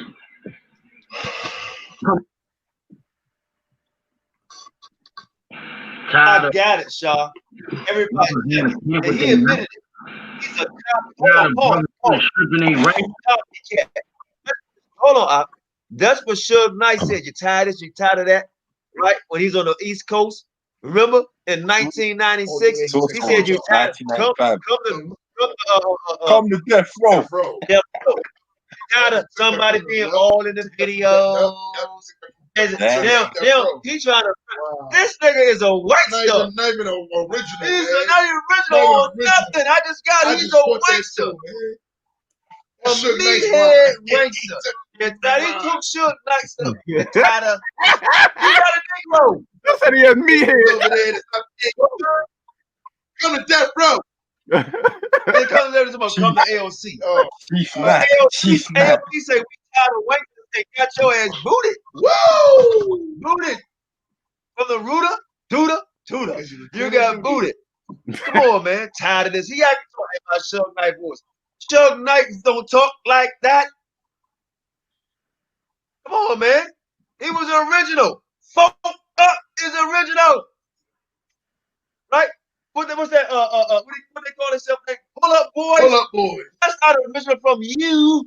I got it, Shaw. Everybody, he admitted it. He's a hold on. That's what Suge Knight said. You're tired of this, you're tired of that, right? When he's on the East Coast, remember in 1996, he said you're tired. Come to death row. Tired of somebody being all in the videos. Now, he's trying to. This nigga is a wankster. Not even original. He's not even original or nothing. I just got. He's a wankster. A meathead wankster. He took Suge Knight stuff. You're tired of. You got a Negro. That's how he has meathead. Come to death row. They come to AOC. AOC say we tired of wanksters. They got your ass booted. Woo! Booted. From the Ruda, Duda. You got booted. Come on, man. Tired of this. He acting talking about Suge Knight voice. Suge Knight don't talk like that. Come on, man. He was original. Fope is original. Right? What's that? What they call themselves? Pull up boys. Pull up boys. That's not original from you.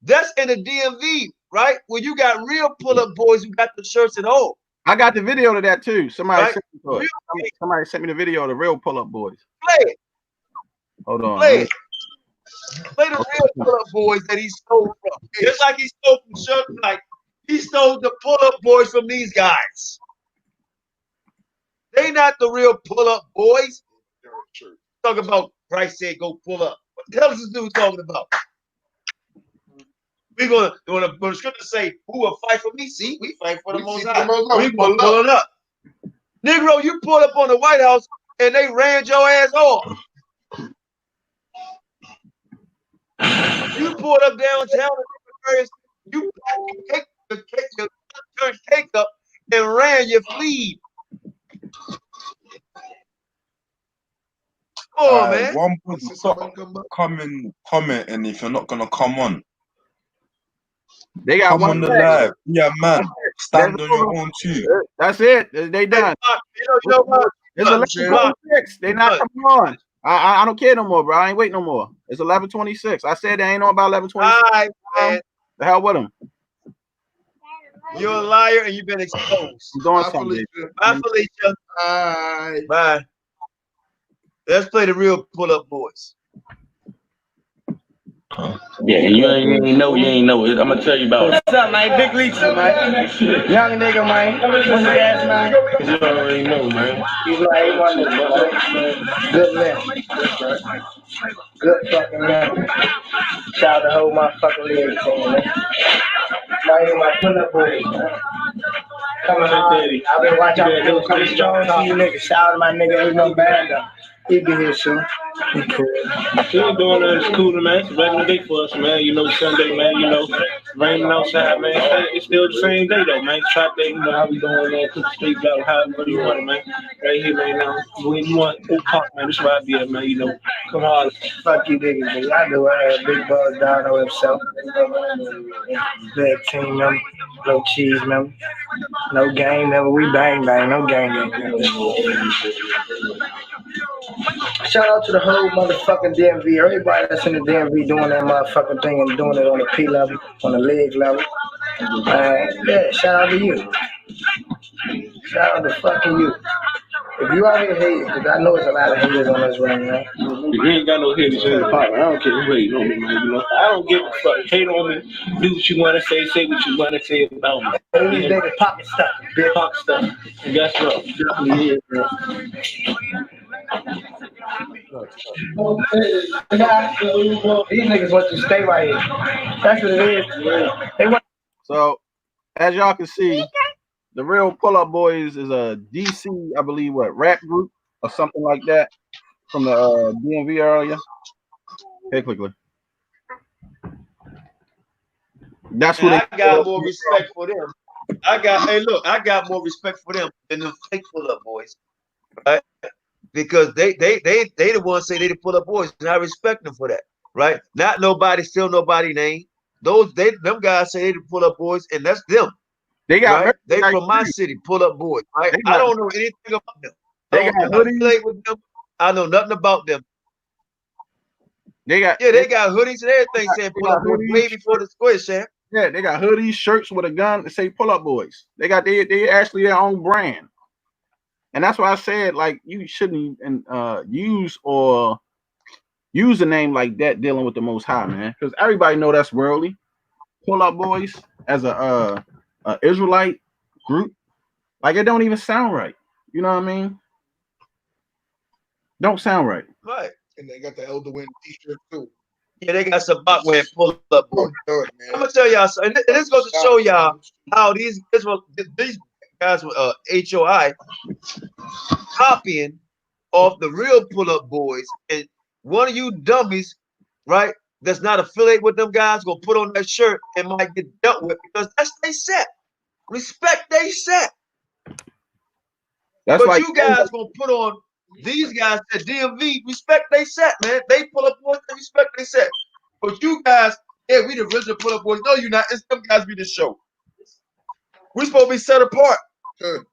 That's in the DMV, right? Where you got real pull-up boys who got the shirts and all. I got the video to that too. Somebody sent me the video of the real pull-up boys. Play it. Hold on. Play the real pull-up boys that he stole from. Just like he stole from Suge Knight. He stole the pull-up boys from these guys. They not the real pull-up boys. Talk about Christ said go pull up. What the hell is this dude talking about? We're gonna the scripture say, who will fight for me? See, we fight for the Most High. We pulling up. Negro, you pulled up on the White House and they ran your ass off. You pulled up downtown you turned cake up and ran your fleet. Come on, man. One would stop commenting if you're not gonna come on. They got come one on the live. Yeah, man. Stand on your own too. That's it. They done. You know what? It's 11:26. They not coming on. I don't care no more, bro. I ain't waiting no more. It's 11:26. I said they ain't on about 11:26. All right, man. The hell with them. You're a liar and you've been exposed. I'm doing something. Bye, Felicia. Bye. Bye. Let's play the real pull-up boys. Yeah, you ain't know. I'm gonna tell you about it. What's up, man? Big Leech, man. Young nigga, man. What's the gas, man? You already know, man. He's like one of them. Good man. Good fucking man. Shout out the whole motherfucking league team, man. My pull-up boys, man. Coming on. I've been watching people come strong to you niggas. Shout out to my nigga, ain't no bad though. He be here soon. He cool. Still doing it. It's cool, man. It's a regular day for us, man. You know, Sunday, man. You know, raining outside, man. It's still the same day, though, man. Trap day, you know how we doing, man. Cook the street battle, however you want it, man. Right here, man. Now, when you want Oak Park, man, this is where I be at, man. You know, come on. Fuck you niggas, man. Y'all know I had Big Buzz down on himself. Big team member, no cheese member, no gang member. We bang, no gang. Shout out to the whole motherfucking DMV. Everybody that's in the DMV doing that motherfucking thing and doing it on the P level, on the leg level. Yeah, shout out to you. Shout out to fucking you. If you out here hating, because I know there's a lot of haters on us right now. You ain't got no haters in the pocket. I don't care who hating on me, man. You know, I don't give a fuck. Hate on me. Do what you want to say what you want to say about me. These niggas pocket stuff. Big pocket stuff. And guess what? Definitely is, bro. These niggas want to stay right here. That's what it is. They want. So, as y'all can see, the Real Pull-Up Boys is a DC, I believe, rap group or something like that from the DMV area. Hey, quickly. That's what I got more respect for them. I got more respect for them than the fake Pull-Up Boys, right? Because they the ones say they the Pull-Up Boys, and I respect them for that, right? Not nobody, still nobody name. Them guys say they the Pull-Up Boys, and that's them. They got right? They from my city, Pull-Up Boys. Right? I don't know anything about them. I don't affiliate with them. I know nothing about them. They got hoodies and everything saying Pull-Up Boys way before the square, Sam. Yeah, they got hoodies, shirts with a gun that say Pull-Up Boys. They got they actually their own brand. And that's why I said, like, you shouldn't use a name like that dealing with the Most High, man. Because everybody know that's worldly. Pull-Up Boys as a Israelite group, like, it don't even sound right. You know what I mean? Don't sound right. Right. And they got the Elder Wind t-shirt too. Yeah, they got some butt wearing Pull-Up Boys. I'm gonna tell y'all something. And this goes to show y'all how these guys with HOI copying off the real Pull-Up Boys, and one of you dummies, right, that's not affiliated with them guys gonna put on that shirt and might get dealt with because that's they set. Respect they set. That's but like you guys gonna put on these guys at DMV, respect they set, man. They Pull-Up Boys, they respect they set. But you guys, yeah, we the original Pull-Up Boys. No, you're not. It's them guys be the show. We supposed to be set apart. Good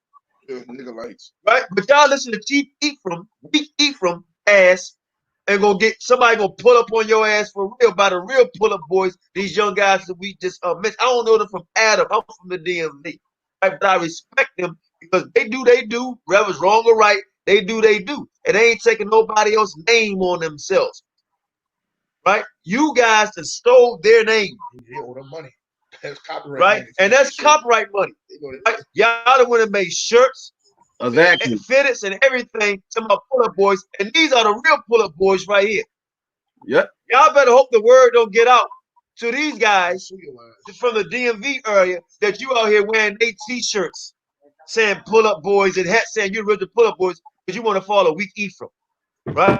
nigga lights. Right? But y'all listen to Chief Weak Ephraim ass, and somebody gonna pull up on your ass for real by the real Pull-Up Boys, these young guys that we just mentioned. I don't know them from Adam. I'm from the DMV. Right? But I respect them because they do, whether it's wrong or right, they do. And they ain't taking nobody else's name on themselves. Right? You guys that stole their name. They owe them money. That's copyright right? money. And that's copyright money. Right? Y'all the one that made shirts, exactly, and fitteds and everything to my Pull-Up Boys. And these are the real Pull-Up Boys right here. Yep. Y'all better hope the word don't get out to these guys from the DMV area that you out here wearing their t-shirts saying Pull-Up Boys and hats saying you're the Pull-Up Boys because you want to follow Weak Ephraim. Right?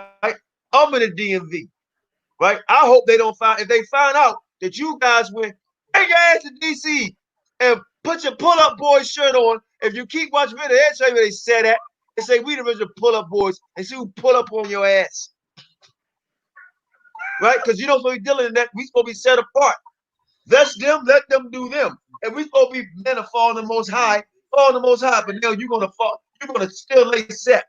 I'm in the DMV. Right? I hope they don't find, if they find out that you guys went, take your ass to DC and put your Pull-Up Boys shirt on. If you keep watching video, they'll show you where they said that. They say we the original Pull-Up Boys and see who pull up on your ass. Right? Because you don't supposed to be dealing in that. We supposed to be set apart. That's them, let them do them. And we supposed to be men to fall in the most high, but now you're gonna fall, you're gonna still lay set.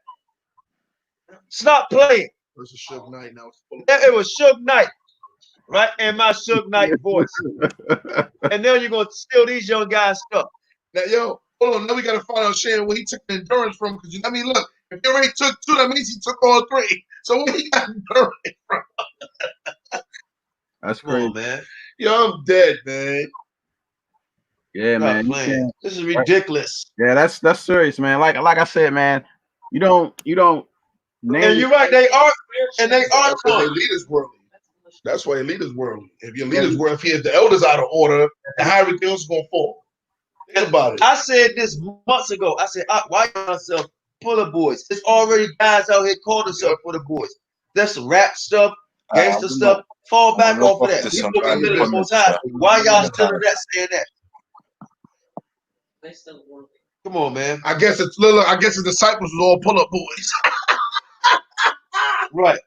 Stop playing. Versus Suge Knight now. It was Suge Knight, right? And my Suge Knight voice. And now you're gonna steal these young guys' stuff. Now, yo, hold on. Now we gotta find out Shannon where he took the endurance from. Because you know, I mean, look, if he already took 2, that means he took all 3. So where he got endurance from? That's crazy, on, man. Yo, I'm dead, man. Yeah, man. This is ridiculous. Yeah, that's serious, man. Like I said, man, you don't. And you're right, they are, and they are. That's why their leaders worldly. That's why their leaders worldly. If your leaders were, if the elders out of order, the hierarchy is gonna fall. Think about it. I said this months ago. I said, why yourself Pull-Up Boys? There's already guys out here calling themselves Pull-Up Boys. That's some rap stuff, gangster stuff. Fall back off of that. We supposed to be middle of most high. Why y'all still in that saying that? Come on, man. I guess it's little. I guess the disciples was all Pull-Up Boys. Right.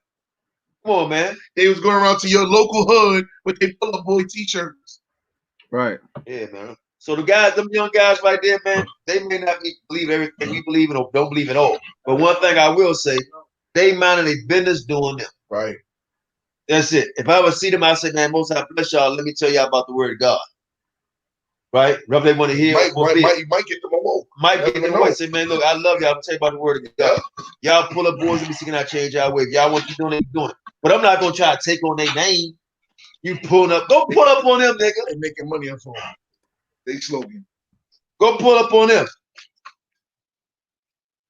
Come on, man. They was going around to your local hood with their Pull-Up Boy t-shirts. Right. Yeah, man. So the guys, them young guys right there, man, they may not believe everything we believe in or don't believe at all. But one thing I will say, They minding their business doing them. Right. That's it. If I ever see them, I say, man, most I bless y'all. Let me tell y'all about the word of God. Right? Whether they want to hear you might get them awoke. Might get them away. Say, man, look, I love y'all. I'm tell you about the word of God. Y'all pull up boys and be seeking out change our way. If y'all want to doing it, doing it. But I'm not gonna try to take on their name. You pulling up, go pull up on them, nigga. They making money off of them. They slogan. Go pull up on them.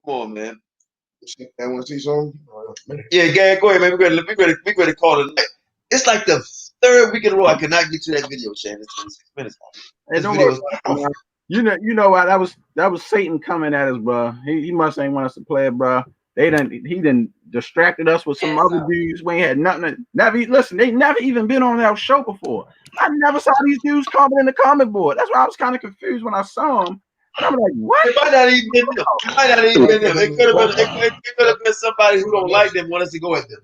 Come on, man. I want to see something. Yeah, Gary, go ahead, man. We ready to call it. It's like the third week in a row I cannot get to that video, Shane. It's 26 minutes. Hey, don't worry. You know what? That was Satan coming at us, bro. He must ain't want us to play it, bro. He done distracted us with some other dudes. We ain't had nothing. They never even been on our show before. I never saw these dudes comment in the comment board. That's why I was kind of confused when I saw them. I'm like, what? It might not even been them. It might not even been them. It could have been somebody who don't like them, want us to go at them.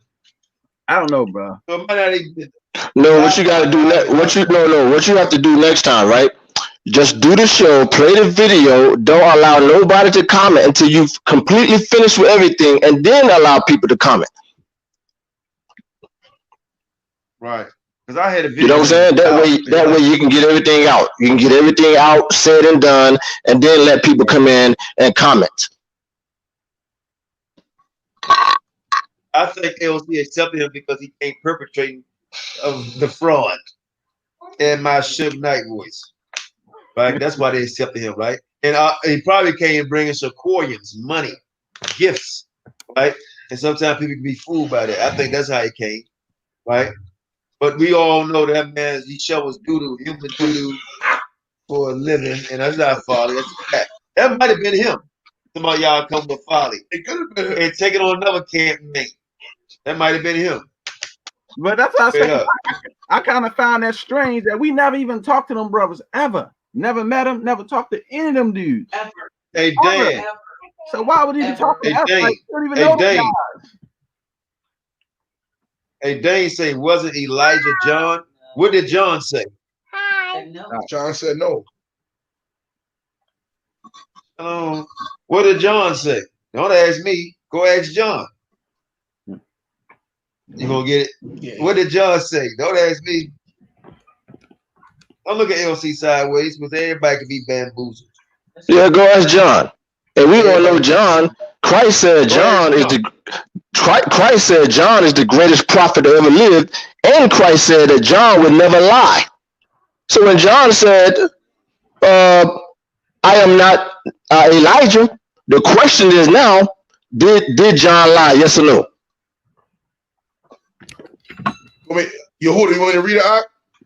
I don't know, bro. So it might not even been them. No, what you gotta do next? What you have to do next time, right? Just do the show, play the video, don't allow nobody to comment until you've completely finished with everything, and then allow people to comment. Right. Because I had a video. You know what I'm saying? That way you can get everything out. You can get everything out, said and done, and then let people come in and comment. I think LC accepted him because he ain't perpetrating of the fraud in my Suge Knight voice. Right? That's why they accepted him, right? And he probably came bringing some coins, money, gifts, right? And sometimes people can be fooled by that. I think that's how he came, right? But we all know that man, he shovels doodoo, human doodoo for a living, and that's not folly. That's a fact. That might have been him. Some of y'all come with folly. It could have been him. And taking on another campaign. That might have been him. But that's what I said. I kind of found that strange that we never even talked to them brothers ever. Never met them, never talked to any of them dudes. Ever. Hey, Dan. So why would he be talking to us? Like, you don't even know the guys. Hey, Dane say, wasn't Elijah John? What did John say? John said no. What did John say? Don't ask me. Go ask John. You gonna get it? Yeah. What did John say? Don't ask me. Don't look at LC sideways because everybody can be bamboozled. Yeah, go ask John. And we all know John. Christ said John is the greatest prophet that ever lived, and Christ said that John would never lie. So when John said, "I am not Elijah," the question is now, did John lie? Yes or no? Wait, you want me to read it out?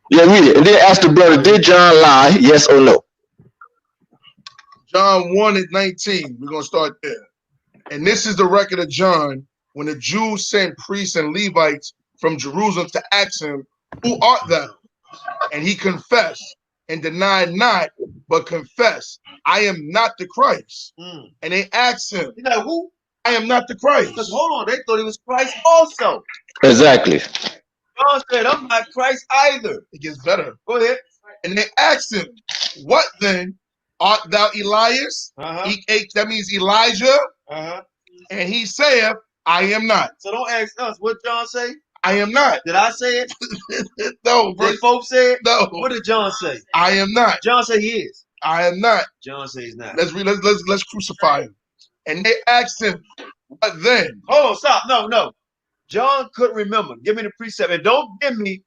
Yeah, read it. And then ask the brother, did John lie? Yes or no? John 1:19. We're going to start there. And this is the record of John when the Jews sent priests and Levites from Jerusalem to ask him, "Who art thou?" And he confessed and denied not, but confessed, "I am not the Christ." And they asked him, "You know who? I am not the Christ." Because hold on, they thought he was Christ also. Exactly. John said, "I'm not Christ either." It gets better. Go ahead. And they asked him, "What then? Art thou Elias?" That means Elijah. And he saith, "I am not." So don't ask us. What John say? I am not. Did I say it? No, bro. Did Fope say it? No. What did John say? I am not. John say he is. I am not. John says he's not. Let's crucify him. And they asked him, "What then?" Oh, stop. No. John couldn't remember. Give me the precept. And don't give me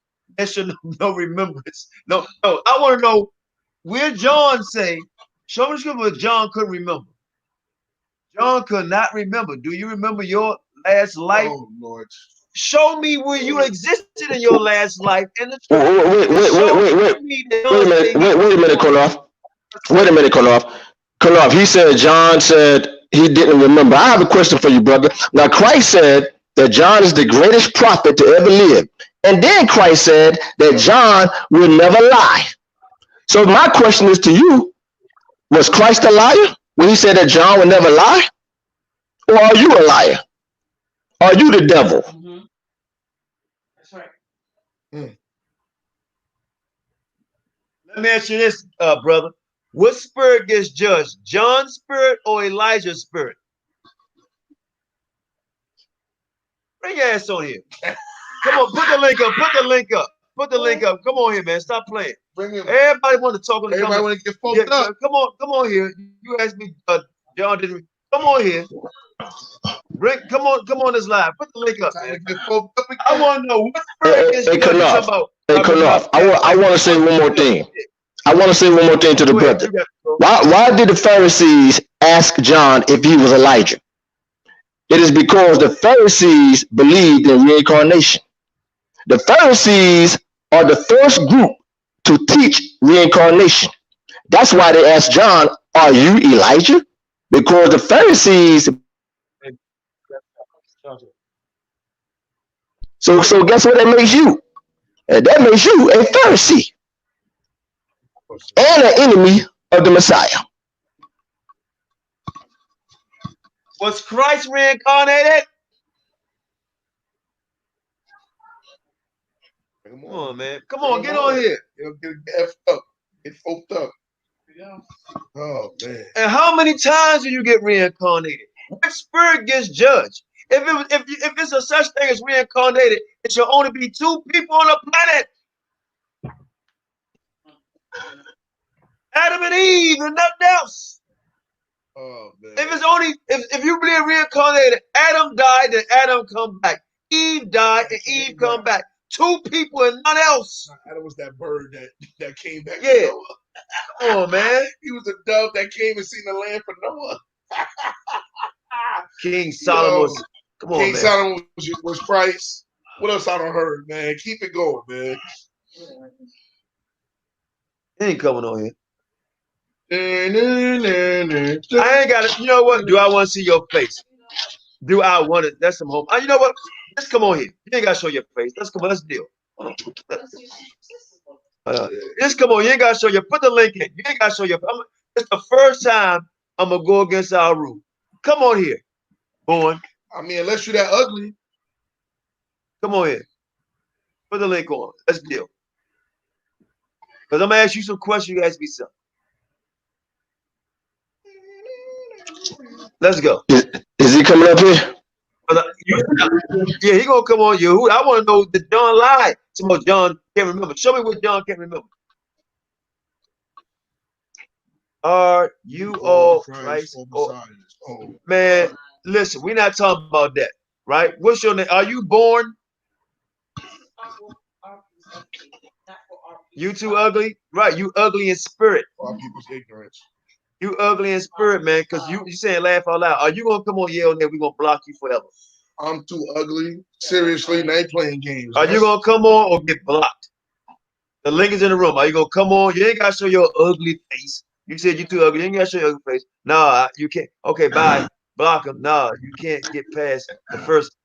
no remembrance. No. I want to know where John say, show me the scripture where John couldn't remember. John could not remember. Do you remember your last life? Oh, Lord. Show me where you existed in your last life. In the Wait a minute, Konoff. Wait a minute, Konoff. Konoff, he said John said he didn't remember. I have a question for you, brother. Now, Christ said that John is the greatest prophet to ever live. And then Christ said that John will never lie. So my question is to you, was Christ a liar when he said that John will never lie? Or are you a liar? Are you the devil? That's right. Let me ask you this, brother. What spirit gets judged? John's spirit or Elijah's spirit? Bring your ass on here. Come on, put the link up. Put the link up. Put the link up. Come on here, man. Stop playing. Bring him. Everybody want to talk on the Everybody want to get focused up. Come on here. You asked me, John didn't. Come on here. Come on this live. Put the link up. I want to know what is about. I want to say one more thing. To the brother. Why did the Pharisees ask John if he was Elijah? It is because the Pharisees believed in reincarnation. The Pharisees are the first group to teach reincarnation. That's why they asked John, "Are you Elijah?" Because the Pharisees. So guess what that makes you? That makes you a Pharisee and an enemy of the Messiah. Was Christ reincarnated? Come on, man. Come on, get on here. Get F'd up. Get Foped up. Oh, man. And how many times do you get reincarnated? Which spirit gets judged? If it's a such thing as reincarnated, it should only be 2 people on the planet. Adam and Eve and nothing else. Oh, man. If you believe reincarnated, Adam died and Adam come back. Eve died and Eve come back. 2 people and none else. Adam was that bird that came back. Yeah. Come on, man. He was a dove that came and seen the land for Noah. King Solomon. Come on, King man. Solomon was Christ. What else I don't heard, man? Keep it going, man. He ain't coming on here. I ain't got it. You know what? Do I want to see your face? Do I want it? That's some hope. You know what? Let's come on here. You ain't got to show your face. Let's come on. Let's deal. Just come on. You ain't got to show your. Put the link in. You ain't got to show your. It's the first time I'm going to go against our rule. Come on here. Born. I mean, unless you're that ugly. Come on here. Put the link on. Let's deal. Because I'm going to ask you some questions. You ask me something. Let's go. Is he coming up here? Yeah, he gonna come on you. I want to know that John lied. Some more John can't remember. Show me what John can't remember. Are you all Christ? Man, listen, we're not talking about that, right? What's your name? Are you born? You too ugly? Right, you ugly in spirit. All people's ignorance. You ugly in spirit, man, because you saying laugh out loud. Are you gonna come on yell and then we're gonna block you forever? I'm too ugly. Seriously, and I ain't playing games. Are you gonna come on or get blocked? The link is in the room. Are you gonna come on? You ain't gotta show your ugly face. You said you too ugly. You ain't gotta show your ugly face. Nah, you can't. Okay, bye. Block him. Nah, you can't get past the first.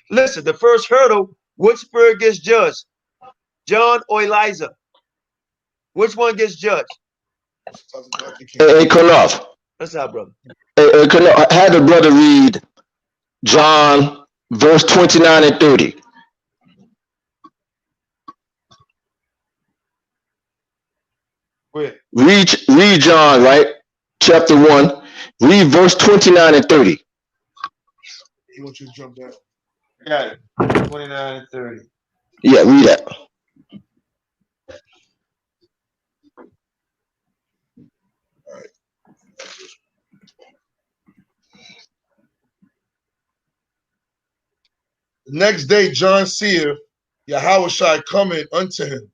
Listen, the first hurdle. Which spirit gets judged? John or Elijah? Which one gets judged? Hey, Koloff. That's how, brother. Hey, Koloff, had the brother read John verse 29 and 30. Where? Read John, right? Chapter 1. Read verse 29 and 30. He wants you to jump down. Got it. 29 and 30. Yeah, read that. The next day, John seeth Yahawashi coming unto him,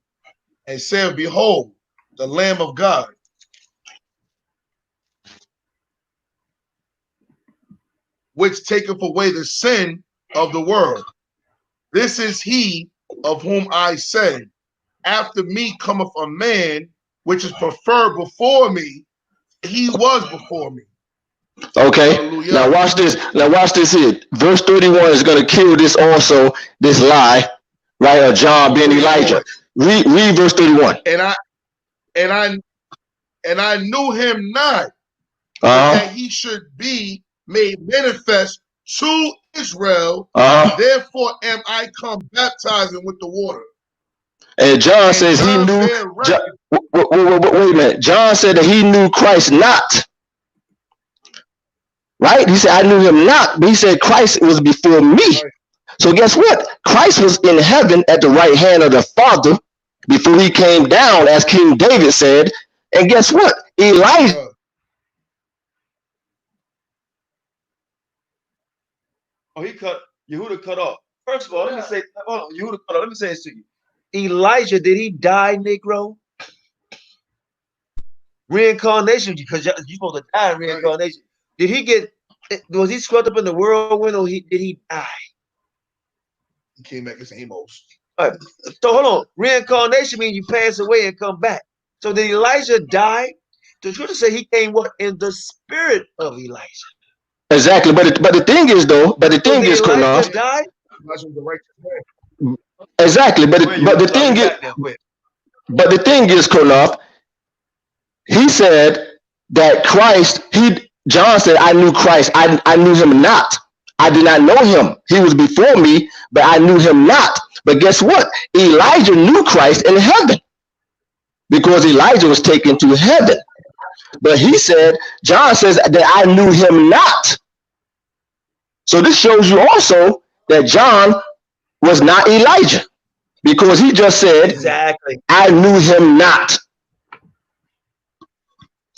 and said, Behold, the Lamb of God, which taketh away the sin of the world. This is he of whom I say, After me cometh a man which is preferred before me. He was before me. Okay. Hallelujah. Now watch this. Now watch this here. Verse 31 is going to kill this also, this lie, right? Of John being Elijah. Read verse 31. And I knew him not, that he should be made manifest to Israel. Therefore am I come baptizing with the water. And John says he knew. Wait a minute. John said that he knew Christ not. Right? He said, I knew him not, but he said Christ was before me. So guess what? Christ was in heaven at the right hand of the Father before he came down, as King David said. And guess what? Elijah. Oh, he cut Yehuda cut off. First of all, let me say, hold on, Yehuda cut off. Let me say this to you. Elijah, did he die, Negro? Reincarnation, because you're supposed to die in reincarnation. Did he get? Was he swept up in the whirlwind, or did he die? He came back as Amos. All right. So hold on. Reincarnation means you pass away and come back. So did Elijah die? The truth say he came what in the spirit of Elijah. Exactly, but the thing is though, Elijah died? Exactly, but the thing is, Konoff, he said that Christ, John said, I knew Christ, I knew him not. I did not know him. He was before me, but I knew him not. But guess what? Elijah knew Christ in heaven because Elijah was taken to heaven. But he said, John says that I knew him not. So this shows you also that John was not Elijah, because he just said, exactly, I knew him not.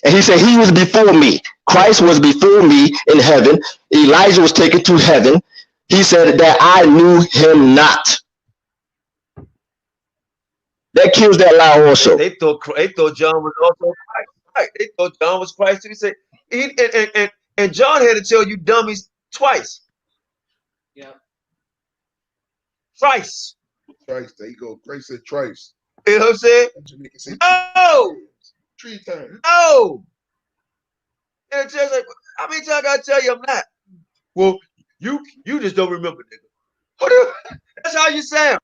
And he said he was before me. Christ was before me in heaven. Elijah was taken to heaven. He said that I knew him not. That kills that lie also. They thought John was also Christ. Right. They thought John was Christ too. He said, and John had to tell you dummies twice. Yeah. Thrice. Christ, there you go. Christ said thrice. You know what I'm saying? No. 3 times. No. And it's just like, how many times I gotta tell you I'm not? Well, you just don't remember, nigga. That's how you sound.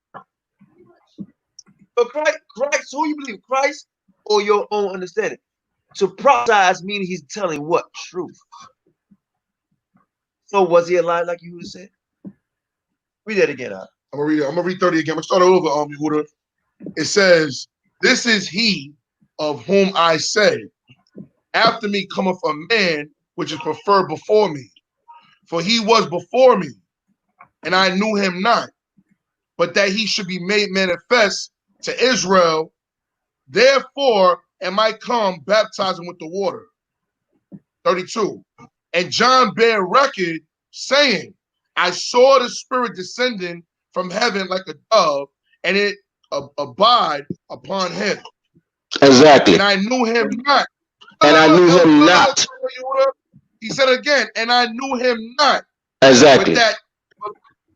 But Christ, who you believe, Christ or your own understanding? To prophesize meaning he's telling what? Truth. So was he alive like you would have said? Read that again, Al. I'm gonna read 30 again. I'm gonna start over, Yehuda. It says, this is he of whom I say, after me cometh a man which is preferred before me. For he was before me, and I knew him not, but that he should be made manifest to Israel. Therefore am I come baptizing with the water. 32. And John bare record, saying, I saw the Spirit descending from heaven like a dove, and it abide upon him. Exactly. And I knew him not. And I knew him not. He said again, and I knew him not. Exactly.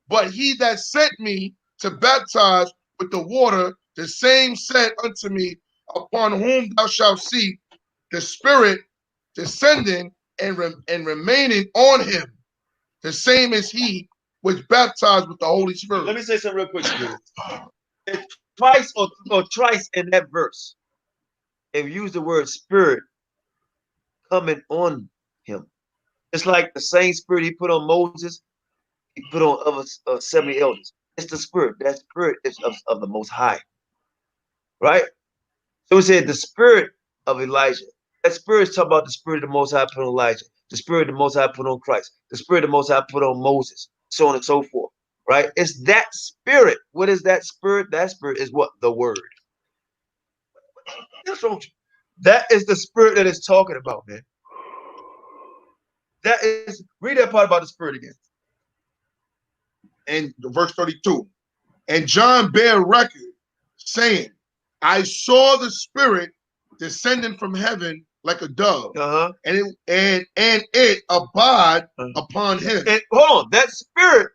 But he that sent me to baptize with the water, the same said unto me, upon whom thou shalt see the Spirit descending and remaining on him. The same as he which baptized with the Holy Spirit. Let me say something real quick. It's twice or thrice in that verse. If you use the word spirit coming on him. It's like the same spirit he put on Moses, he put on other 70 elders. It's the spirit. That spirit is of the Most High. Right? So we said the spirit of Elijah. That spirit is talking about the spirit of the Most High put on Elijah. The spirit of the Most High put on Christ. The spirit of the Most High put on Moses. So on and so forth. Right? It's that spirit. What is that spirit? That spirit is what? The word. What's wrong with you? That is the spirit that it's talking about, man. That is, read that part about the spirit again. And verse 32. And John bare record, saying, I saw the Spirit descending from heaven like a dove, and it abide upon him. And hold on, that spirit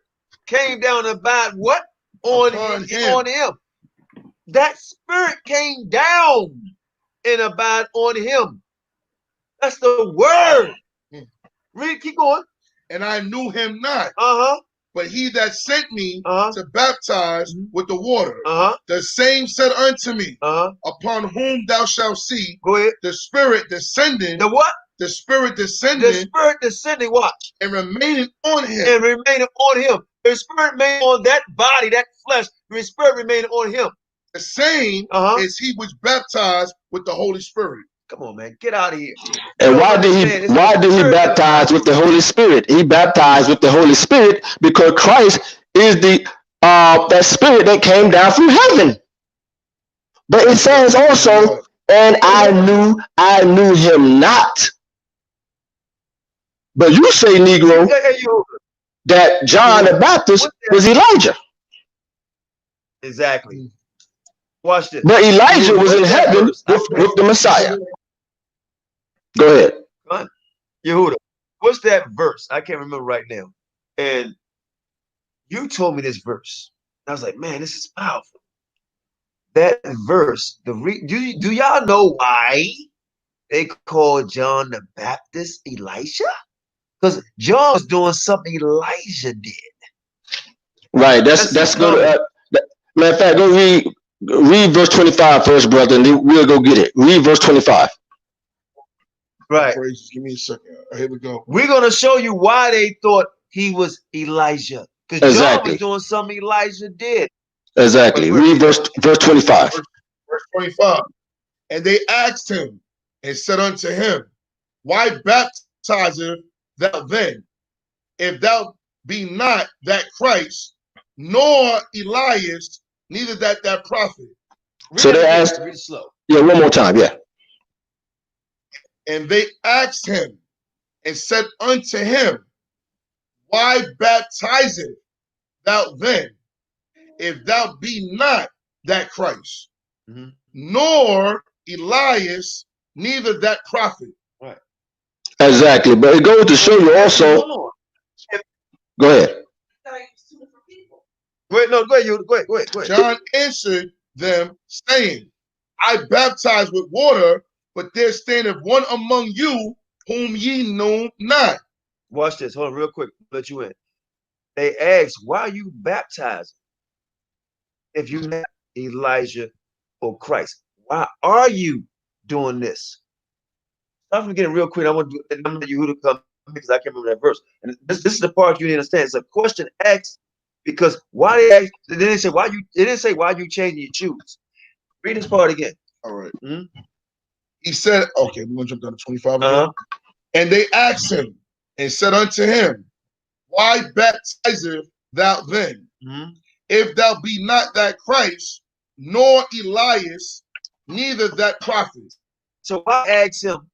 came down and abide what? On him. That spirit came down and abide on him. That's the word. Read, keep going. And I knew him not. But he that sent me to baptize with the water, the same said unto me, upon whom thou shalt see the Spirit descending. The what? The Spirit descending. The Spirit descending what? And remaining on him. And remaining on him. The Spirit remaining on that body, that flesh. The Spirit remaining on him. The same is he which baptized with the Holy Spirit. Come on, man, get out of here. And why did he baptize with the Holy Spirit? He baptized with the Holy Spirit because Christ is the that spirit that came down from heaven. But it says also, and I knew him not. But you say, Negro, that John the Baptist was Elijah. Exactly. Watch this. But Elijah was in heaven with the Messiah. Go ahead. Yehuda, what's that verse? I can't remember right now. And you told me this verse. I was like, man, this is powerful. That verse, do y'all know why they call John the Baptist Elijah? Because John was doing something Elijah did. Right. That's good. Matter of fact, go read verse 25 first, brother, and then we'll go get it. Read verse 25. Right. Give me a second. Here we go. We're gonna show you why they thought he was Elijah. Because John was doing something Elijah did. Exactly. Read verse 25. Verse 25. And they asked him and said unto him, why baptizest thou then, if thou be not that Christ, nor Elias, neither that prophet? So they asked, yeah, one more time, yeah. And they asked him and said unto him, why baptizest thou then, if thou be not that Christ, nor Elias, neither that prophet? Right. Exactly. But it goes to show you also. Go ahead. Go ahead. John answered them, saying, I baptize with water, but there standeth one among you whom ye know not. Watch this. Hold on real quick. Let you in. They asked, why are you baptizing if you're not Elijah or Christ? Why are you doing this? I'm forgetting real quick. I want you to come because I can't remember that verse. And this is the part you need to understand. It's a question asked because why they asked, they didn't say why you. They didn't say why you changing your shoes. Read this part again. All right. He said, okay, we're gonna jump down to 25 again. And they asked him and said unto him, why baptizest thou then, if thou be not that Christ, nor Elias, neither that prophet? So I asked him,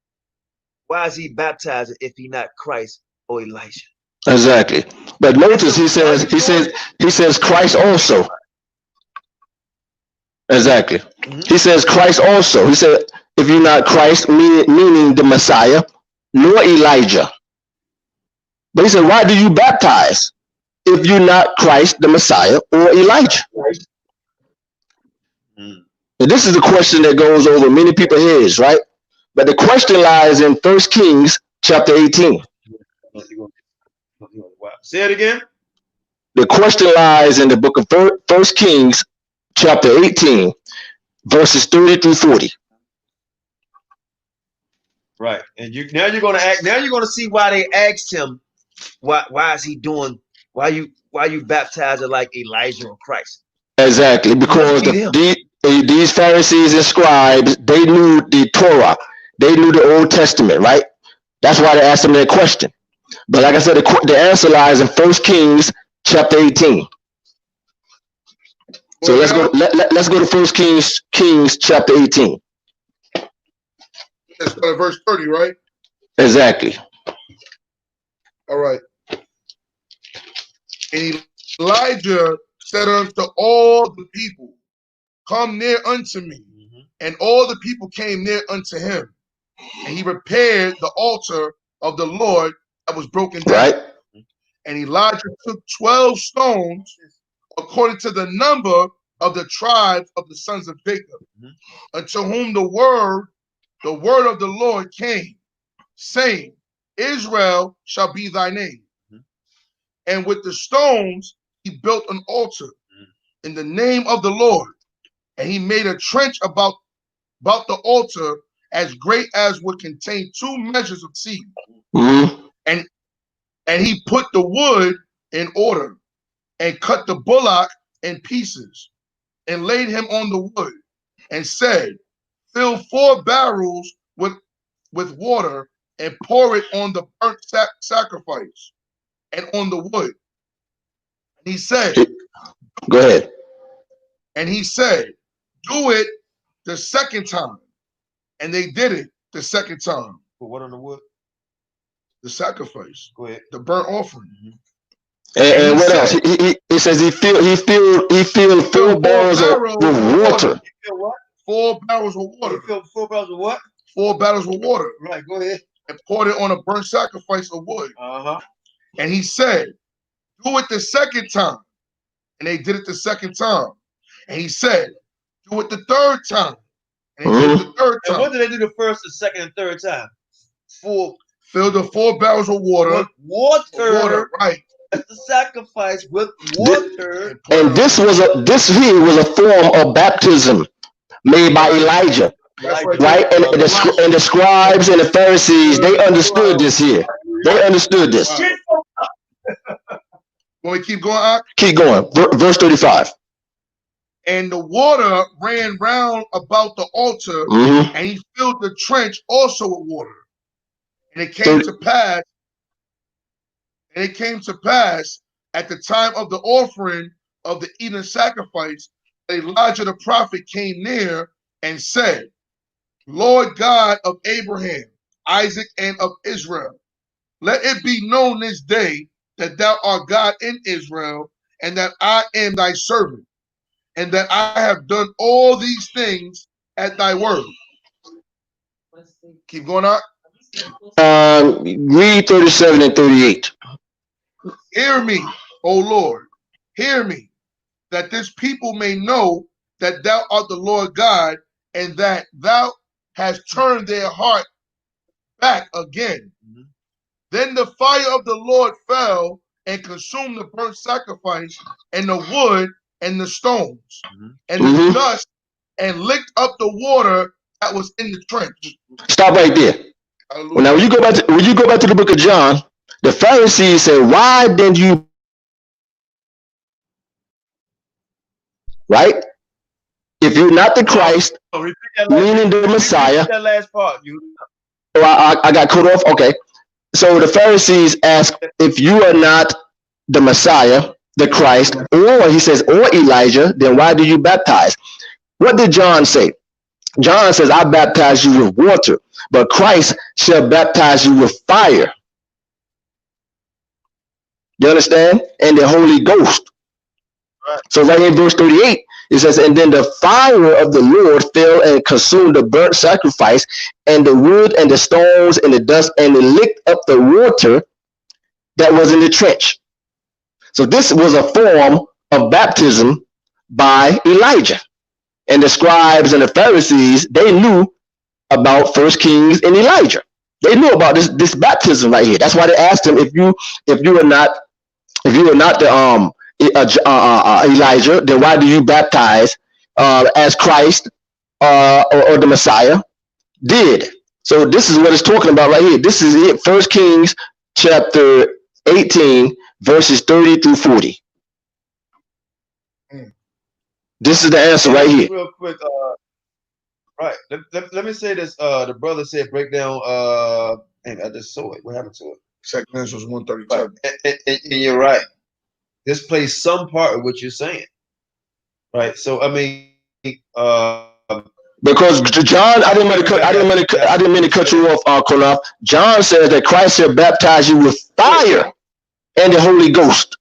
why is he baptizing if he not Christ or Elijah? Exactly. But notice he says Christ also. Exactly. He says Christ also. He said, if you're not Christ, meaning the Messiah, nor Elijah. But he said, why do you baptize if you're not Christ, the Messiah, or Elijah? And this is the question that goes over many people's heads, right? But the question lies in 1 Kings chapter 18. Say it again. The question lies in the book of 1 Kings chapter 18, verses 30 through 40. Right. And now you're gonna see why they asked him, why is he doing, why you baptizing like Elijah or Christ? Exactly, because these Pharisees and scribes, they knew the Torah, they knew the Old Testament, right? That's why they asked him that question. But like I said, the answer lies in 1 Kings chapter 18. So let's go to 1 Kings chapter 18. That's verse 30, right? Exactly. All right. And Elijah said unto all the people, come near unto me. And all the people came near unto him. And he repaired the altar of the Lord that was broken down. Right. And Elijah took 12 stones according to the number of the tribes of the sons of Jacob, unto whom the word of the Lord came, saying, Israel shall be thy name. And with the stones he built an altar in the name of the Lord, and he made a trench about the altar as great as would contain 2 measures of seed. And he put the wood in order, and cut the bullock in pieces, and laid him on the wood, and said, fill 4 barrels with water, and pour it on the burnt sacrifice, and on the wood. He said, go ahead. And he said, do it the second time. And they did it the second time. For what on the wood? The sacrifice. Go ahead. The burnt offering. And what else? He says he filled 4 barrels with water. He filled what? 4 barrels of water. He filled 4 barrels of what? 4 barrels of water. Right, go ahead. And poured it on a burnt sacrifice of wood. And he said, do it the second time. And they did it the second time. And he said, do it the third time. And they did it the third time. And what did they do the first, the second, and third time? Fill the 4 barrels of water. With water. Right. That's the sacrifice with water. And this here was a form of baptism made by Elijah. Right? And the scribes and the Pharisees, they understood this here. They understood this. Want me to keep going? Keep going. Verse 35. And the water ran round about the altar, and he filled the trench also with water. And it came to pass, at the time of the offering of the evening sacrifice, Elijah the prophet came near and said, Lord God of Abraham, Isaac, and of Israel, let it be known this day that thou art God in Israel, and that I am thy servant, and that I have done all these things at thy word. Keep going on. Read 37 and 38. Hear me, O Lord, hear me, that this people may know that thou art the Lord God, and that thou hast turned their heart back again. Then the fire of the Lord fell and consumed the burnt sacrifice and the wood and the stones and the dust, and licked up the water that was in the trench. Stop right there. Well, now when you go back to the book of John, the Pharisees said, why didn't you, right? If you're not the Christ, meaning the Messiah. That last part. I got cut off. Okay. So the Pharisees ask, if you are not the Messiah, the Christ, or he says, or Elijah, then why do you baptize? What did John say? John says, I baptize you with water, but Christ shall baptize you with fire. You understand? And the Holy Ghost. Right. So right in verse 38, it says, and then the fire of the Lord fell and consumed the burnt sacrifice and the wood and the stones and the dust, and it licked up the water that was in the trench. So this was a form of baptism by Elijah. And the scribes and the Pharisees, they knew about 1 Kings and Elijah. They knew about this baptism right here. That's why they asked him, if you are not the Elijah, then why do you baptize as Christ or the Messiah did? So this is what it's talking about right here. This is it. 1 Kings chapter 18, verses 30 through 40. This is the answer right here. Real quick, right. Let me say this. The brother said break down. I just saw it. What happened to it? Second Corinthians 1:37. And you're right. This plays some part of what you're saying, right? So I mean, because John, I didn't mean to cut you off, QANATH. John says that Christ shall baptize you with fire and the Holy Ghost.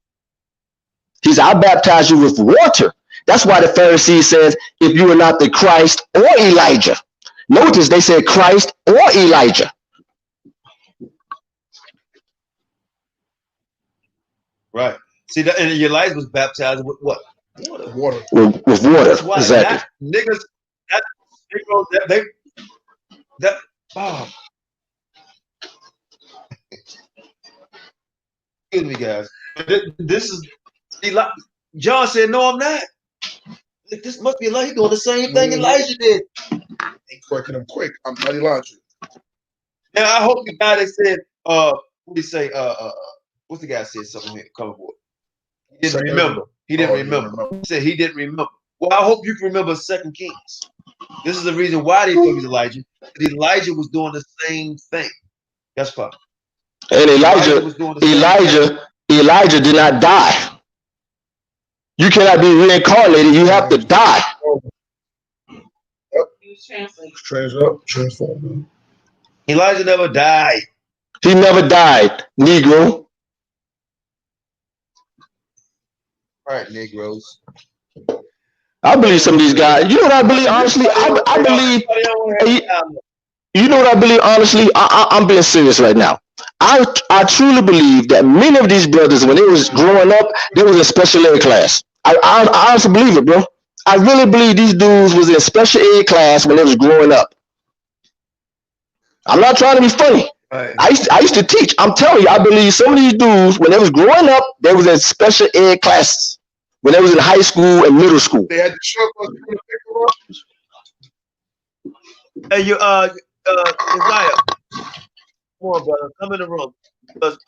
He said, I baptize you with water. That's why the Pharisees says, if you are not the Christ or Elijah. Notice they said Christ or Elijah. Right. See, that, and Elijah was baptized with what? Water. With water. That's why exactly. Excuse me, guys. This is John said, no, I'm not. This must be Elijah. He's doing the same thing Elijah did. Ain't quicker than quick. I'm not Elijah. Now I hope the guy that said, what did he say? What's the guy said something here? Come aboard. He didn't remember. He didn't remember. He said he didn't remember. Well, I hope you can remember 2 Kings. This is the reason why they thought he was Elijah. Elijah was doing the same thing. That's fine. And Elijah did not die. You cannot be reincarnated. You have to die. Transform. Elijah never died. He never died, Negro. All right, Negroes. I believe some of these guys. You know what I believe, honestly? I believe. You know what I believe, honestly? I'm being serious right now. I truly believe that many of these brothers, when they was growing up, they was in special ed class. I honestly believe it, bro. I really believe these dudes was in special ed class when they was growing up. I'm not trying to be funny. Right. I used to teach. I'm telling you, I believe some of these dudes, when they was growing up, they was in special ed classes. When they was in high school and middle school. They had to show us. Hey, you, Isaiah. Come on, brother. Come in the room. Because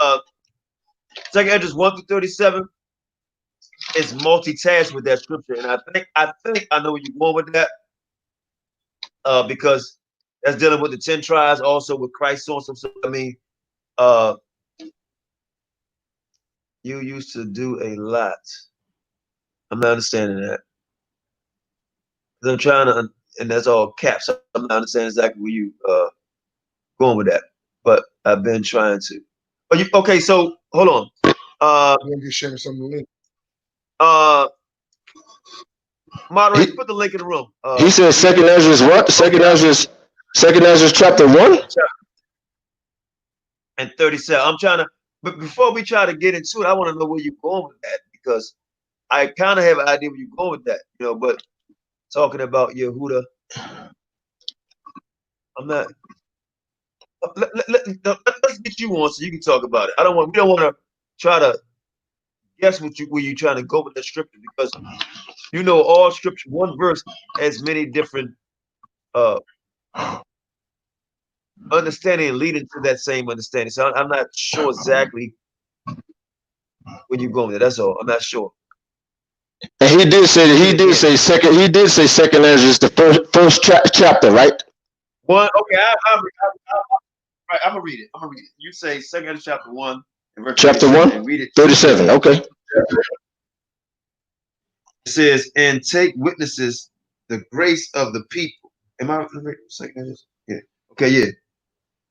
Second Esdras 1-37 is multitask with that scripture, and I think I know where you're going with that. Because that's dealing with the 10 tribes, also with Christ's on some. I mean, you used to do a lot. I'm not understanding that. I'm trying to, and that's all caps. I'm not understanding exactly where you going with that, but I've been trying to. Are you okay? So hold on. I'm just sharing something. Moderator, put the link in the room. He said Second Esdras what? Second Esdras chapter 1 and 37. I'm trying to, but before we try to get into it, I want to know where you're going with that, because I kind of have an idea where you're going with that, you know. But talking about Yehuda, I'm not. Let's get you on so you can talk about it. We don't want to try to guess where you're trying to go with the scripture, because you know all scripture, one verse has many different understanding leading to that same understanding. So I'm not sure exactly where you're going with it. That's all. I'm not sure. And he did say second Esdras the first chapter, right? One. Okay, I'm gonna read it. You say Second Esdras chapter 1 and verse chapter 1 and read it. 37. Okay. It says, and take witnesses the grace of the people. Am I Second Esdras? Yeah. Okay. Yeah.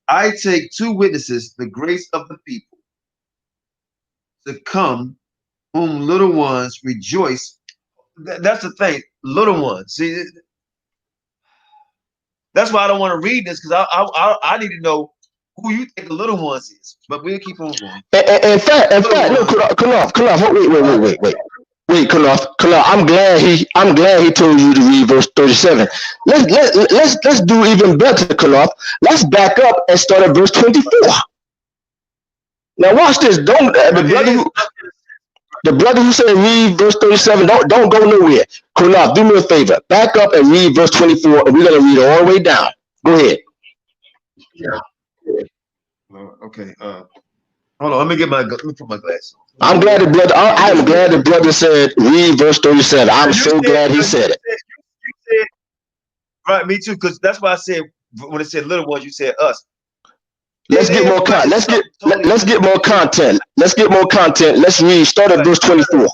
I take 2 witnesses the grace of the people to come, whom little ones rejoice. That's the thing, little ones. See, that's why I don't want to read this, because I need to know who you think the little ones is. But we'll keep on going. In fact, no, Kunal, wait, Kunal, I'm glad he told you to read verse 37. Let's do even better, Kunal. Let's back up and start at verse 24. Now watch this. Don't the brother who said read verse 37, don't go nowhere. Kunal, do me a favor. Back up and read verse 24, and we're gonna read it all the way down. Go ahead. Yeah. Okay. Hold on. Let me put my glasses. I'm glad the brother. I am glad the brother said read verse 37. I'm so glad he said it. You said, right, me too, because that's why I said when it said little ones, you said us. Let's get more content. Let's get more content. Let's read. Start at verse 24.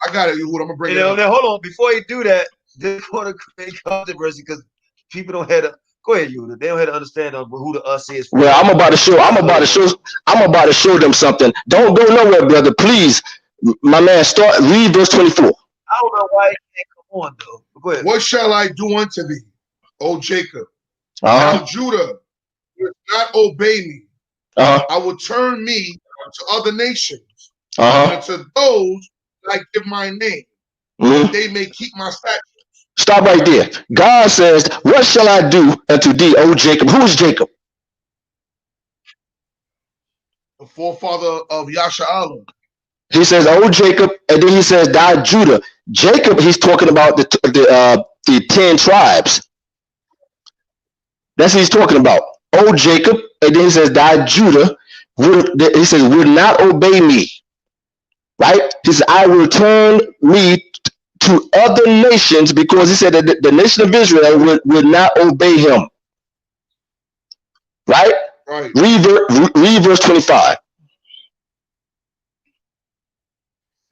I got it, Yehuda. I'm gonna bring it up. Now hold on. Before you do that, they want to create controversy because people don't have to. Go ahead, Yehuda. They don't have to understand who the us is. Well, I'm about to show them something. Don't go nowhere, brother. Please, my man. Read verse 24. I don't know why he can't come on though. Go ahead. What shall I do unto thee, O Jacob? Now Judah will not obey me. I will turn me to other nations, and to those I give my name, that they may keep my statutes. Stop right there. God says, what shall I do unto thee, O Jacob? Who is Jacob? The forefather of Yasha'Allah. He says, O Jacob, and then he says, thou Judah. Jacob, he's talking about the 10 tribes. That's what he's talking about. O Jacob, and then he says, thou Judah, he says, will not obey me. Right? He says, I will turn me to other nations, because he said that the nation of Israel would not obey him. Right? Read verse 25.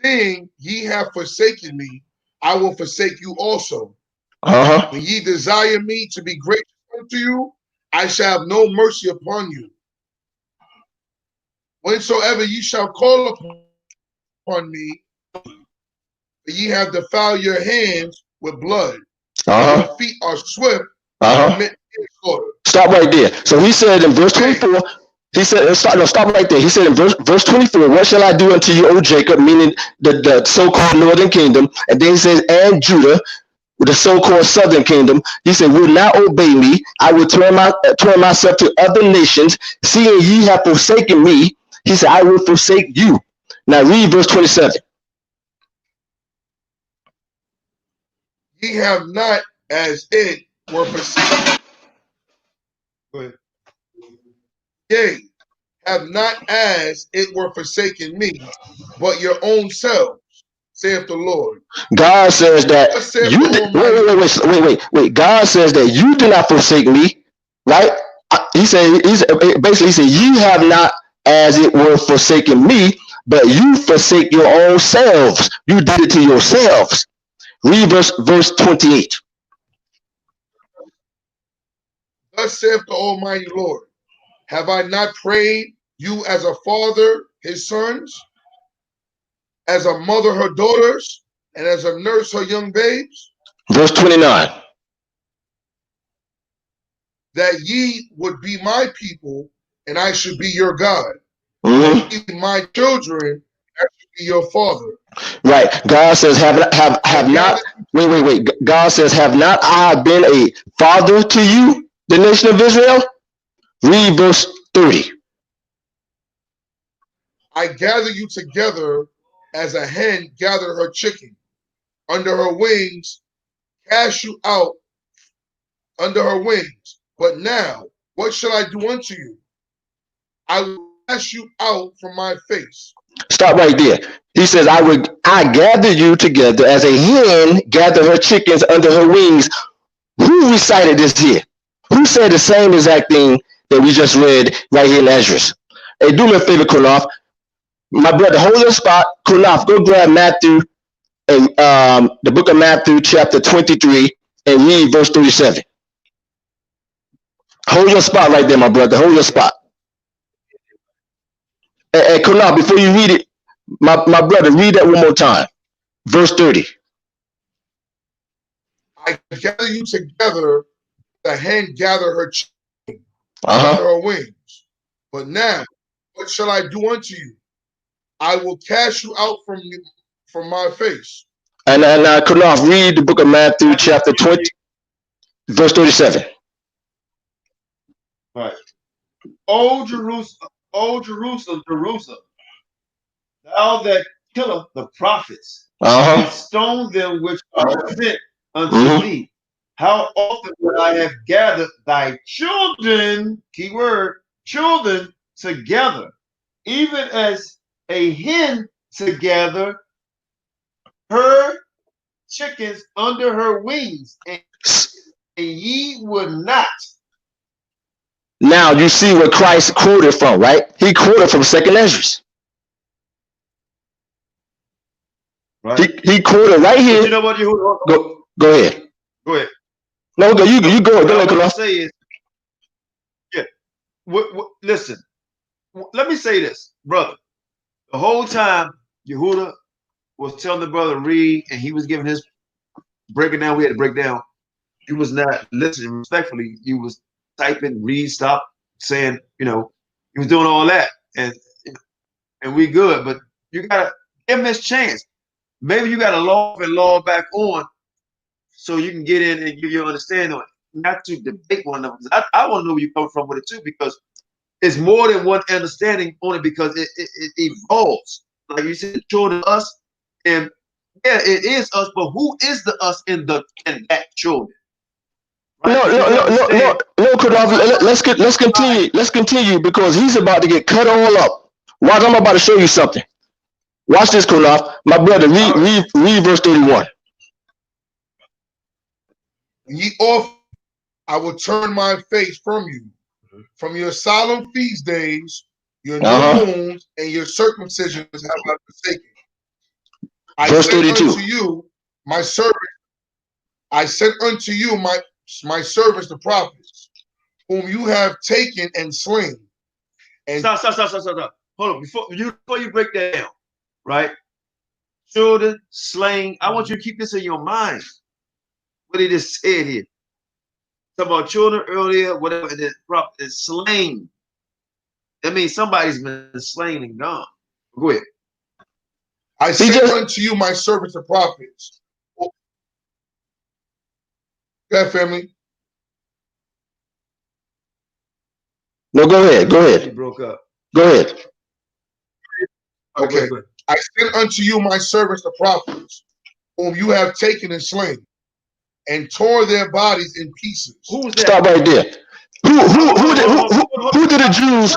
Seeing ye have forsaken me, I will forsake you also. When ye desire me to be gracious unto you, I shall have no mercy upon you. Whensoever ye shall call upon me, ye have defiled your hands with blood. Your feet are swift to commit slaughter. Stop right there. So he said in verse 24, he said, stop right there. He said in verse 24, what shall I do unto you, O Jacob, meaning the so-called northern kingdom? And then he says, and Judah, the so-called southern kingdom. He said, will not obey me. I will turn myself to other nations. Seeing ye have forsaken me, he said, I will forsake you. Now read verse 27. Ye have not as it were forsaken. Go ahead. Yea, have not as it were forsaken me, but your own selves, saith the Lord. God says that wait. God says that you do not forsake me, right? He said, ye have not as it were forsaken me, but you forsake your own selves. You did it to yourselves. Read verse 28. Thus saith the Almighty Lord, have I not prayed you as a father his sons, as a mother her daughters, and as a nurse her young babes? Verse 29. That ye would be my people, and I should be your God. And ye my children, I should be your father. Right. God says, have not. Wait. God says, have not I been a father to you, the nation of Israel? Read verse 30. I gather you together as a hen gather her chicken under her wings, cast you out under her wings. But now, what shall I do unto you? I will cast you out from my face. Stop right there. He says, I gather you together as a hen gather her chickens under her wings. Who recited this here? Who said the same exact thing that we just read right here in Ezra? Hey, do me a favor, Kunaf. My brother, hold your spot. Kunaf, go grab Matthew, the book of Matthew, chapter 23, and read verse 37. Hold your spot right there, my brother. Hold your spot. Hey, Kunaf, before you read it, my brother, read that one more time. Verse 30. I gather you together, the hen gather her chicken under her wings. But now, what shall I do unto you? I will cast you out from my face. And Kunaf, read the book of Matthew, chapter 20, verse 37. Right. O Jerusalem, Jerusalem, thou that killeth the prophets, and stone them which are sent unto thee. How often would I have gathered thy children, keyword, children, together, even as a hen together her chickens under her wings, and ye would not. Now you see what Christ quoted from, right? He quoted from 2nd Ezra. Right. He quoted right here. But you know what? Go ahead. Go ahead. No, you go. What I want to say is, yeah. Listen, let me say this, brother. The whole time Yehuda was telling the brother to read, and he was giving his breaking down. We had to break down. He was not listening respectfully. He was typing, read, stop, saying, he was doing all that, and we good. But you gotta give him his chance. Maybe you gotta log back on so you can get in and give your understanding on it. Not to debate one of them. I want to know where you come from with it too, because it's more than one understanding on it, because it evolves. Like you said, children, us, and yeah, it is us, but who is the us in that children? Right? No, let's continue. Let's continue, because he's about to get cut all up. Watch, I'm about to show you something. Watch this, Kunaf. My brother, read verse 31. Ye off, I will turn my face from you, from your solemn feast days, your new moons, and your circumcisions have I forsaken. Verse sent 32. unto you my servant. I sent unto you my servants, the prophets, whom you have taken and slain. And stop. Hold on, before you break that down, right? Children slain. I want you to keep this in your mind. What he just said here. Talk about children earlier, whatever, and then prophet is slain. That means somebody's been slain and gone. Go ahead. I sent unto you my servants, the prophets. That family. No, go ahead. He broke up. Go ahead. Okay. I sent unto you my servants, the prophets, whom you have taken and slain, and tore their bodies in pieces. Who's that? Stop right there. Who did the Jews?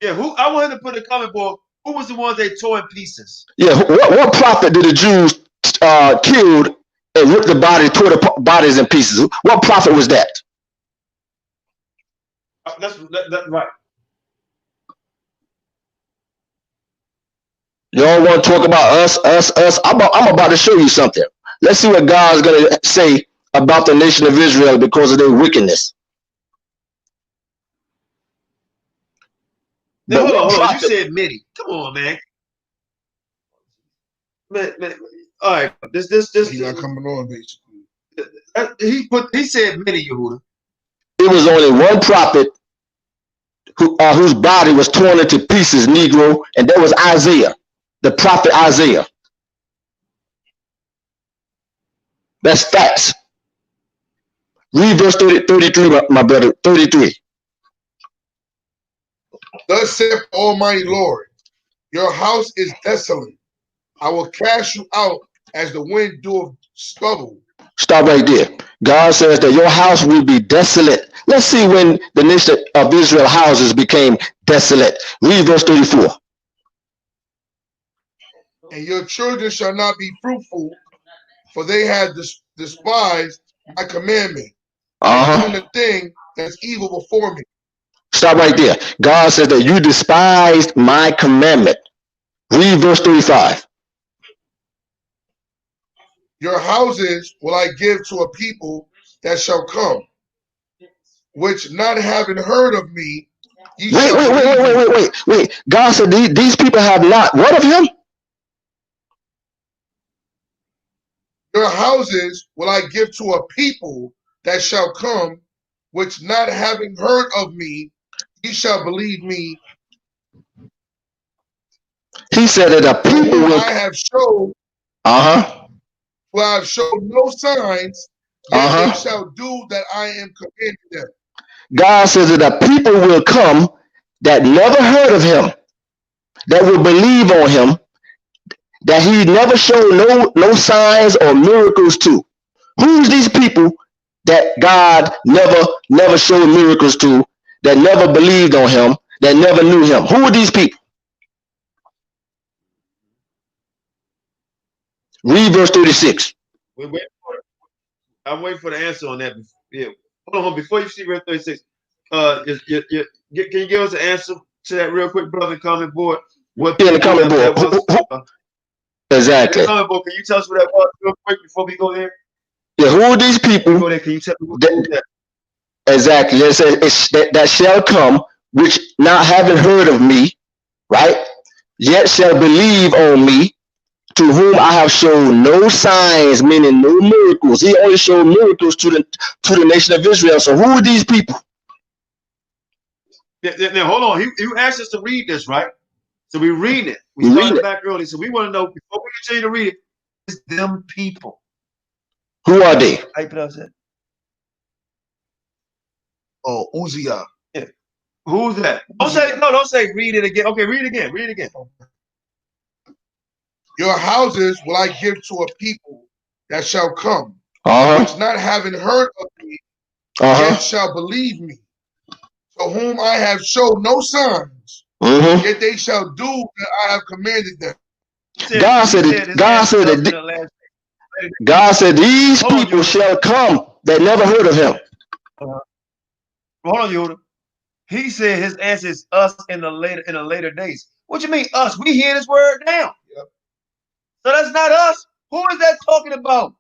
Yeah, I want him to put a comment board. Who was the ones they tore in pieces? Yeah, what prophet did the Jews killed and ripped the body, tore the bodies in pieces? What prophet was that? That's right. You don't want to talk about us. I'm about to show you something. Let's see what God's going to say about the nation of Israel because of their wickedness. Now, hold on. You said many. Come on, man. Man. All right. This. He's not coming on, basically. He said many, Yehuda. It was only one prophet whose body was torn into pieces, Negro, and that was Isaiah, the prophet Isaiah. That's facts. Read verse 33, my brother, 33. Thus saith Almighty Lord, your house is desolate. I will cast you out as the wind doeth stubble. Stop right there. God says that your house will be desolate. Let's see when the nation of Israel houses became desolate. Read verse 34. And your children shall not be fruitful, for they have despised my commandment, and doing the thing that's evil before me. Stop right there. God says that you despised my commandment. Read verse 35. Your houses will I give to a people that shall come, which not having heard of me, ye Wait. God said these people have not what of him? Your houses will I give to a people that shall come, which not having heard of me, ye shall believe me. He said that the people will. I have showed. Well, I have showed no signs, yet they shall do that I am commanding them. God says that the people will come that never heard of him, that will believe on him, that he never showed no signs or miracles to. Who's these people that God never showed miracles to, that never believed on him, that never knew him? Who are these people? Read verse 36. I'm waiting for the answer on that. Yeah. Hold on, before you see verse 36, can you give us an answer to that real quick, brother? Comment board. What in the comment board? Exactly. In the comment board, can you tell us what that was real quick before we go there? Yeah, who are these people? Go there, can you tell me what that? Exactly. It says that shall come, which not having heard of me, right? Yet shall believe on me, to whom I have shown no signs, meaning no miracles. He only showed miracles to the nation of Israel. So who are these people? Now hold on. You asked us to read this, right? So we read it. We started back early, so we want to know before we continue to read it. It's them people. Who are they? How you pronounce that? Oh, Uzziah. Yeah. Who's that? Don't say read it again. Okay, read it again. Read it again. Your houses will I give to a people that shall come, which not having heard of me, yet shall believe me, to whom I have showed no signs, yet they shall do that I have commanded them. God said these people shall come that never heard of him. Hold on, Yehuda. He said his answer is us in the later days. What you mean us? We hear this word now. Yep. So that's not us. Who is that talking about?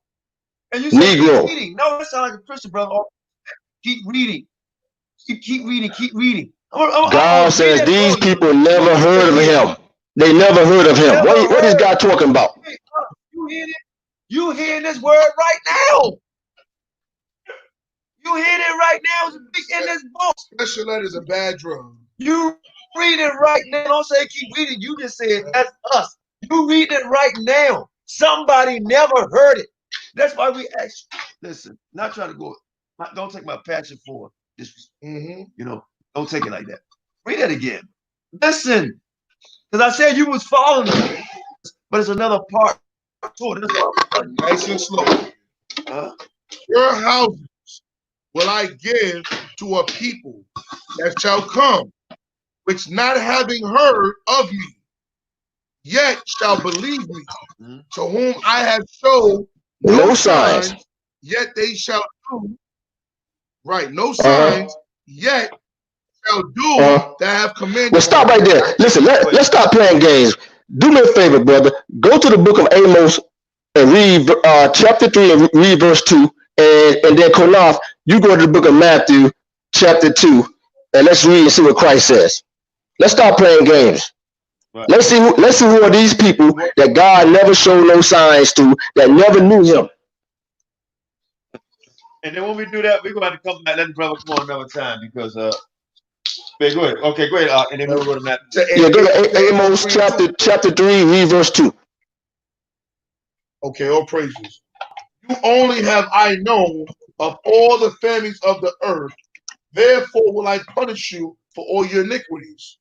And you say keep reading. No, that sounds like a Christian brother. Keep reading. Keep reading. Keep reading. God says these people never heard of him. They never heard of him. What is God talking about? You hearing this word right now. You hear it right now. It's in this book. Special ed is a bad drug. You read it right now. Don't say keep reading. You just said that's us. You read it right now. Somebody never heard it. That's why we ask. Listen, not trying to go. Don't take my passion for this. You know, don't take it like that. Read it again. Listen, because I said you was following me, but it's another part to it. Nice and slow. Your houses will I give to a people that shall come, which not having heard of me, yet shall believe me, to whom I have showed no signs, yet they shall do. Right, no signs, yet shall do that have commanded. Well, stop right there. Listen, let's stop playing games. Do me a favor, brother. Go to the book of Amos and read chapter 3 and read verse 2. And then QANATH, you go to the book of Matthew, chapter 2, and let's read and see what Christ says. Let's stop playing games. Right. Let's see who are these people that God never showed no signs to, that never knew him. And then when we do that, we're going to have to come back. Let the brother come on another time because go ahead. Okay, go ahead. And then we'll go to Matthew. Yeah, go to Amos chapter 3, read verse 2. Okay, all praises. You only have I known of all the families of the earth, therefore will I punish you for all your iniquities.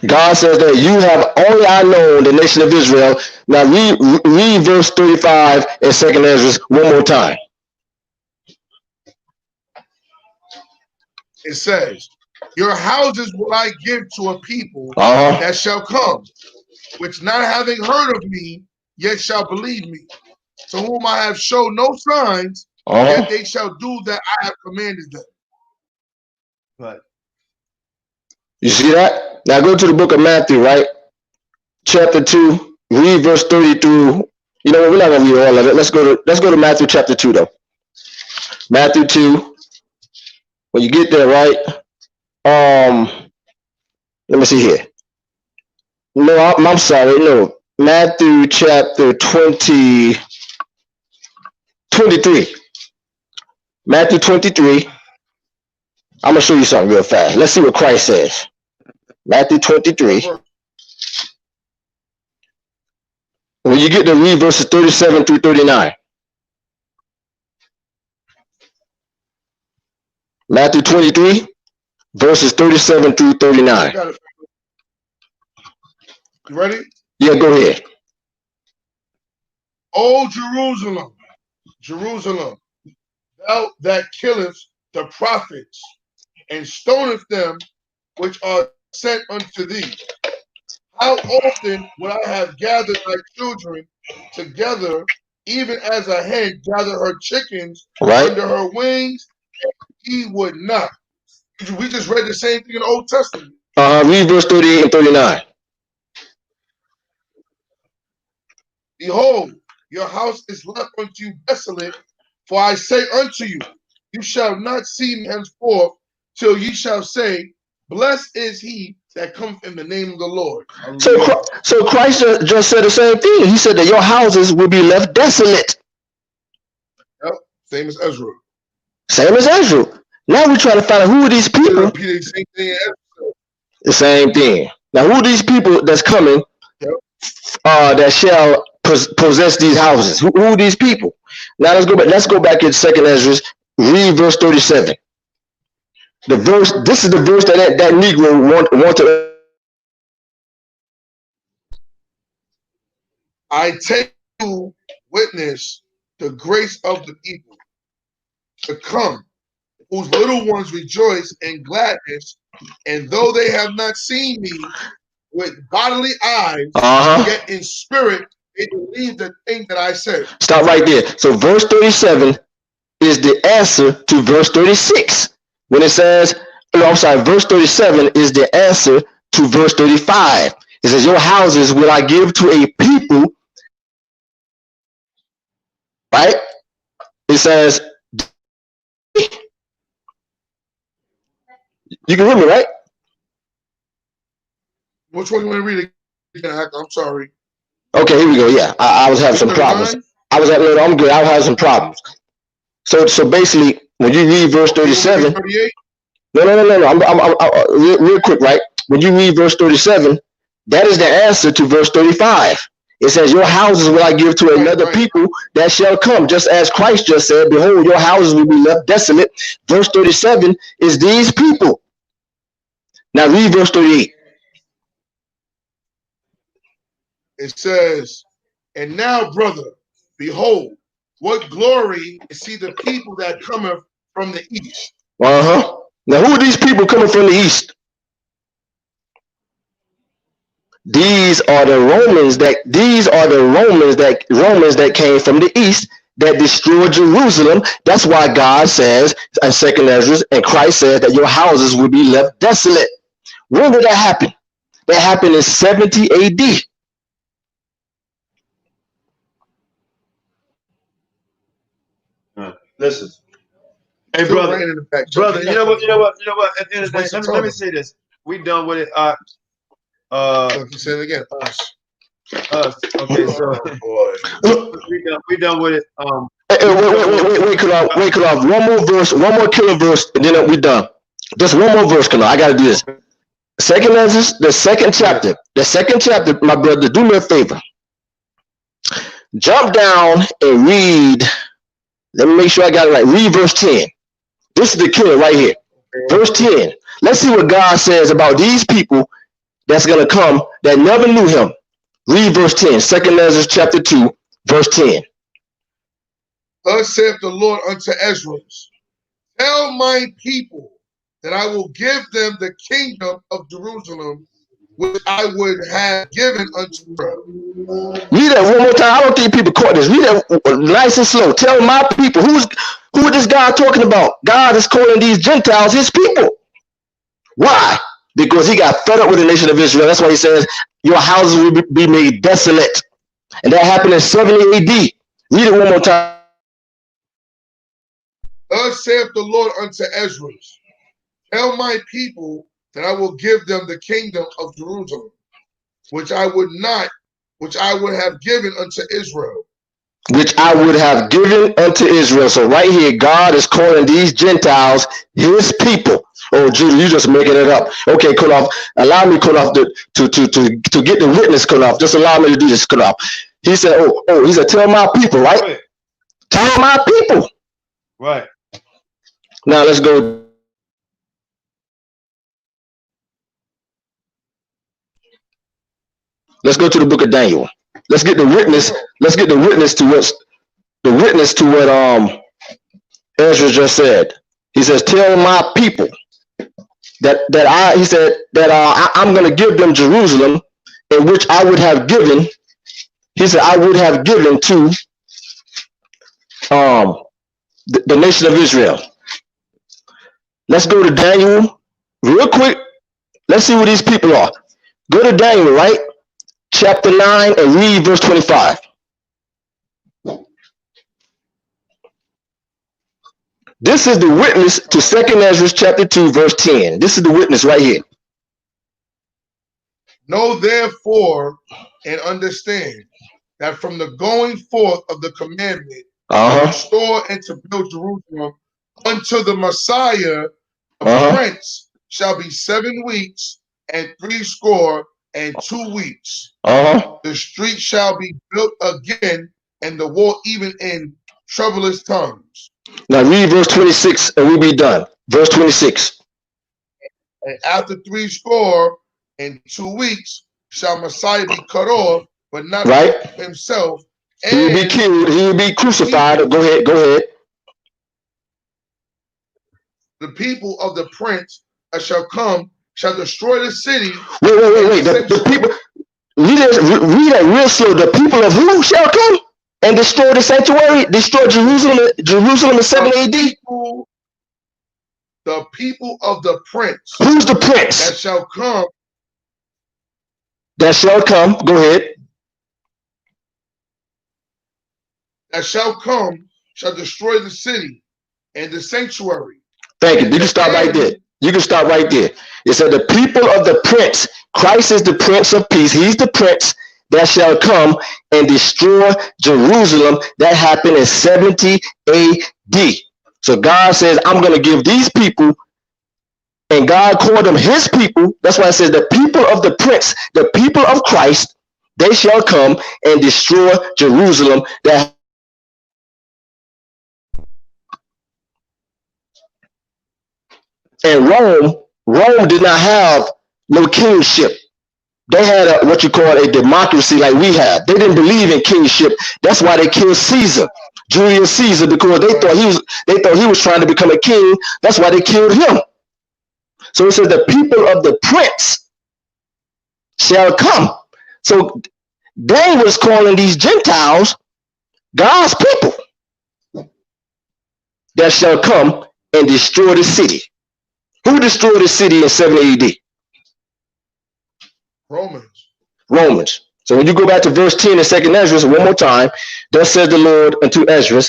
God says that you have only I known the nation of Israel. Now read verse 35 in 2nd Ezra one more time. It says, your houses will I give to a people that shall come, which not having heard of me, yet shall believe me, to whom I have shown no signs, yet they shall do that I have commanded them. Right. You see that? Now go to the book of Matthew, right? Chapter 2, read verse 30 through. You know what? We're not gonna read all of it. Let's go to Matthew chapter 2 though. Matthew 2. When you get there, right? Let me see here. No, I'm sorry. No, Matthew chapter 23. Matthew 23. I'm gonna show you something real fast. Let's see what Christ says. Matthew 23. When you get to read verses 37 through 39. Matthew 23, verses 37 through 39. You ready? Yeah, go ahead. O Jerusalem, Jerusalem, thou that killest the prophets and stoneth them which are sent unto thee. How often would I have gathered thy children together, even as a hen gather her chickens under her wings, and he would not. We just read the same thing in the Old Testament. Read verse 38 and 39. Behold, your house is left unto you desolate, for I say unto you, you shall not see me henceforth, till ye shall say, blessed is he that cometh in the name of the Lord. So Christ just said the same thing. He said that your houses will be left desolate. Yep, same as Ezra. Same as Ezra. Now we're trying to find out who are these people. The same thing. Now who are these people that's coming that shall possess these houses? Who are these people? Now let's go back in 2nd Ezra. Read verse 37. The verse. This is the verse that Negro want to. I take you witness the grace of the people to come, whose little ones rejoice in gladness, and though they have not seen me with bodily eyes, yet in spirit they believe the thing that I said. Stop right there. So verse 37 is the answer to verse 36 when it says, No, I'm sorry. Verse 37 is the answer to verse 35. It says, "Your houses will I give to a people." Right? It says, you can hear me, right? Which one you want to read again? I'm sorry. Okay, here we go. Yeah, I was having some problems. I'm good. I was having some problems. So basically, when you read verse 37, no. I'm real quick, right? When you read verse 37, that is the answer to verse 35. It says, "Your houses will I give to another people that shall come," just as Christ just said, "Behold, your houses will be left desolate." Verse 37 is these people. Now read verse 38. It says, "And now, brother, behold, what glory is see the people that cometh from the east." Now who are these people coming from the east? These are the Romans that came from the east that destroyed Jerusalem. That's why God says in 2nd Ezra and Christ says that your houses will be left desolate. When did that happen? That happened in 70 AD. Listen. Hey, brother, you know what? At the end of the day, let me say this. We done with it. Say it again. Us. Okay, so we done with it. Wait, Koloff. One more killer verse, and then we done. Just one more verse, Koloff. I gotta do this. 2nd Ezra, the second chapter. The second chapter, my brother, do me a favor. Jump down and read. Let me make sure I got it right. Read verse 10. This is the killer right here. Verse 10. Let's see what God says about these people that's going to come that never knew him. Read verse 10. 2nd Ezra chapter 2, verse 10. "Thus saith the Lord unto Ezra, tell my people that I will give them the kingdom of Jerusalem, which I would have given unto Israel." Read that one more time. I don't think people caught this. Read that nice and slow. Tell my people. Who is this God talking about? God is calling these Gentiles his people. Why? Because he got fed up with the nation of Israel. That's why he says, "Your houses will be made desolate." And that happened in 70 AD. Read it one more time. "Thus saith the Lord unto Ezra, tell my people that I will give them the kingdom of Jerusalem, which I would have given unto Israel." Which I would have given unto Israel. So right here, God is calling these Gentiles his people. Oh, Judah, you just making it up. Okay, Koloff, allow me, Koloff, to get the witness, Koloff. Just allow me to do this, Koloff. He said, he said, tell my people, right? Right. Tell my people. Right. Now let's go. Let's go to the book of Daniel. Let's get the witness. Let's get the witness to what Ezra just said. He says, "Tell my people that I'm going to give them Jerusalem, in which I would have given." He said, "I would have given to the nation of Israel." Let's go to Daniel real quick. Let's see who these people are. Go to Daniel, right? Chapter 9 and read verse 25. This is the witness to 2nd Ezra chapter 2 verse 10. This is the witness right here. "Know therefore and understand that from the going forth of the commandment to restore and to build Jerusalem unto the Messiah, the prince, shall be 7 weeks and 62 weeks. The street shall be built again, and the wall even in troublous times." Now read verse 26 and we'll be done. Verse 26. "And after 62 weeks shall Messiah be cut off, but not himself. He will be killed. He will be crucified." Go ahead. "The people of the prince that shall come shall destroy the city." Wait. The people, read that real slow. The people of who shall come and destroy the sanctuary, destroy Jerusalem in 7 AD? the people of the prince. Who's the prince? That shall come. That shall come. Go ahead. That shall come shall destroy the city and the sanctuary. Thank you. You can stop right there. You can stop right there. It said the people of the prince. Christ is the Prince of Peace. He's the prince that shall come and destroy Jerusalem. That happened in 70 AD. So God says, I'm going to give these people, and God called them his people. That's why it says the people of the prince, the people of Christ, they shall come and destroy Jerusalem. That and Rome did not have no kingship. They had what you call a democracy like we have. They didn't believe in kingship. That's why they killed Caesar, Julius Caesar, because they thought he was trying to become a king. That's why they killed him. So it says the people of the prince shall come. So they was calling these Gentiles God's people that shall come and destroy the city. Who destroyed the city in 70 AD? Romans. So when you go back to verse 10 in 2nd Ezra, one more time, thus says the Lord unto Ezra,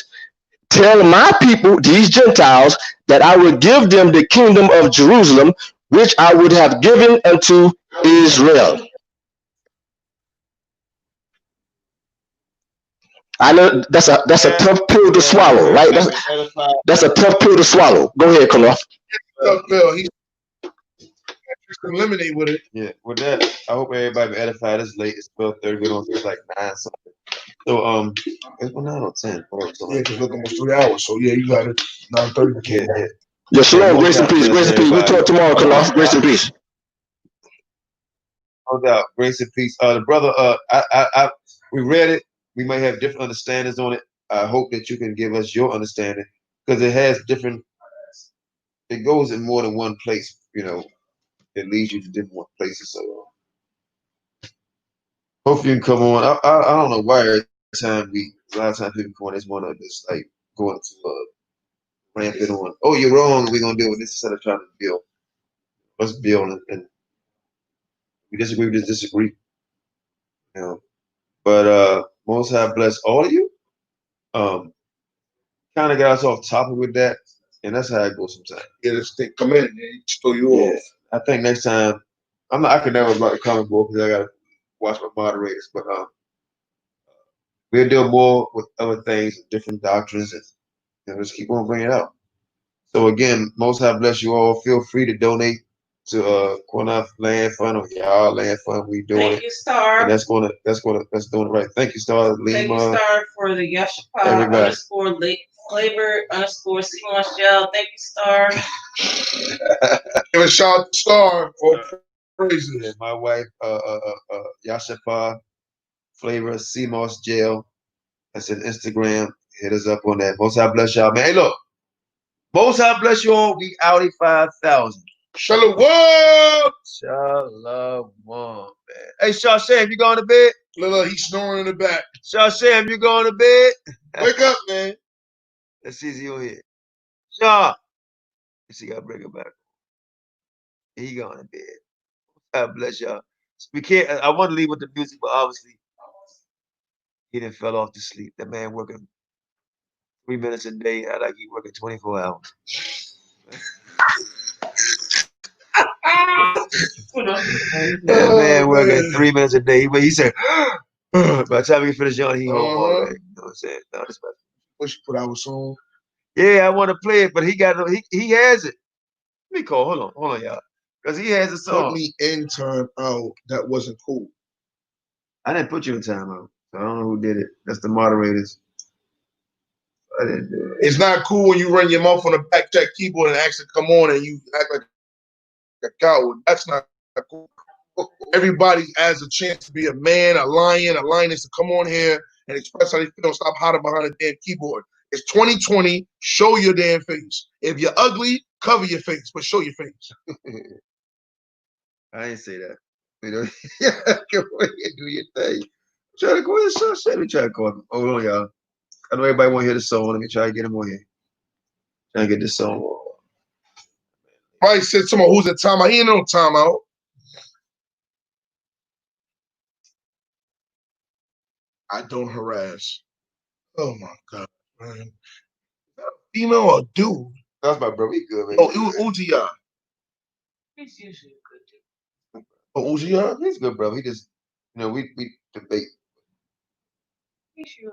tell my people, these Gentiles, that I will give them the kingdom of Jerusalem, which I would have given unto Israel. I know that's a tough pill to swallow, right? That's a tough pill to swallow. Go ahead, Koloff. Tough pill. He's eliminate with it. Yeah, with that, I hope everybody be edified. It's late. It's 12:30. We don't. It's like 9 something. So it's 9 or 10. Yeah, because look, almost 3 hours. So yeah, you got it. 9:30. Yeah. Yeah, shalom. Grace and peace. Grace and peace. We'll talk tomorrow, Koloff. Grace and peace. No doubt. Grace and peace. The brother. We read it. We might have different understandings on it. I hope that you can give us your understanding because it has different. It goes in more than one place. You know, it leads you to different places. So hope you can come on. I don't know why every time a lot of times people come on, they want to just like go into rampant on. Oh, you're wrong. We're gonna deal with this instead of trying to build. Let's build and we disagree. We just disagree. You know, but Most High bless all of you. Kind of got us off topic with that, and that's how it goes sometimes. Yeah, this thing come in and throw you off. I think next time I could never write a comic book because I gotta watch my moderators, but we'll deal more with other things, different doctrines, and just keep on bringing it out. So again, Most High bless you all. Feel free to donate to QANATH Land Fund or y'all Land Fund. We doing it. Thank you, Star. And that's doing it right. Thank you, Star. Lima. Thank you, Star, for the Yashapa _flavor _C1 Thank you, Star. Give a shout out to Star for praises. Yeah, my wife, Yashapa Flavor CMOS Jail. That's an Instagram. Hit us up on that. Most High bless y'all, man. Hey, look. Most High bless you all. We out 5,000. Shalom. Shalom, man. Hey, Shashem, you going to bed? Look, he's snoring in the back. Shashem, you going to bed? Wake up, man. Let's see if he'll hit. Shaw. Let's see, I bring him back. He going to bed. God bless y'all. We can't. I want to leave with the music, but obviously he done fell off to sleep. That man working 3 minutes a day, like he working 24 hours. That man working 3 minutes a day. But he said, by the time he finished yawning, he home all day. You know what I'm saying? No, this what you put out a song? Yeah, I want to play it, but he got he has it. Let me call. Hold on, y'all. Because he has a song. Put me in time out. That wasn't cool. I didn't put you in time out. So I don't know who did it. That's the moderators. I didn't do it. It's not cool when you run your mouth on a backcheck keyboard and ask to come on and you act like a coward. That's not cool. Everybody has a chance to be a man, a lion, a lioness to come on here and express how they feel. Stop hiding behind a damn keyboard. It's 2020. Show your damn face. If you're ugly, cover your face, but show your face. I didn't say that. You know, go ahead and do your thing. Try to go ahead and let me try to call him. Hold on, y'all. I know everybody want to hear the song. Let me try to get him on here. Try to get this song. Probably said someone who's in timeout. He ain't no timeout. I don't harass. Oh my God, man. Is that a female or a dude? That's my brother. He good, man. Oh, Uziah. He's usually a good dude. Oh, Uziah? He's good, brother. He just, you know, we debate. He's sure.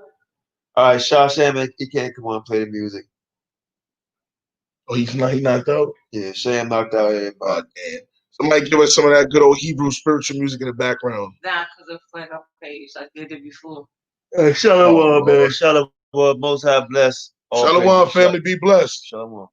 All right, Shaw Sham, he can't come on and play the music. Oh, he knocked out? Yeah, Sham knocked out everybody. Oh, damn. Somebody give us some of that good old Hebrew spiritual music in the background. Nah, because of like our page. I did it before. Shalom, man. Shalom, Most High bless. Shalom, family. Be blessed. Shalom.